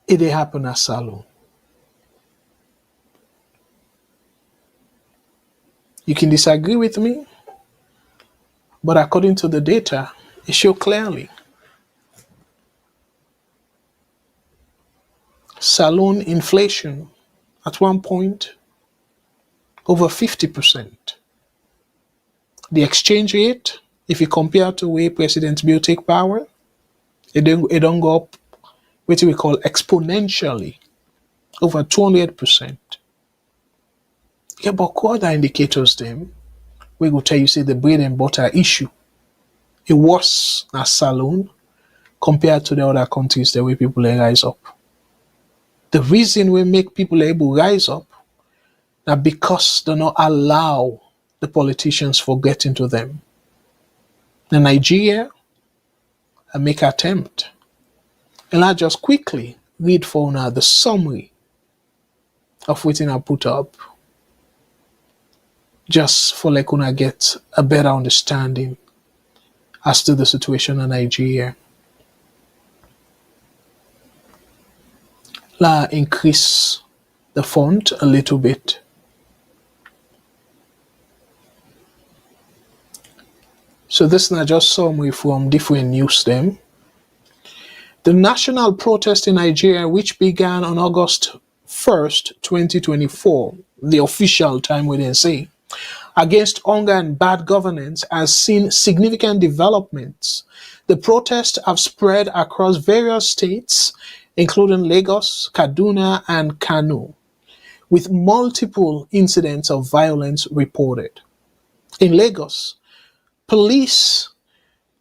it happen at Salon. You can disagree with me, but according to the data, it shows clearly. Salon inflation at one point over 50%. The exchange rate, if you compare to where President Bill take power, it don't go up, what we call exponentially, over 200%. Yeah, but what other indicators them, we will tell you say the bread and butter issue It worse a saloon compared to the other countries the way people rise up. The reason we make people able to rise up now because they not allow the politicians for getting to them. In Nigeria, I make attempt. And I just quickly read for now the summary of what I put up. Just for like una get a better understanding as to the situation in Nigeria. Let's increase the font a little bit. So this is not just summary from different news them. The national protest in Nigeria, which began on August 1st, 2024, the official time we didn't say, against hunger and bad governance has seen significant developments. The protests have spread across various states, including Lagos, Kaduna, and Kano, with multiple incidents of violence reported. In Lagos, police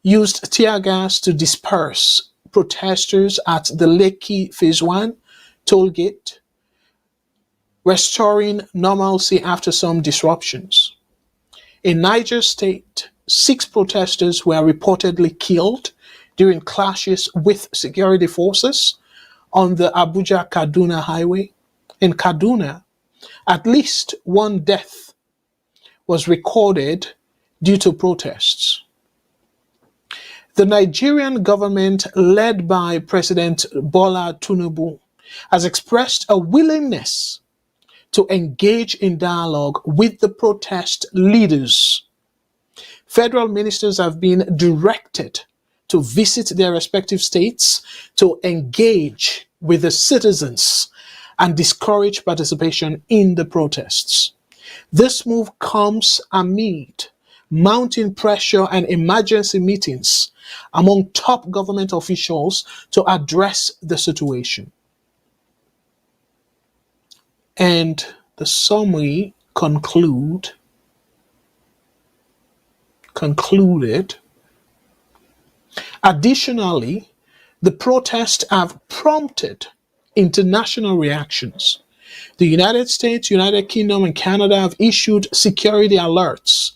used tear gas to disperse protesters at the Lekki Phase 1 toll gate, restoring normalcy after some disruptions. In Niger State, 6 protesters were reportedly killed during clashes with security forces on the Abuja-Kaduna highway. In Kaduna, at least 1 death was recorded due to protests. The Nigerian government, led by President Bola Tinubu, has expressed a willingness to engage in dialogue with the protest leaders. Federal ministers have been directed to visit their respective states to engage with the citizens and discourage participation in the protests. This move comes amid mounting pressure and emergency meetings among top government officials to address the situation. And the summary concluded, additionally, the protests have prompted international reactions. The United States, United Kingdom, and Canada have issued security alerts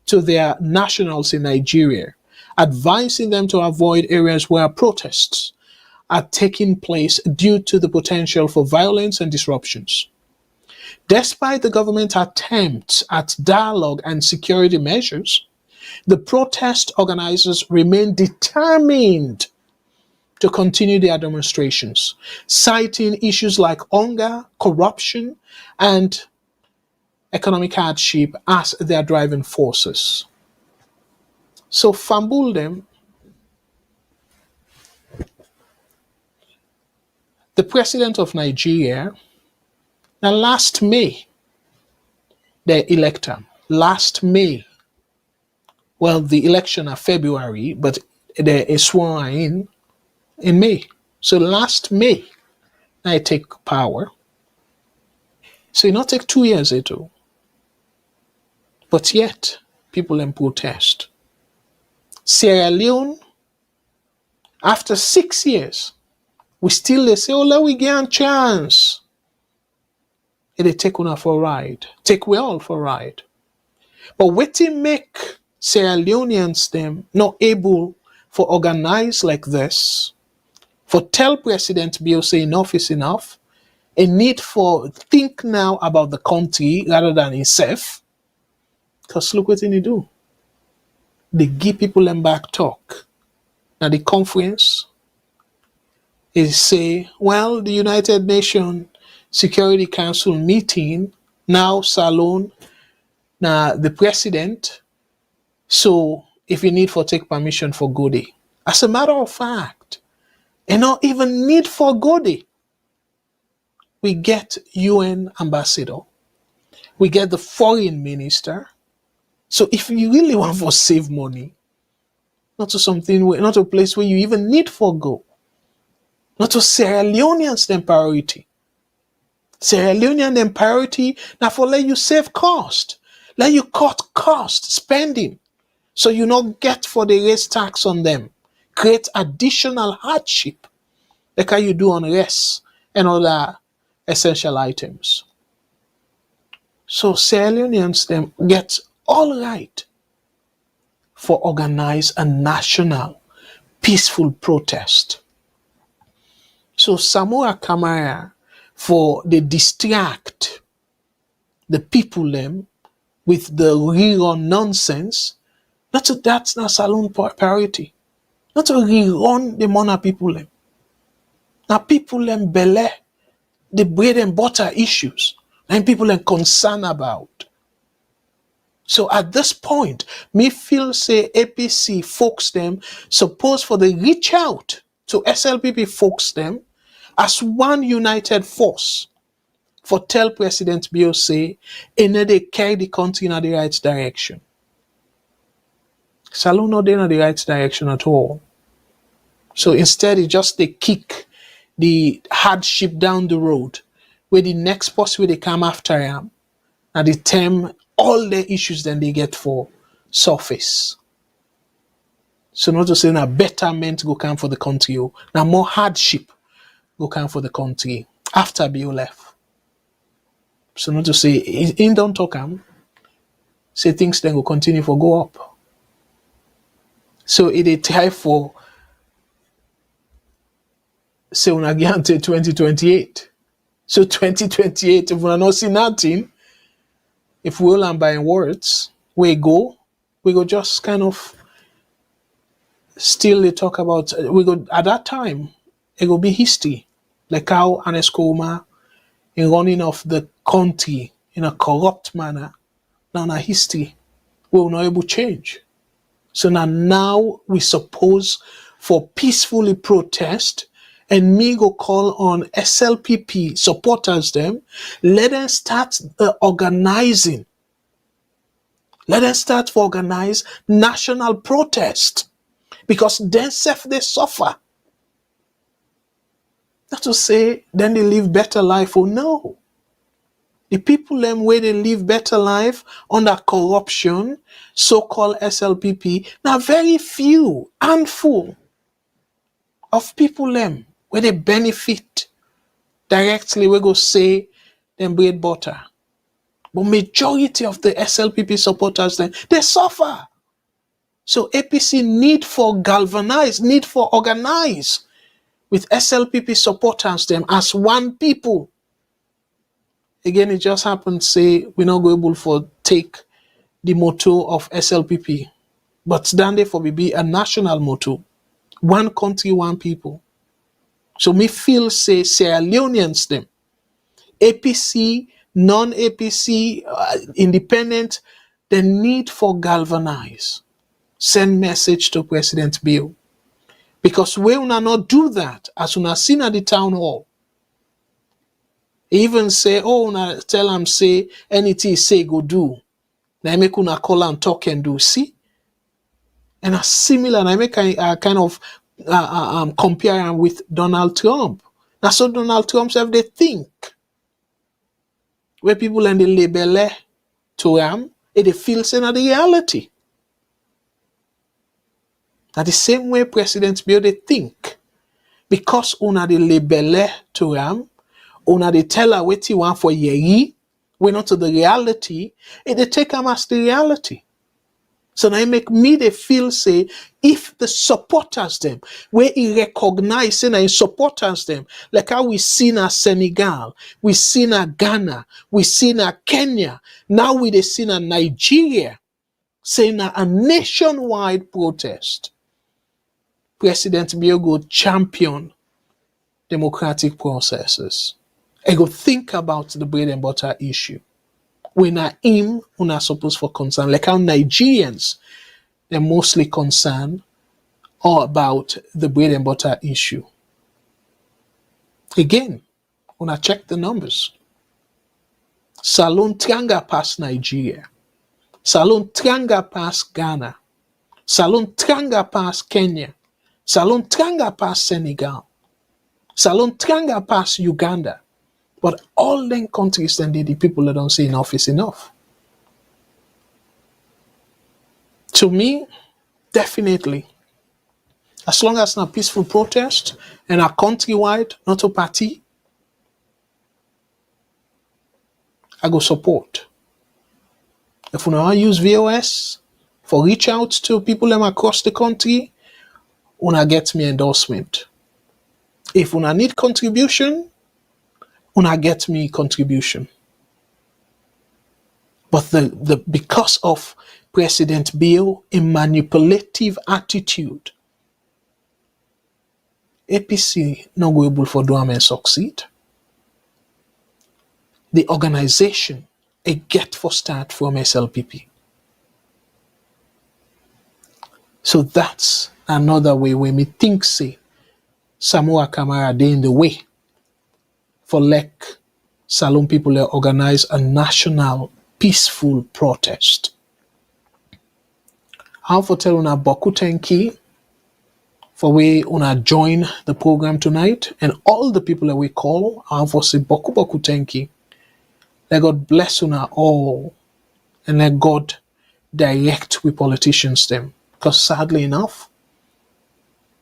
to their nationals in Nigeria, advising them to avoid areas where protests are taking place due to the potential for violence and disruptions. Despite the government's attempts at dialogue and security measures, the protest organizers remain determined to continue their demonstrations, citing issues like hunger, corruption, and economic hardship as their driving forces. So fumble them. The president of Nigeria, now last May, the elector, last May, well, the election of February, but they is sworn in May. So last May, I take power. So it not take 2 years at all. But yet, people in protest. Sierra Leone, after 6 years, we still they say, oh, let we get a chance. And they take una for a ride. Take we all for a ride. But wetin make Sierra Leoneans them not able for organize like this, for tell President Bill say enough is enough, a need for think now about the country rather than himself. Because look what he do. They give people them back talk. Now the conference is say, well, the United Nations Security Council meeting now salon now the president. So if you need for take permission for go there. As a matter of fact, and not even need for go there. We get UN ambassador. We get the foreign minister. So if you really want to save money, not to something, not to a place where you even need for go, not to Sierra Leoneans then priority. Sierra Leonean then priority now for let you save cost, let you cut cost spending, So you not get for the raise tax on them. Create additional hardship like how you do on rest and other essential items. So Sierra Leoneans them get all right for organize a national peaceful protest. So Samura Kamara'S for they distract the people them with the rerun nonsense. That's not saloon priority. Not to rerun the Mona people them. Now people them belle the bread and butter issues and people are concerned about. So at this point, me feel say APC folks them suppose for the reach out to SLPP folks them as one united force for tell President Bio say and they carry the country in the right direction. Salon not in the right direction at all. So instead it just they kick the hardship down the road where the next person where they come after him and they term all the issues then they get for surface. So not to say now betterment go come for the country, now more hardship go come for the country after Bio left. So not to say in don't talk say things then will continue for go up. So it a try for say una guarantee 2028. So 2028, if we not see nothing, if we all am buying words, we go just kind of still they talk about we go at that time it will be history. Like how Aneskoma in running of the country in a corrupt manner. Now na history we will not able to change. So now we suppose for peacefully protest and me go call on SLPP supporters them, let them start organizing. Let them start to organize national protest because then self they suffer. Not to say then they live better life or no. The people them where they live better life under corruption, so-called SLPP, now very few, handful of people them where they benefit directly, we go say them bread butter. But majority of the SLPP supporters then they suffer. So APC need for galvanize, need for organize with SLPP supporters them as one people. Again, it just happened say we're not going able for take the motto of SLPP, but stand there for be a national motto. One country, one people. So me feel say Sierra Leoneans them, APC, non-APC, independent, the need for galvanize, send message to President Bill. Because we will not do that, as we have seen at the town hall. Even say, tell them say, anything say go do. Now make una call and talk and do. See? And a similar, and I make a kind of compare with Donald Trump. Now so Donald Trump have they think. Where people and the label to him, they feel saying the reality. That the same way President Bill they think. Because una the label to him, una they tell her what you want for ye, we're not to the reality, they take him as the reality. So now make me they feel say if the supporters them where he recognize and he supporters them like how we seen a Senegal, we seen a Ghana, we seen a Kenya, now we they seen a Nigeria saying a nationwide protest. President Biogo champion democratic processes. I go think about the bread and butter issue. When I am supposed for concern, like how Nigerians, they're mostly concerned all about the bread and butter issue. Again, when I check the numbers, Salon Tranga past Nigeria, Salon Tranga past Ghana, Salon Tranga past Kenya, Salon Tranga past Senegal, Salon Tranga past Uganda. But all them countries, then the people that don't say enough is enough. To me, definitely. As long as it's a peaceful protest and a countrywide, not a party, I go support. If we want to use VOS for reach out to people them across the country, una get me endorsement. If una need contribution, una get me contribution. But because of President Bill, a manipulative attitude, APC not go able for do and succeed. The organization a get for start from SLPP. So that's another way when me think say Samura Kamara'S dey in the way for Salone people organize a national peaceful protest. How for tell una boku tenki for we una join the program tonight and all the people that we call, how for say boku tenki. Let God bless una all and let God direct we politicians them. Because sadly enough,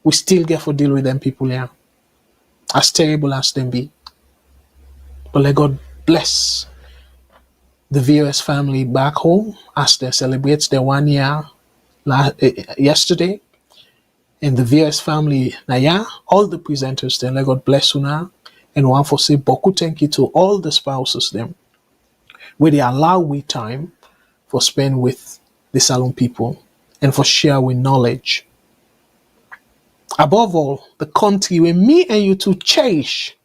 we still get to deal with them people here. As terrible as them be. But let God bless the VOS family back home as they celebrate their 1 year yesterday. And the VOS family now, all the presenters then let God bless una. And one for say boku thank you to all the spouses them. Where they allow we time for spend with the Salone people and for share with knowledge. Above all, the country where me and you to cherish,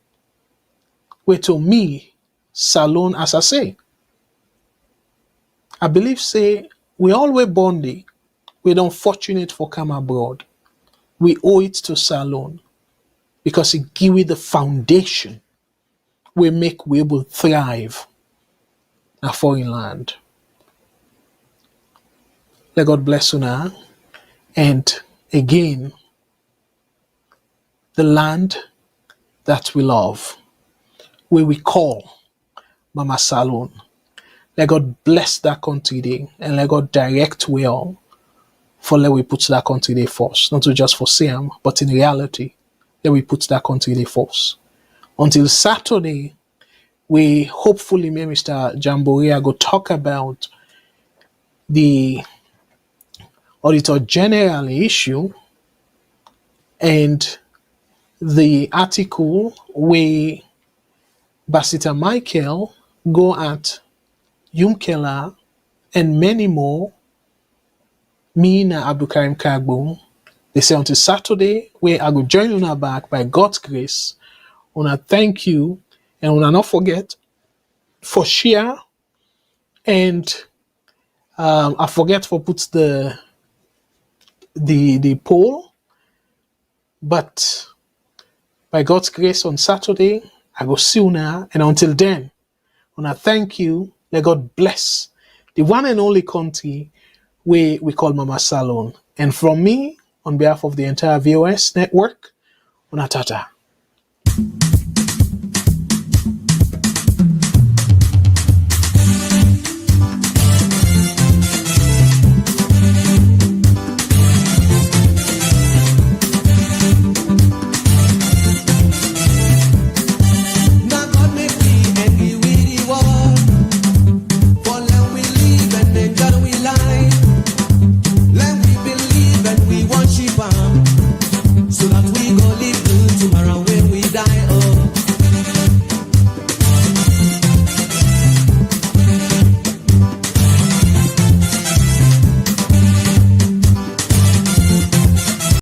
where to me, Salone as I say. I believe say we always born there. We don't fortunate for come abroad. We owe it to Salone because it give it the foundation we make we able to thrive in a foreign land. Let God bless una. And again, the land that we love, where we call Mama Salone. Let God bless that country there and let God direct well for let we put that country there first. Not just for Siam, but in reality, let we put that country there first. Until Saturday, we hopefully may Mr. Jamboree go talk about the Auditor General issue and the article where Basita Michael go at Yumkela and many more, me and Abdul Karim Kargbo. They say until Saturday, where I go join una back by God's grace. Una thank you and una not forget for share and I forget for put the poll, but by God's grace on Saturday I go see una and until then, una thank you. Let God bless the one and only country we call Mama Salone. And from me, on behalf of the entire VOS network, una tata.